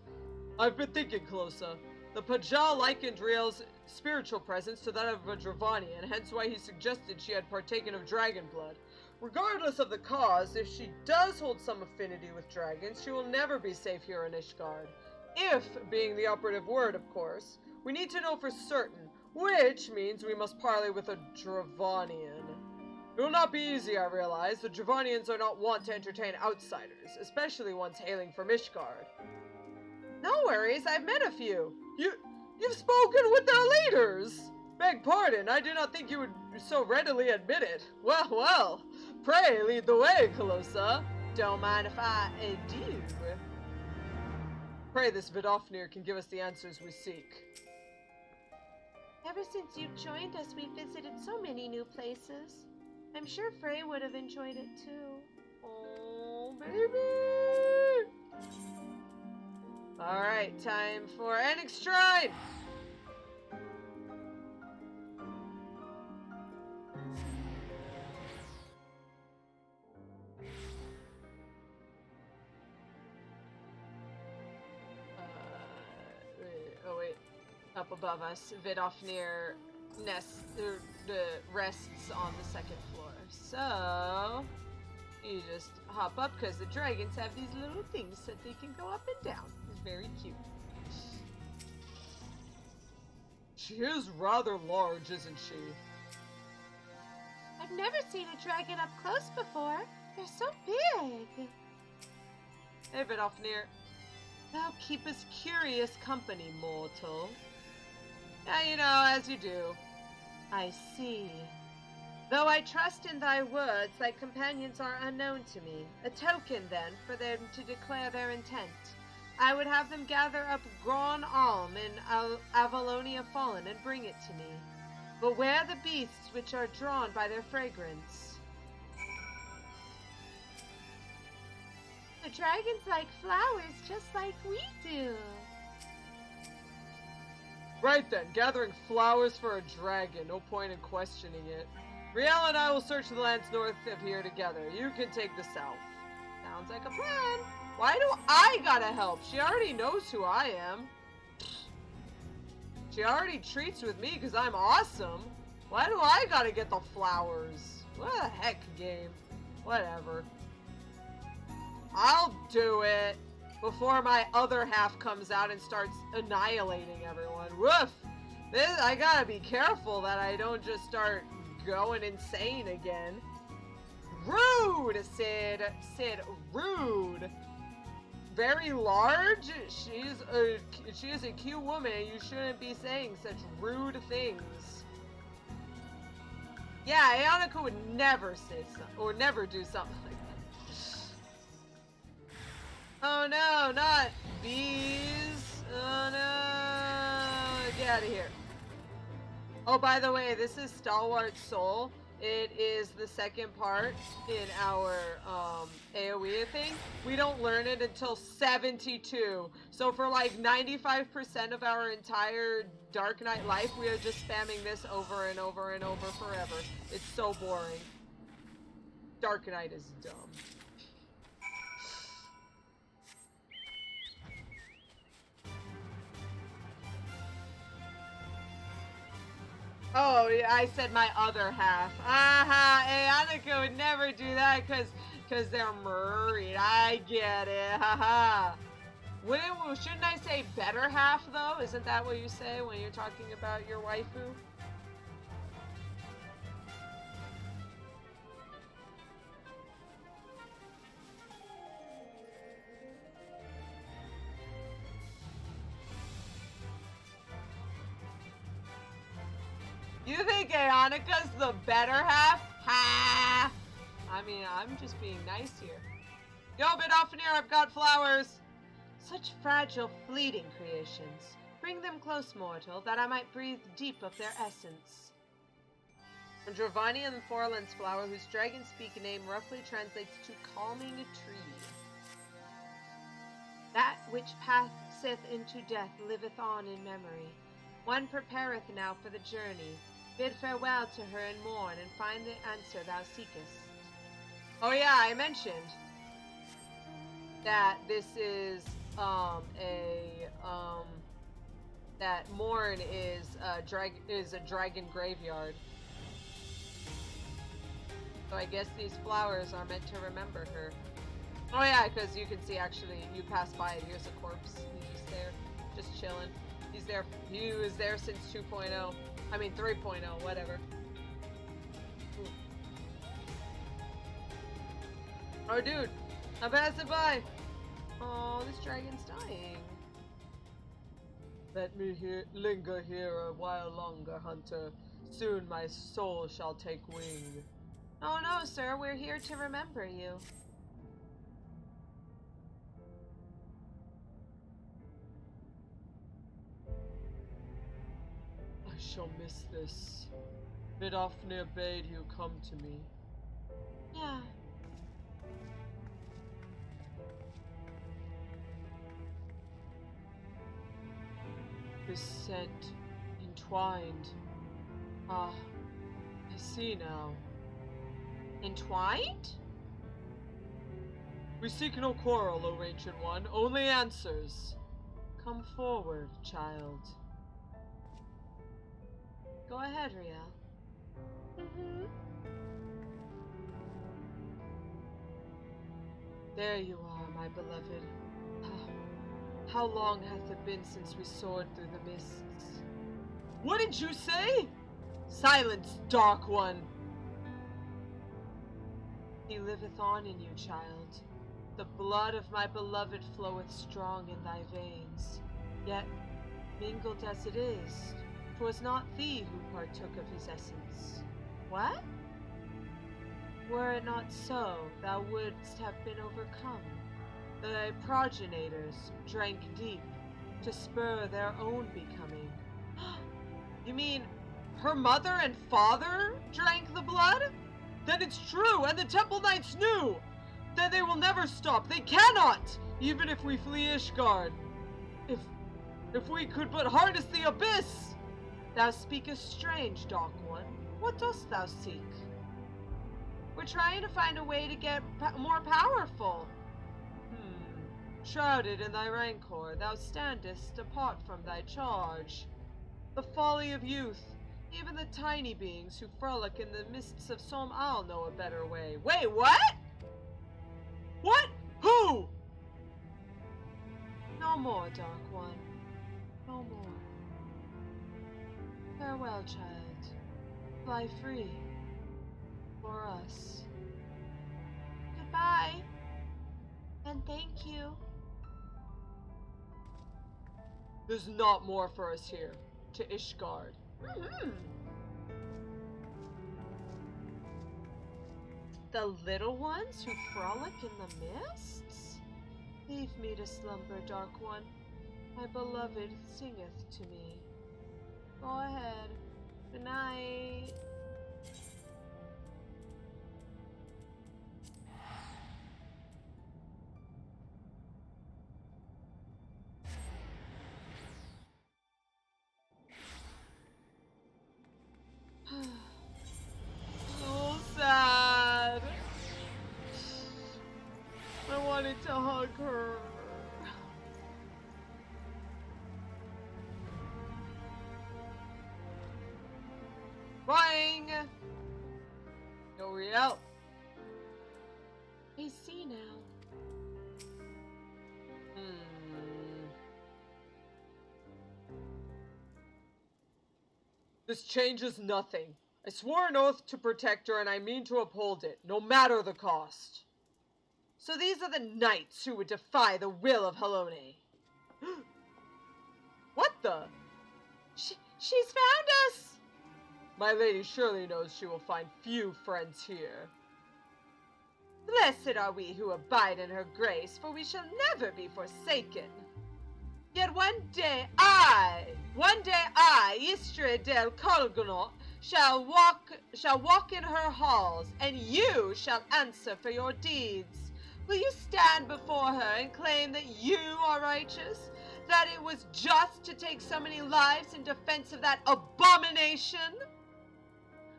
I've been thinking, Calosa. The Pajal likened Riel's spiritual presence to that of a Dravanian, hence why he suggested she had partaken of dragon blood. Regardless of the cause, if she does hold some affinity with dragons, she will never be safe here in Ishgard. If, being the operative word, of course, we need to know for certain, which means we must parley with a Dravanian. It will not be easy, I realize. The Dravanians are not wont to entertain outsiders, especially ones hailing from Ishgard. No worries, I've met a few. You've spoken with their leaders! Beg pardon, I do not think you would so readily admit it. Well, well, pray lead the way, Calosa. Don't mind if I do. Pray this Vidofnir can give us the answers we seek. Ever since you joined us, we've visited so many new places. I'm sure Frey would have enjoyed it too. Oh, baby! Alright, time for Enixtrine! Oh wait, up above us, Vidofnir rests on the second floor. So, you just hop up because the dragons have these little things that they can go up and down. It's very cute. She is rather large, isn't she? I've never seen a dragon up close before. They're so big. Hey, Vidofnir. Thou keepest curious company, mortal. Yeah, you know, as you do. I see. Though I trust in thy words, thy companions are unknown to me. A token, then, for them to declare their intent. I would have them gather up Gran Alm in Avalonia Fallen and bring it to me. But where the beasts which are drawn by their fragrance? Dragons like flowers just like we do. Right then, gathering flowers for a dragon. No point in questioning it. Riel and I will search the lands north of here together. You can take the south. Sounds like a plan. Why do I gotta help? She already knows who I am. She already treats with me because I'm awesome. Why do I gotta get the flowers? What the heck, game? Whatever. I'll do it before my other half comes out and starts annihilating everyone. Woof! I gotta be careful that I don't just start going insane again. Rude, Sid. Sid, rude. Very large. She is a cute woman. You shouldn't be saying such rude things. Yeah, Ayanaka would never say something or never do something like that. Oh no, not bees. Oh no, get out of here. Oh, by the way, this is Stalwart's Soul. It is the second part in our AoE thing. We don't learn it until 72. So for like 95% of our entire Dark Knight life, we are just spamming this over and over and over forever. It's so boring. Dark Knight is dumb. Oh, yeah, I said my other half. Aha, Ayanaka would never do that because they're married. I get it. Haha. Shouldn't I say better half, though? Isn't that what you say when you're talking about your waifu? You think Ayanaka's the better half? Ha! I mean, I'm just being nice here. Yo, bit off in here, I've got flowers. Such fragile, fleeting creations. Bring them close, mortal, that I might breathe deep of their essence. From Dravani and the Forlands flower, whose dragon-speak name roughly translates to calming a tree. That which passeth into death liveth on in memory. One prepareth now for the journey. Bid farewell to her and mourn, and find the answer thou seekest. Oh yeah, I mentioned that this is that Morn is a dragon graveyard. So I guess these flowers are meant to remember her. Oh yeah, because you can see actually you pass by it. Here's a corpse. He's just there, just chilling. He's there. He was there since 2.0. I mean 3.0, whatever. Ooh. Oh dude, I'm passing by. Oh, this dragon's dying. Let me linger here a while longer, hunter. Soon my soul shall take wing. Oh no, sir, we're here to remember you. I shall miss this. Vidofnir bade you come to me. Yeah. This scent, entwined. Ah, I see now. Entwined? We seek no quarrel, O Ancient One, only answers. Come forward, child. Go ahead, Riel. There you are, my beloved. How long hath it been since we soared through the mists? What did you say? Silence, Dark One! He liveth on in you, child. The blood of my beloved floweth strong in thy veins. Yet, mingled as it is, 'twas not thee who partook of his essence. What? Were it not so, thou wouldst have been overcome. Thy progenitors drank deep to spur their own becoming. You mean her mother and father drank the blood? Then it's true, and the Temple Knights knew! Then they will never stop. They cannot! Even if we flee Ishgard. If we could but harness the abyss! Thou speakest strange, Dark One. What dost thou seek? We're trying to find a way to get more powerful. Shrouded in thy rancor, thou standest apart from thy charge. The folly of youth. Even the tiny beings who frolic in the mists of Som-Al know a better way. Wait, what? What? Who? No more, Dark One. No more. Farewell, child. Fly free. For us. Goodbye. And thank you. There's not more for us here. To Ishgard. The little ones who frolic in the mists? Leave me to slumber, Dark One. My beloved singeth to me. Go ahead. Good night. So sad. I wanted to hug her. Boing! Uriel. I see now. This changes nothing. I swore an oath to protect her, and I mean to uphold it, no matter the cost. So these are the knights who would defy the will of Halone. What the? She's found us! My lady surely knows she will find few friends here. Blessed are we who abide in her grace, for we shall never be forsaken. Yet one day I, Istre del Colgonot, shall walk in her halls, and you shall answer for your deeds. Will you stand before her and claim that you are righteous? That it was just to take so many lives in defense of that abomination?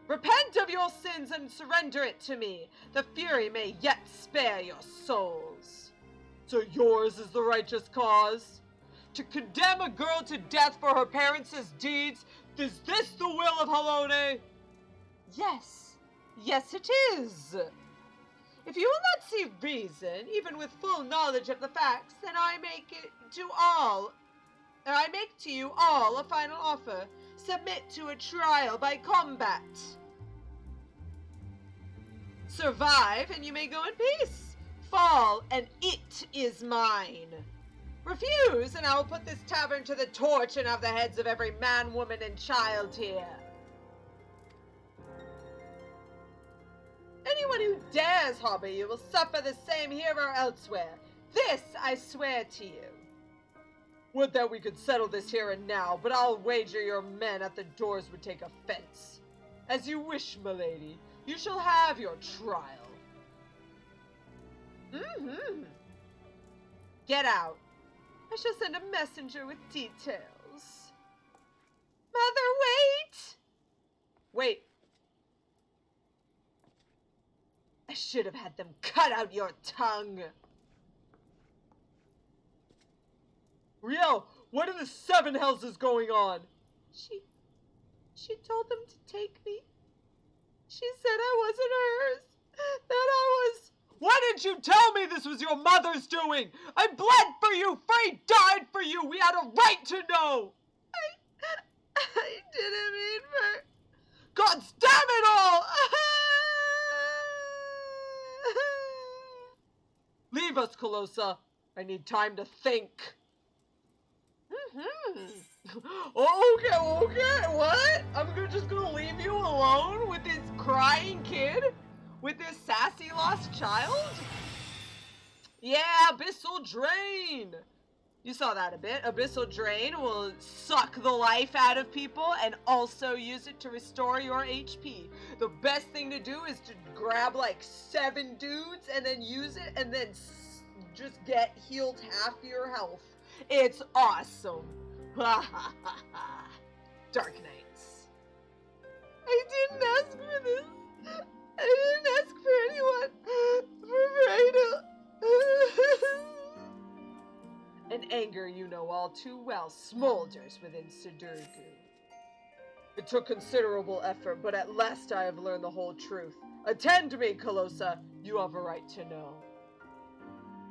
Repent of your sins and surrender it to me. The Fury may yet spare your souls. So yours is the righteous cause? To condemn a girl to death for her parents' deeds? Is this the will of Halone? Yes. Yes, it is. If you will not see reason, even with full knowledge of the facts, then I make to you all a final offer. Submit to a trial by combat. Survive, and you may go in peace. Fall, and it is mine. Refuse, and I will put this tavern to the torch and have the heads of every man, woman, and child here. Anyone who dares harbor you will suffer the same here or elsewhere. This I swear to you. Would that we could settle this here and now, but I'll wager your men at the doors would take offense. As you wish, milady. You shall have your trial. Get out. I shall send a messenger with details. Mother, wait! Wait. I should have had them cut out your tongue. Riel, what in the seven hells is going on? She told them to take me. She said I wasn't hers. That I was... Why didn't you tell me this was your mother's doing? I bled for you. Frey died for you. We had a right to know. I didn't mean for... God damn it all! Leave us, Calosa. I need time to think. Okay, what? I'm just gonna leave you alone with this crying kid? With this sassy lost child? Yeah, Abyssal Drain! You saw that a bit. Abyssal Drain will suck the life out of people and also use it to restore your HP. The best thing to do is to grab like 7 dudes and then use it and then just get healed half your health. It's awesome. Ha ha ha ha. Dark Knights. I didn't ask for this. I didn't ask for anyone. For Frey to... An anger you know all too well smolders within Sidurgu. It took considerable effort, but at last I have learned the whole truth. Attend me, Calosa. You have a right to know.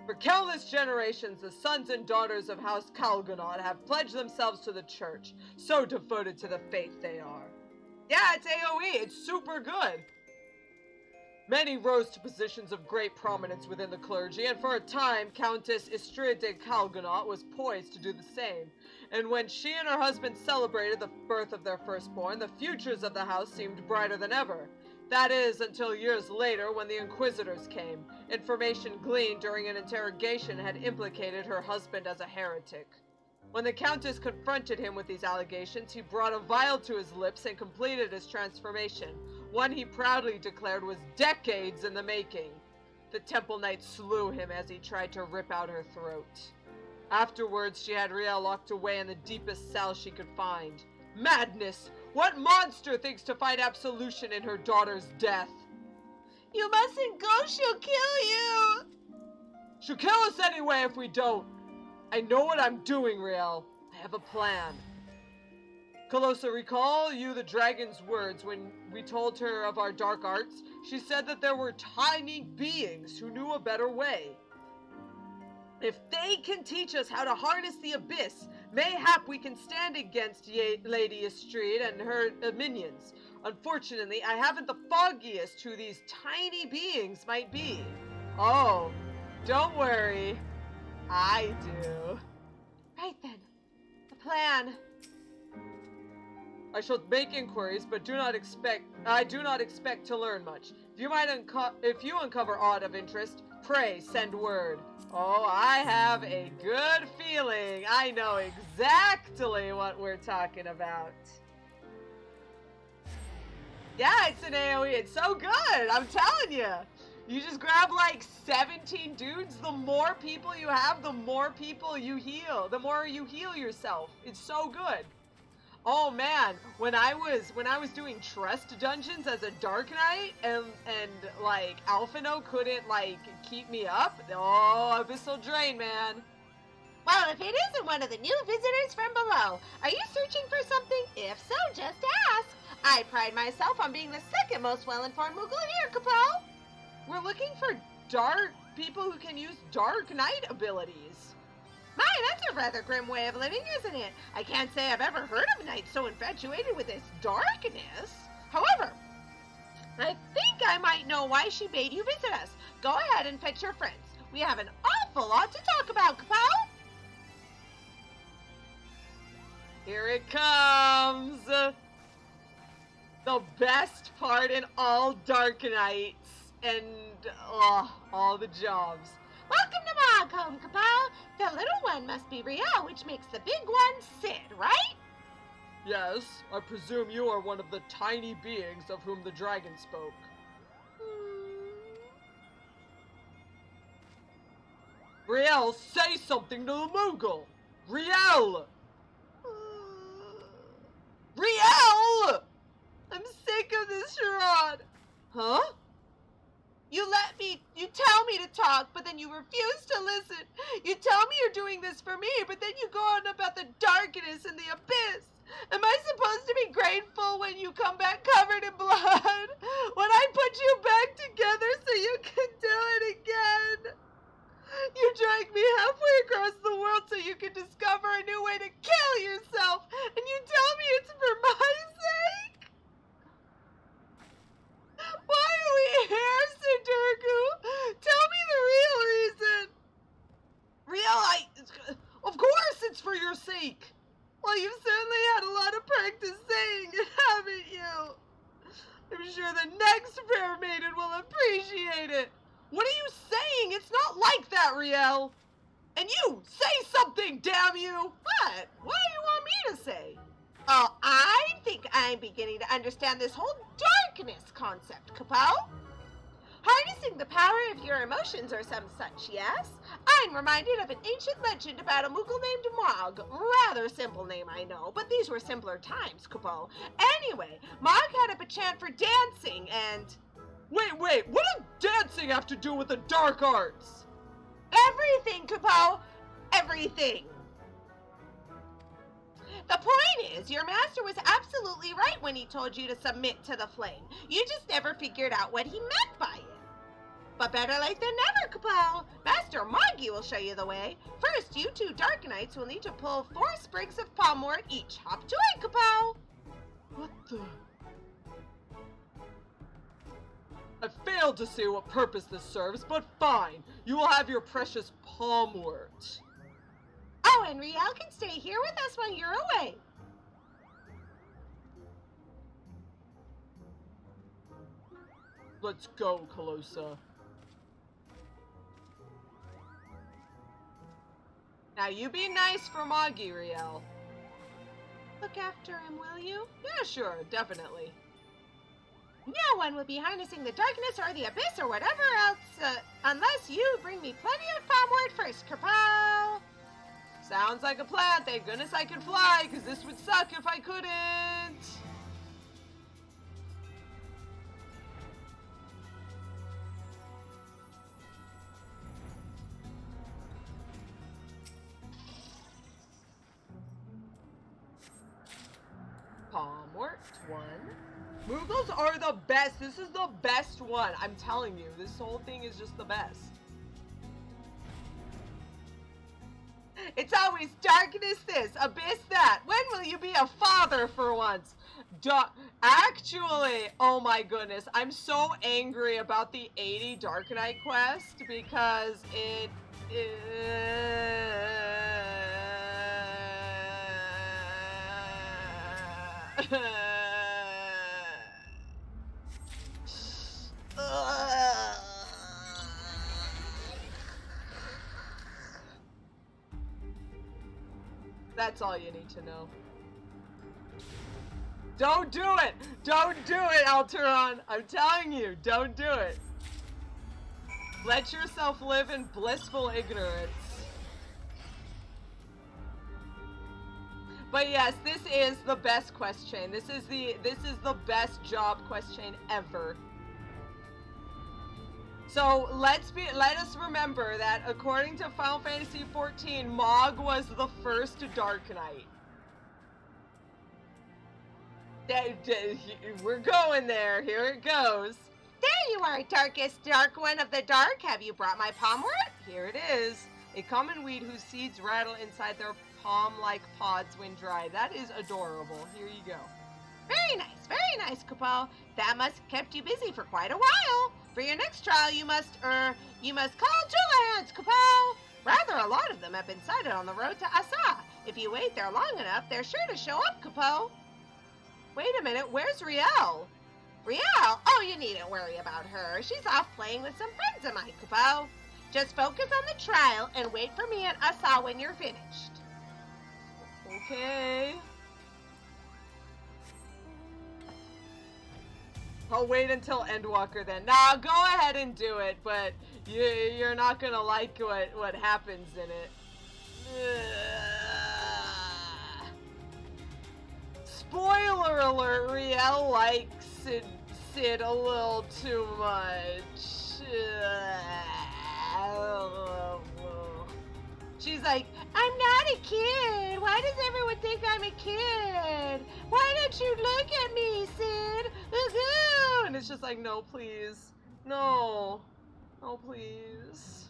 For countless generations, the sons and daughters of House Calgonot have pledged themselves to the church, so devoted to the faith they are. Yeah, it's AoE. It's super good. Many rose to positions of great prominence within the clergy, and for a time, Countess Istrid de Calgonot was poised to do the same. And when she and her husband celebrated the birth of their firstborn, the futures of the house seemed brighter than ever. That is, until years later, when the Inquisitors came. Information gleaned during an interrogation had implicated her husband as a heretic. When the Countess confronted him with these allegations, he brought a vial to his lips and completed his transformation, one he proudly declared was decades in the making. The Temple Knight slew him as he tried to rip out her throat. Afterwards, she had Riel locked away in the deepest cell she could find. Madness! What monster thinks to find absolution in her daughter's death? You mustn't go, she'll kill you! She'll kill us anyway if we don't. I know what I'm doing, Riel. I have a plan. Calosa, recall you the dragon's words when we told her of our dark arts? She said that there were tiny beings who knew a better way. If they can teach us how to harness the abyss, mayhap we can stand against Lady Istrid and her minions. Unfortunately, I haven't the foggiest who these tiny beings might be. Oh, don't worry. I do. Right then. The plan. I shall make inquiries, but I do not expect to learn much. If you uncover aught of interest, pray send word. Oh, I have a good feeling I know exactly what we're talking about. Yeah, it's an AoE. It's so good. I'm telling you. You just grab like 17 dudes. The more people you have, the more people you heal. The more you heal yourself. It's so good. Oh man, when I was doing Trust dungeons as a Dark Knight and like Alphino couldn't like keep me up. Oh, Abyssal Drain, man. Well, if it isn't one of the new visitors from below, are you searching for something? If so, just ask. I pride myself on being the second most well-informed Moogle here, Capo. We're looking for people who can use Dark Knight abilities. My, that's a rather grim way of living, isn't it? I can't say I've ever heard of a knight so infatuated with this darkness. However, I think I might know why she bade you visit us. Go ahead and fetch your friends. We have an awful lot to talk about, Capo. Here it comes. The best part in all Dark Knights and all the jobs. Welcome to Mogholm, Capo. The little one must be Riel, which makes the big one Sid, right? Yes, I presume you are one of the tiny beings of whom the dragon spoke. Riel, say something to the Moogle! Riel! Riel! I'm sick of this charade. Huh? You tell me to talk, but then you refuse to listen. You tell me you're doing this for me, but then you go on about the darkness and the abyss. Am I supposed to be grateful when you come back covered in blood? When I put you back together so you can do it again? You drag me halfway across the world so you can discover a new way to kill yourself, and you tell me it's for my sake? Why are we here, Sidurgu? Tell me the real reason. Of course it's for your sake. Well, you've certainly had a lot of practice saying it, haven't you? I'm sure the next fair maiden will appreciate it. What are you saying? It's not like that, Riel. And you, say something, damn you! What? What do you want me to say? Oh, I think I'm beginning to understand this whole darkness concept, Capo. Harnessing the power of your emotions or some such, yes? I'm reminded of an ancient legend about a Moogle named Mog. Rather simple name, I know, but these were simpler times, Capo. Anyway, Mog had up a chant for dancing and... Wait, what does dancing have to do with the dark arts? Everything, Capo! Everything! The point is, your master was absolutely right when he told you to submit to the flame. You just never figured out what he meant by it. But better late than never, Capo. Master Moggy will show you the way. First, you two Dark Knights will need to pull 4 sprigs of palmwort each. Hop to it, Capo. What the... I failed to see what purpose this serves, but fine. You will have your precious palmwort. Oh, and Riel can stay here with us while you're away. Let's go, Calosa. Now you be nice for Moggy, Riel. Look after him, will you? Yeah, sure, definitely. No one will be harnessing the darkness or the abyss or whatever else, unless you bring me plenty of palmwort first, Kerpal. Sounds like a plan. Thank goodness I can fly, because this would suck if I couldn't. Palmwort, 1. Moogles are the best. This is the best one. I'm telling you, this whole thing is just the best. It's always darkness this, abyss that. When will you be a father for once? Actually, oh my goodness, I'm so angry about the 80 Dark Knight quest because it... That's all you need to know. Don't do it! Don't do it, Alteron! I'm telling you, don't do it. Let yourself live in blissful ignorance. But yes, this is the best quest chain. This is the best job quest chain ever. So let us remember that according to Final Fantasy XIV, Mog was the first Dark Knight. We're going there. Here it goes. There you are, darkest dark one of the dark. Have you brought my palmwort? Here it is. A common weed whose seeds rattle inside their palm-like pods when dried. That is adorable. Here you go. Very nice, Capo. That must have kept you busy for quite a while. For your next trial, you must call Julahands, Capo. Rather, a lot of them have been sighted on the road to Asa. If you wait there long enough, they're sure to show up, Capo. Wait a minute, where's Riel? Riel? Oh, you needn't worry about her. She's off playing with some friends of mine, Capo. Just focus on the trial and wait for me at Asa when you're finished. Okay. I'll wait until Endwalker then. Nah, go ahead and do it, but you're not gonna like what happens in it. Spoiler alert, Riel likes Sid a little too much. She's like, I'm not a kid. Why does everyone think I'm a kid? Why don't you look at me, Sid? Woohoo! And it's just like, no, please. No. No, please.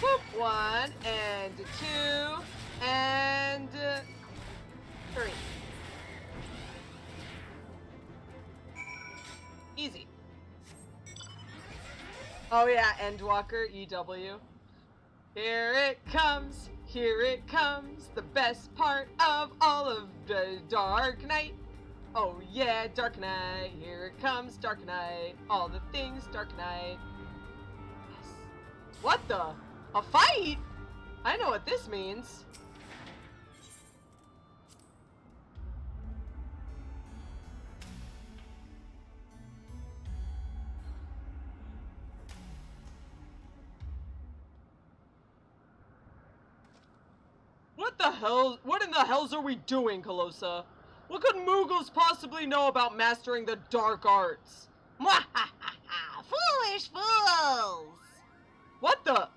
Whoop, 1 and 2 and 3. Easy. Oh yeah, Endwalker, EW. Here it comes, the best part of all of the Dark Knight. Oh yeah, Dark Knight, here it comes, Dark Knight. All the things, Dark Knight. Yes. What the? A fight? I know what this means. What in the hells are we doing, Calosa? What could Moogles possibly know about mastering the dark arts? Foolish fools! What the?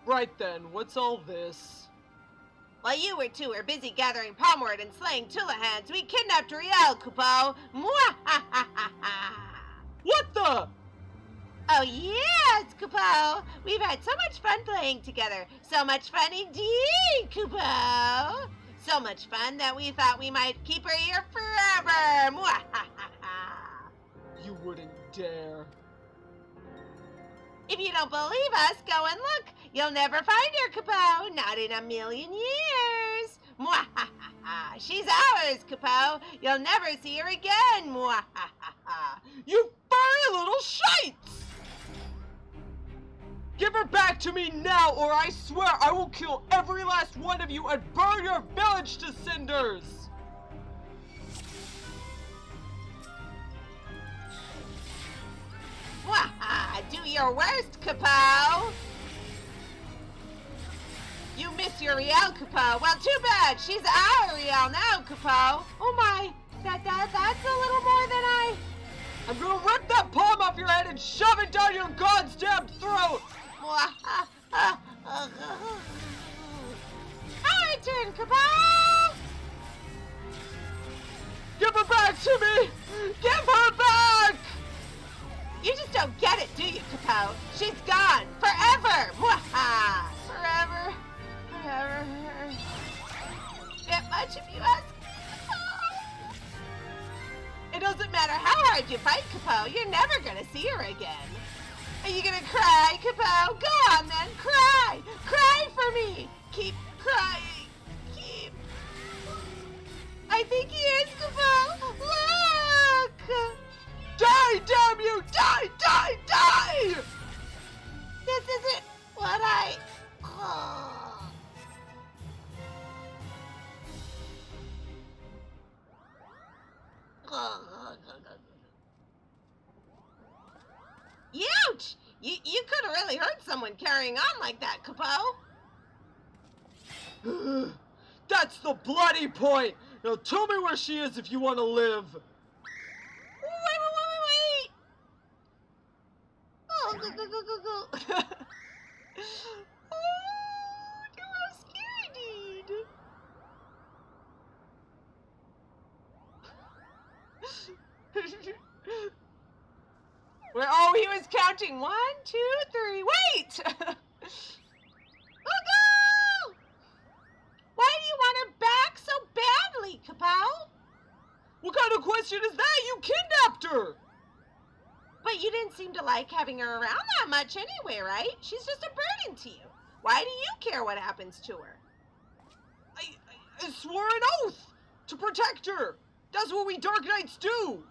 Right then, what's all this? While you two were busy gathering palmwood and slaying Tulahans, we kidnapped Riel, Kupo. What the? Oh yes, Kupo! We've had so much fun playing together. So much fun indeed, Kupo! So much fun that we thought we might keep her here forever. You wouldn't dare. If you don't believe us, go and look. You'll never find her, Kupo. Not in a million years. She's ours, Kupo. You'll never see her again. You furry little shites! Give her back to me now, or I swear I will kill every last one of you and burn your village to cinders! Do your worst, Kupo! You miss your Riel, Kupo. Well, too bad. She's our Riel now, Kupo. Oh my, that's a little more than I'm gonna rip that palm off your head and shove it down your goddamn throat! Our turn, Kupo! Give her back to me! Give her back! You just don't get it, do you, Kupo? She's gone forever! Forever. Bit much if you ask. It doesn't matter how hard you fight, Kupo. You're never gonna see her again. Are you gonna cry, Kupo? Go on then, cry! Cry for me! Keep crying. Keep. I think he is, Kupo. Look! Die, damn you! Die, die, die! This isn't what I... Ouch! You could have really hurt someone carrying on like that, Kupo. That's the bloody point! Now tell me where she is if you want to live. Wait. Oh, go. Oh, you're all scared, dude. Where? Oh, he was counting 1, 2, 3. Wait! Oh, go! Why do you want her back so badly, Kupo? What kind of question is that? You kidnapped her! But you didn't seem to like having her around that much anyway, right? She's just a burden to you. Why do you care what happens to her? I swore an oath to protect her. That's what we Dark Knights do.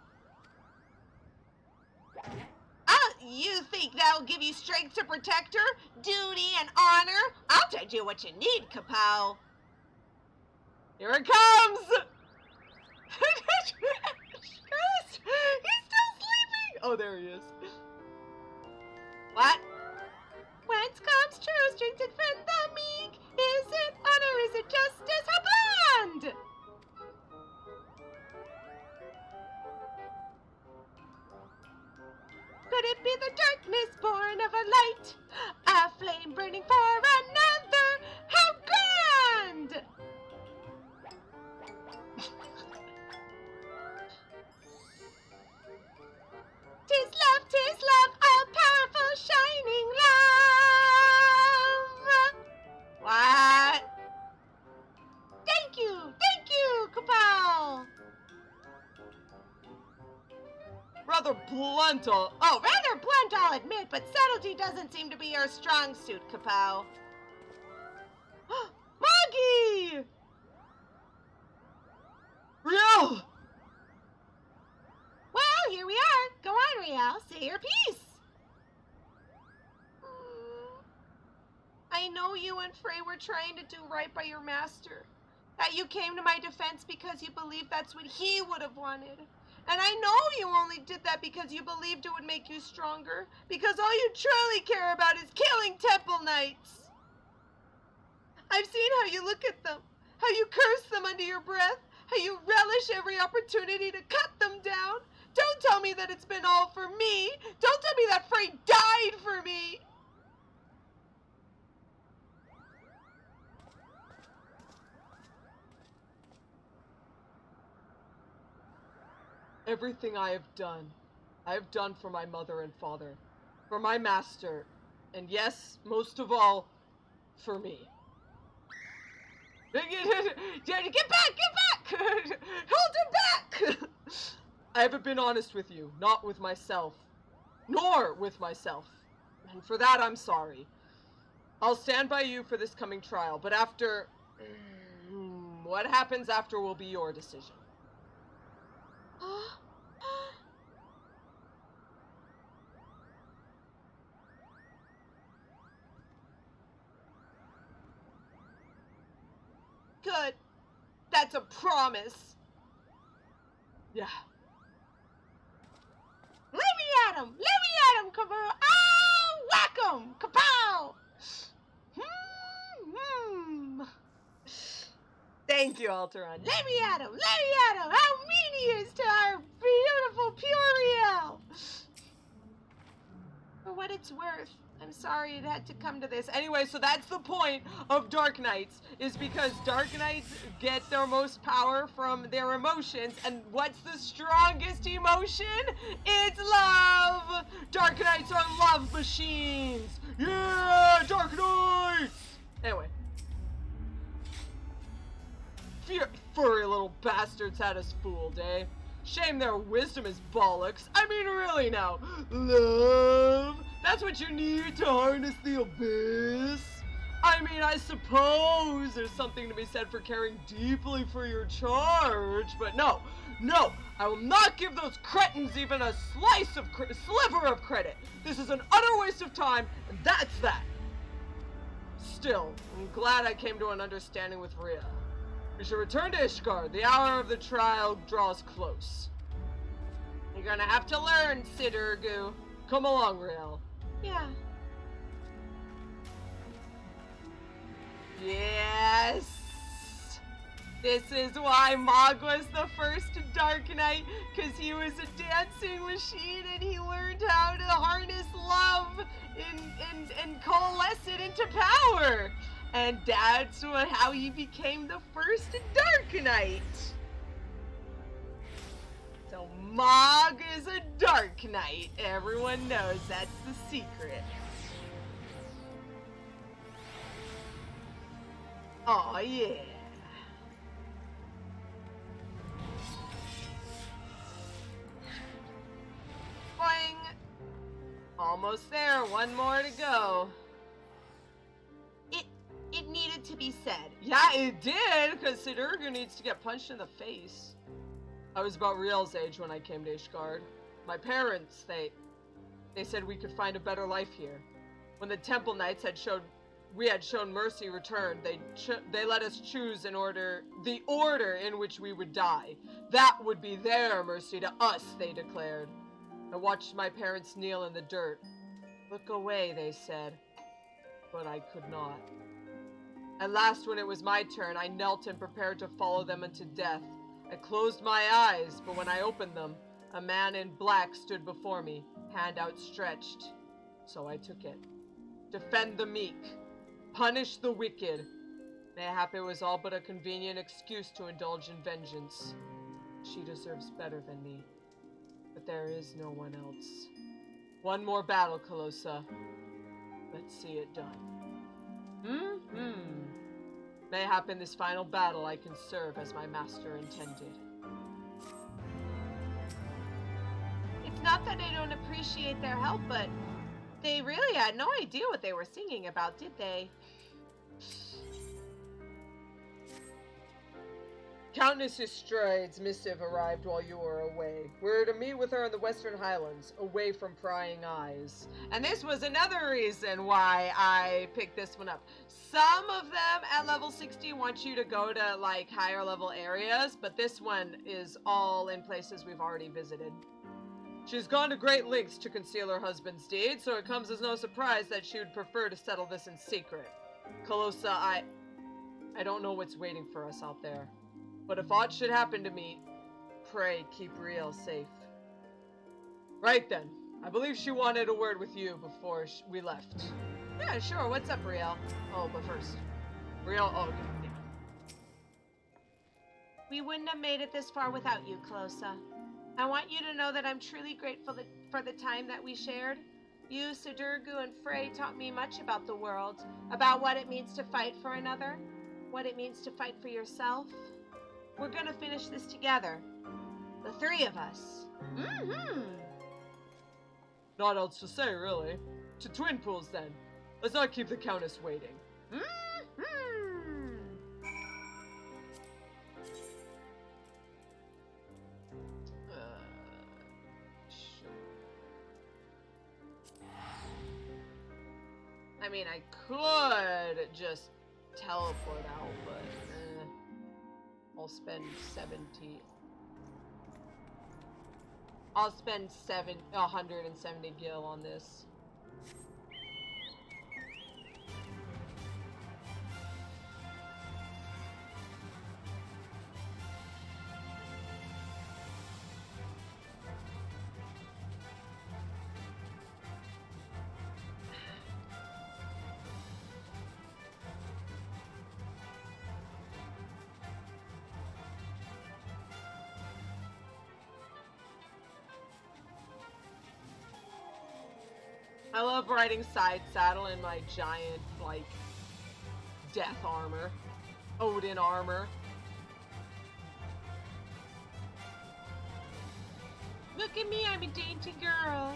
You think that'll give you strength to protect her? Duty and honor? I'll tell you what you need, Kupo. Here it comes! He's still sleeping! Oh, there he is. What? Whence comes true strength and friend the meek? Is it honor, is it justice? How bland! Could it be the darkness born of a light? A flame burning for another? How grand! Tis love, all powerful, shining love. What? Thank you, Kupo. Rather blunt, Rather blunt, I'll admit, but subtlety doesn't seem to be your strong suit, Kupo. Moggy! Riel, say your piece. I know you and Frey were trying to do right by your master. That you came to my defense because you believed that's what he would have wanted. And I know you only did that because you believed it would make you stronger. Because all you truly care about is killing Temple Knights. I've seen how you look at them. How you curse them under your breath. How you relish every opportunity to cut them down. Don't tell me that it's been all for me. Don't tell me that Frey died for me. Everything I have done for my mother and father, for my master, and yes, most of all, for me. Get back! Hold him back! I haven't been honest with you, not with myself, nor with myself, and for that I'm sorry. I'll stand by you for this coming trial, but after... what happens after will be your decision. Good. That's a promise. Yeah. Let me at him! Kapow! Oh, whack him! Kapow! Thank you, Alteron. Let me at him! How mean he is to our beautiful Puriel! For what it's worth, I'm sorry it had to come to this. Anyway, so that's the point of Dark Knights, is because Dark Knights get their most power from their emotions, and what's the strongest emotion? It's love! Dark Knights are love machines! Yeah, Dark Knights! Anyway. Furry little bastards had us fooled, eh? Shame their wisdom is bollocks. I mean, really now. Love? That's what you need to harness the abyss? I mean, I suppose there's something to be said for caring deeply for your charge, but no, I will not give those cretins even a sliver of credit. This is an utter waste of time, and that's that. Still, I'm glad I came to an understanding with Rhea. We should return to Ishgard. The hour of the trial draws close. You're gonna have to learn, Sidurgu. Come along, Riel. Yeah. Yes! This is why Mog was the first Dark Knight, because he was a dancing machine and he learned how to harness love and coalesce it into power. And that's how he became the first Dark Knight. So Mog is a Dark Knight. Everyone knows that's the secret. Aw, yeah. Boing. Almost there. One more to go. It needed to be said. Yeah, it did, because Sidurgu needs to get punched in the face. I was about Riel's age when I came to Ishgard. My parents, they said we could find a better life here. When the Temple Knights we had shown mercy returned, they let us choose the order in which we would die. That would be their mercy to us, they declared. I watched my parents kneel in the dirt. Look away, they said, but I could not. At last, when it was my turn, I knelt and prepared to follow them unto death. I closed my eyes, but when I opened them, a man in black stood before me, hand outstretched. So I took it. Defend the meek. Punish the wicked. Mayhap it was all but a convenient excuse to indulge in vengeance. She deserves better than me. But there is no one else. One more battle, Calosa. Let's see it done. Mayhap in this final battle I can serve as my master intended. It's not that I don't appreciate their help, but they really had no idea what they were singing about, did they? Countess Estrade's missive arrived while you were away. We're to meet with her in the Western Highlands, away from prying eyes. And this was another reason why I picked this one up. Some of them at level 60 want you to go to, like, higher level areas, but this one is all in places we've already visited. She's gone to great lengths to conceal her husband's deed, so it comes as no surprise that she would prefer to settle this in secret. Calosa, I don't know what's waiting for us out there. But if aught should happen to me, pray keep Riel safe. Right then, I believe she wanted a word with you before we left. Yeah, sure. What's up, Riel? Oh, but first. Riel, oh, okay. Yeah. We wouldn't have made it this far without you, Calosa. I want you to know that I'm truly grateful for the time that we shared. You, Sidurgu, and Frey taught me much about the world, about what it means to fight for another, what it means to fight for yourself. We're gonna finish this together. The three of us. Mm-hmm. Not else to say, really. To Twin Pools, then. Let's not keep the Countess waiting. Mm-hmm. Sure. I mean, I could just teleport out, but I'll spend 70. I'll spend 170 gil on this. I love riding side saddle in my giant, like, death armor. Odin armor. Look at me, I'm a dainty girl.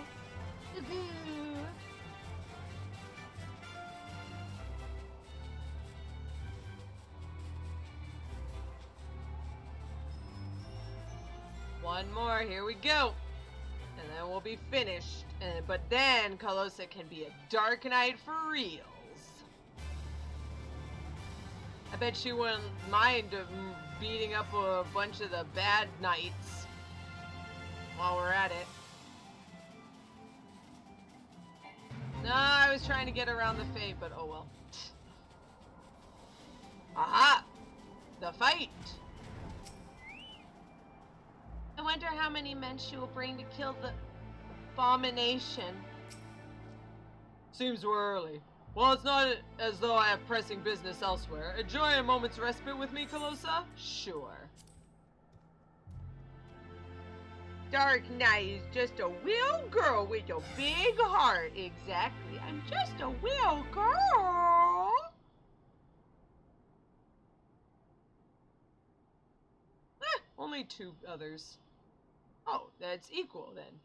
One more, here we go. And then we'll be finished. But then Calosa can be a Dark Knight for reals. I bet she wouldn't mind beating up a bunch of the bad knights while we're at it. No, I was trying to get around the fate, but oh well. Aha! The fight! I wonder how many men she will bring to kill the abomination. Seems we're early. Well, it's not as though I have pressing business elsewhere. Enjoy a moment's respite with me, Calosa? Sure. Dark Knight is just a wheel girl with a big heart. Exactly. I'm just a wheel girl. Only 2 others. Oh, that's equal then.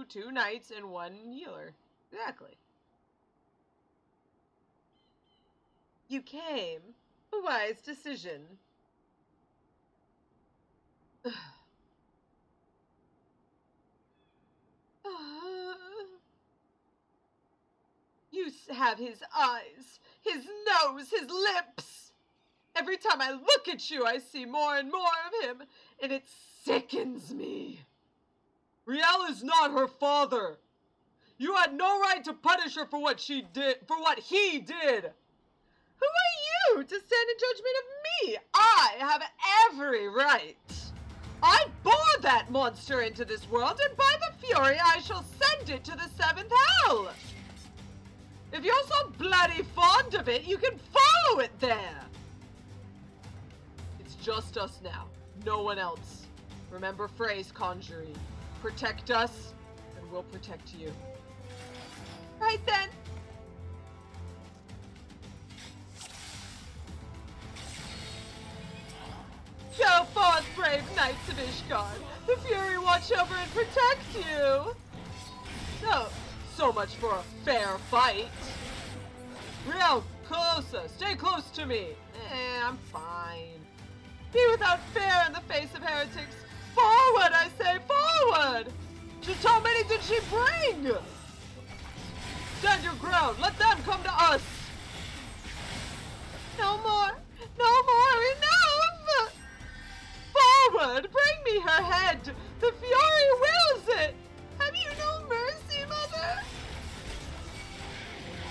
Two knights and 1 healer. Exactly. You came. A wise decision. You have his eyes, his nose, his lips. Every time I look at you, I see more and more of him, and it sickens me. Riel is not her father. You had no right to punish her for what she did, for what he did. Who are you to stand in judgment of me? I have every right. I bore that monster into this world, and by the Fury I shall send it to the 7th hell. If you're so bloody fond of it, you can follow it there. It's just us now, no one else. Remember Frey's conjuring. Protect us, and we'll protect you. Right then. Go forth, brave knights of Ishgard. The Fury watch over and protect you. So much for a fair fight. Riel, Calosa, stay close to me. I'm fine. Be without fear in the face of heretics. Forward, I say, forward! Just how many did she bring? Stand your ground. Let them come to us. No more. No more. Enough! Forward! Bring me her head! The Fury wills it! Have you no mercy, Mother?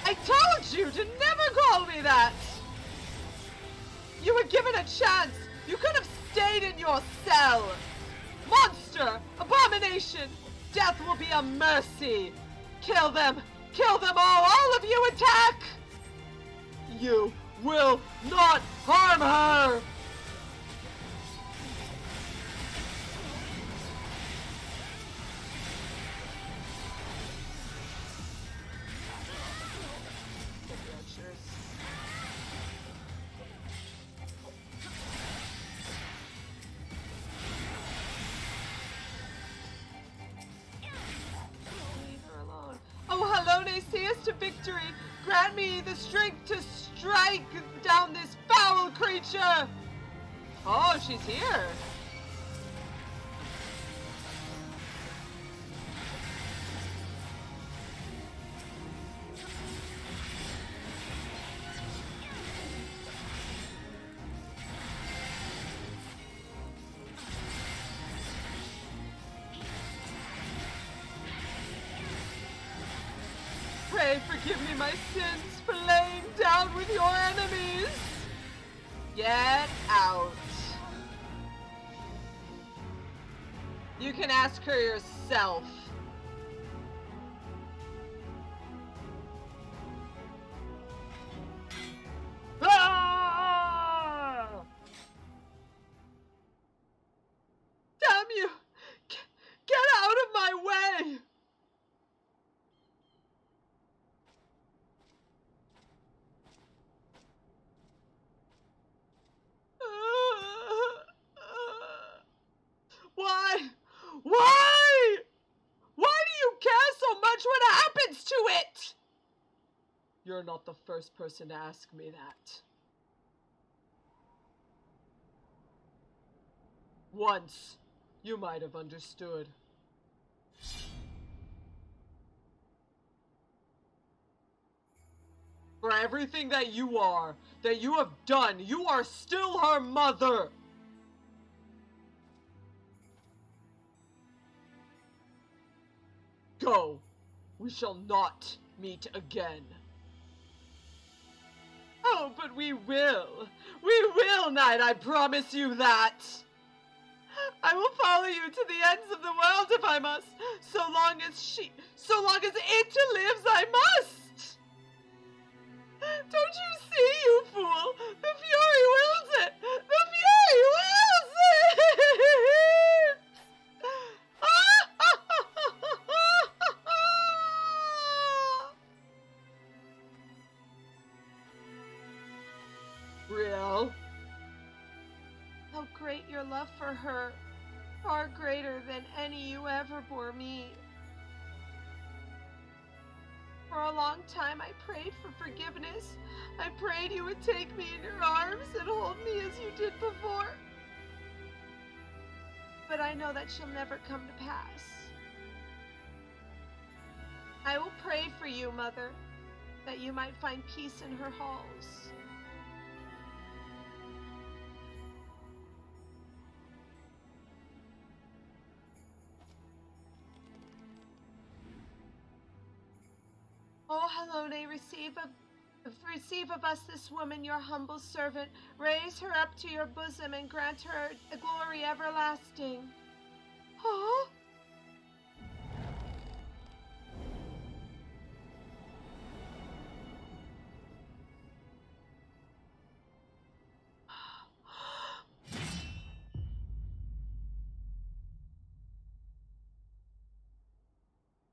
I told you to never call me that! You were given a chance! You could have stayed in your cell! Monster! Abomination! Death will be a mercy! Kill them! Kill them all! All of you attack! You will not harm her! See us to victory. Grant me the strength to strike down this foul creature. Oh, she's here. Pray forgive me my sins for laying down with your enemies. Get out. You can ask her yourself. Ah! Damn you! Get out of my way! Why? Why? Why do you care so much what happens to it? You're not the first person to ask me that. Once, you might have understood. For everything that you are, that you have done, you are still her mother! Go! We shall not meet again. Oh, but we will! We will, Knight, I promise you that! I will follow you to the ends of the world if I must, so long as it lives, I must! Don't you see, you fool? The Fury wills it! The Fury wills it! Real? How great your love for her, far greater than any you ever bore me. For a long time I prayed for forgiveness. I prayed you would take me in your arms and hold me as you did before. But I know that shall never come to pass. I will pray for you, Mother, that you might find peace in her halls. O Halone, receive of us this woman, your humble servant. Raise her up to your bosom and grant her a glory everlasting. Huh?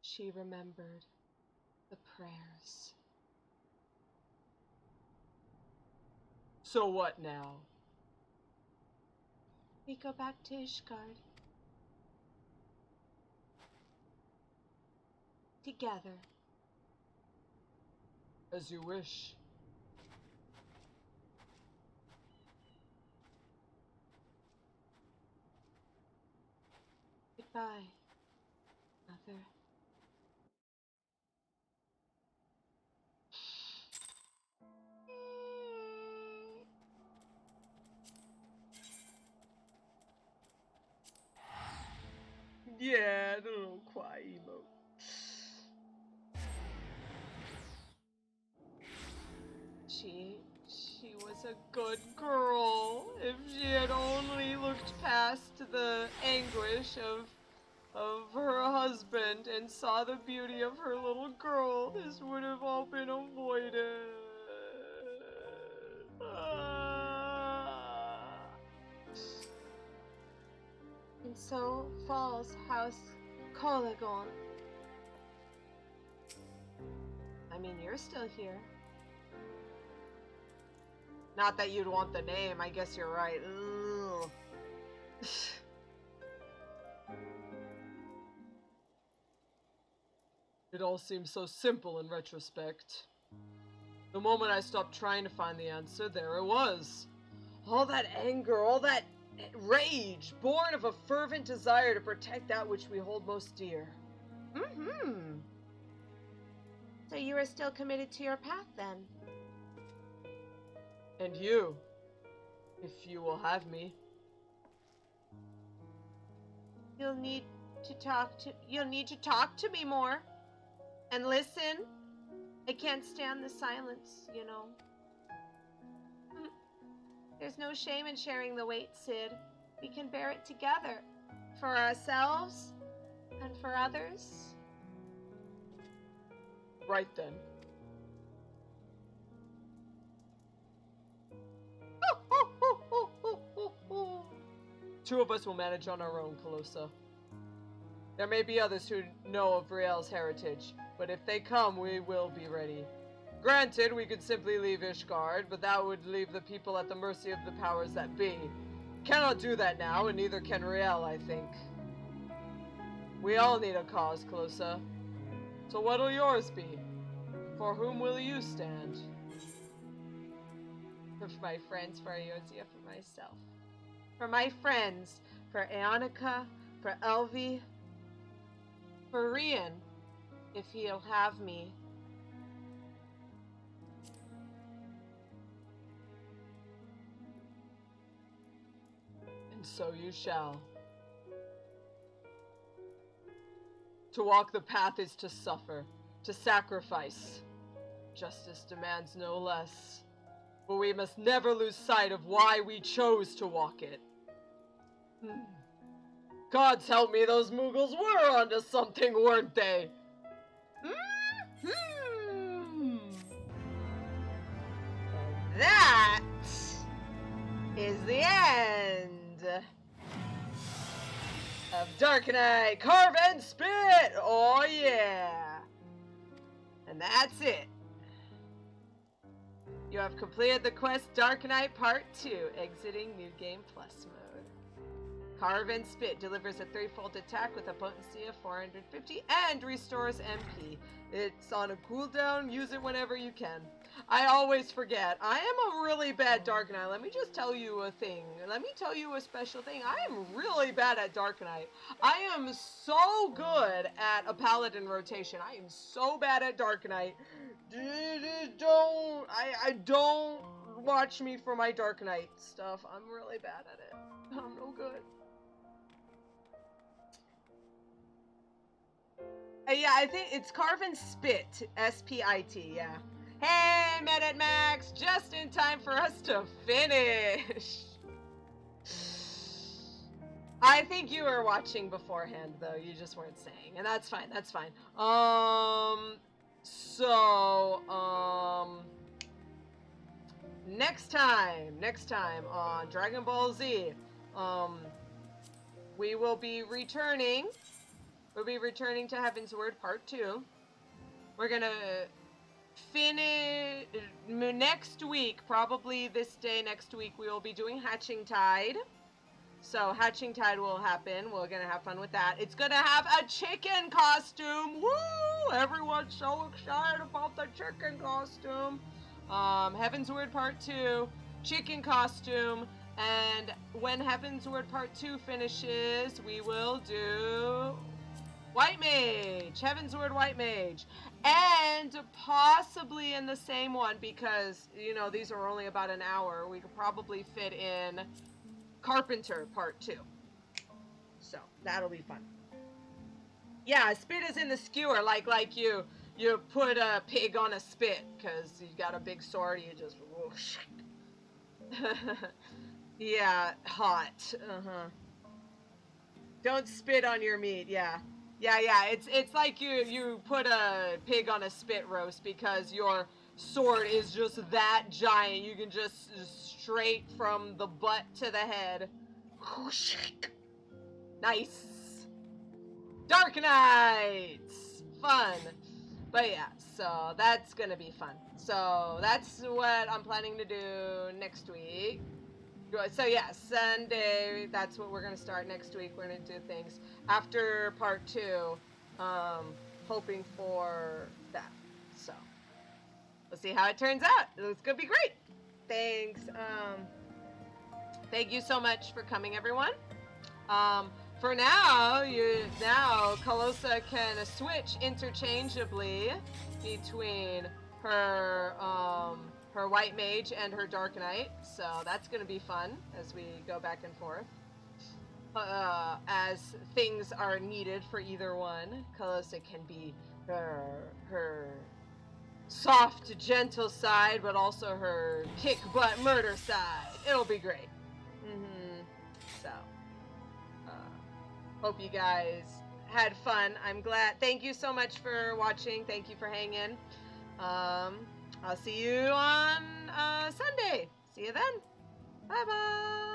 She remembered the prayers. So what now? We go back to Ishgard. Together. As you wish. Goodbye, Mother. Yeah, the little cry emote. She was a good girl. If she had only looked past the anguish of her husband and saw the beauty of her little girl, this would have all been avoided. And so falls House Colagon. I mean, you're still here. Not that you'd want the name, I guess you're right. Ugh. It all seems so simple in retrospect. The moment I stopped trying to find the answer, there it was. All that anger, all that rage, born of a fervent desire to protect that which we hold most dear. Mm-hmm. So you are still committed to your path, then? And you, if you will have me. You'll need to talk to me more. And listen. I can't stand the silence, you know. There's no shame in sharing the weight, Sid. We can bear it together. For ourselves and for others. Right then. Two of us will manage on our own, Calosa. There may be others who know of Riel's heritage, but if they come, we will be ready. Granted, we could simply leave Ishgard, but that would leave the people at the mercy of the powers that be. Cannot do that now, and neither can Riel, I think. We all need a cause, Calosa. So what'll yours be? For whom will you stand? For my friends, for Eorzea, for myself. For my friends, for Eonica, for Elvi, for Rian, if he'll have me. And so you shall. To walk the path is to suffer, to sacrifice. Justice demands no less. But we must never lose sight of why we chose to walk it. Gods help me, those Mughals were onto something, weren't they? That is the end Of Darkenite, Carve and Spit! Oh yeah! And that's it. You have completed the quest Darkenite Part 2, exiting New Game Plus mode. Carve and Spit delivers a 3-fold attack with a potency of 450 and restores MP. It's on a cooldown, use it whenever you can. I always forget, I am a really bad Darkenite. Let me just tell you a thing. Let me tell you a special thing. I am really bad at Darkenite. I am so good at a Paladin rotation. I am so bad at Darkenite. Don't watch me for my Darkenite stuff. I'm really bad at it. I'm no good. Yeah, I think it's Carve and Spit. S-P-I-T, yeah. Hey, Medit Max! Just in time for us to finish! I think you were watching beforehand, though. You just weren't saying. And that's fine, that's fine. Next time on Dragon Ball Z, we will be returning. We'll be returning to Heavensward Part 2. We're gonna finish next week, probably this day next week, we will be doing Hatching Tide. So Hatching Tide will happen. We're gonna have fun with that. It's gonna have a chicken costume. Woo! Everyone's so excited about the chicken costume. Heavensward Part 2, chicken costume, And when Heavensward Part 2 finishes, we will do White Mage, Heavensward White Mage. And possibly in the same one, because, you know, these are only about an hour, we could probably fit in Carpenter Part 2. So, that'll be fun. Yeah, spit is in the skewer, like you put a pig on a spit, because you got a big sword, you just whoosh. Yeah, hot. Don't spit on your meat, yeah. Yeah, it's like you put a pig on a spit roast, because your sword is just that giant. You can just straight from the butt to the head. Nice. Dark Knights! Fun. But yeah, so that's gonna be fun. So that's what I'm planning to do next week. So yeah, Sunday, that's what we're gonna start next week. We're gonna do things after part 2, hoping for that. So we'll see how it turns out. It's gonna be great. Thanks. Thank you so much for coming, everyone. For now, Calosa can switch interchangeably between her her White Mage and her Dark Knight, so that's gonna be fun as we go back and forth. As things are needed for either one, Calosa can be her soft, gentle side, but also her kick butt murder side. It'll be great. So. Hope you guys had fun. I'm glad. Thank you so much for watching. Thank you for hanging. I'll see you on Sunday. See you then. Bye-bye.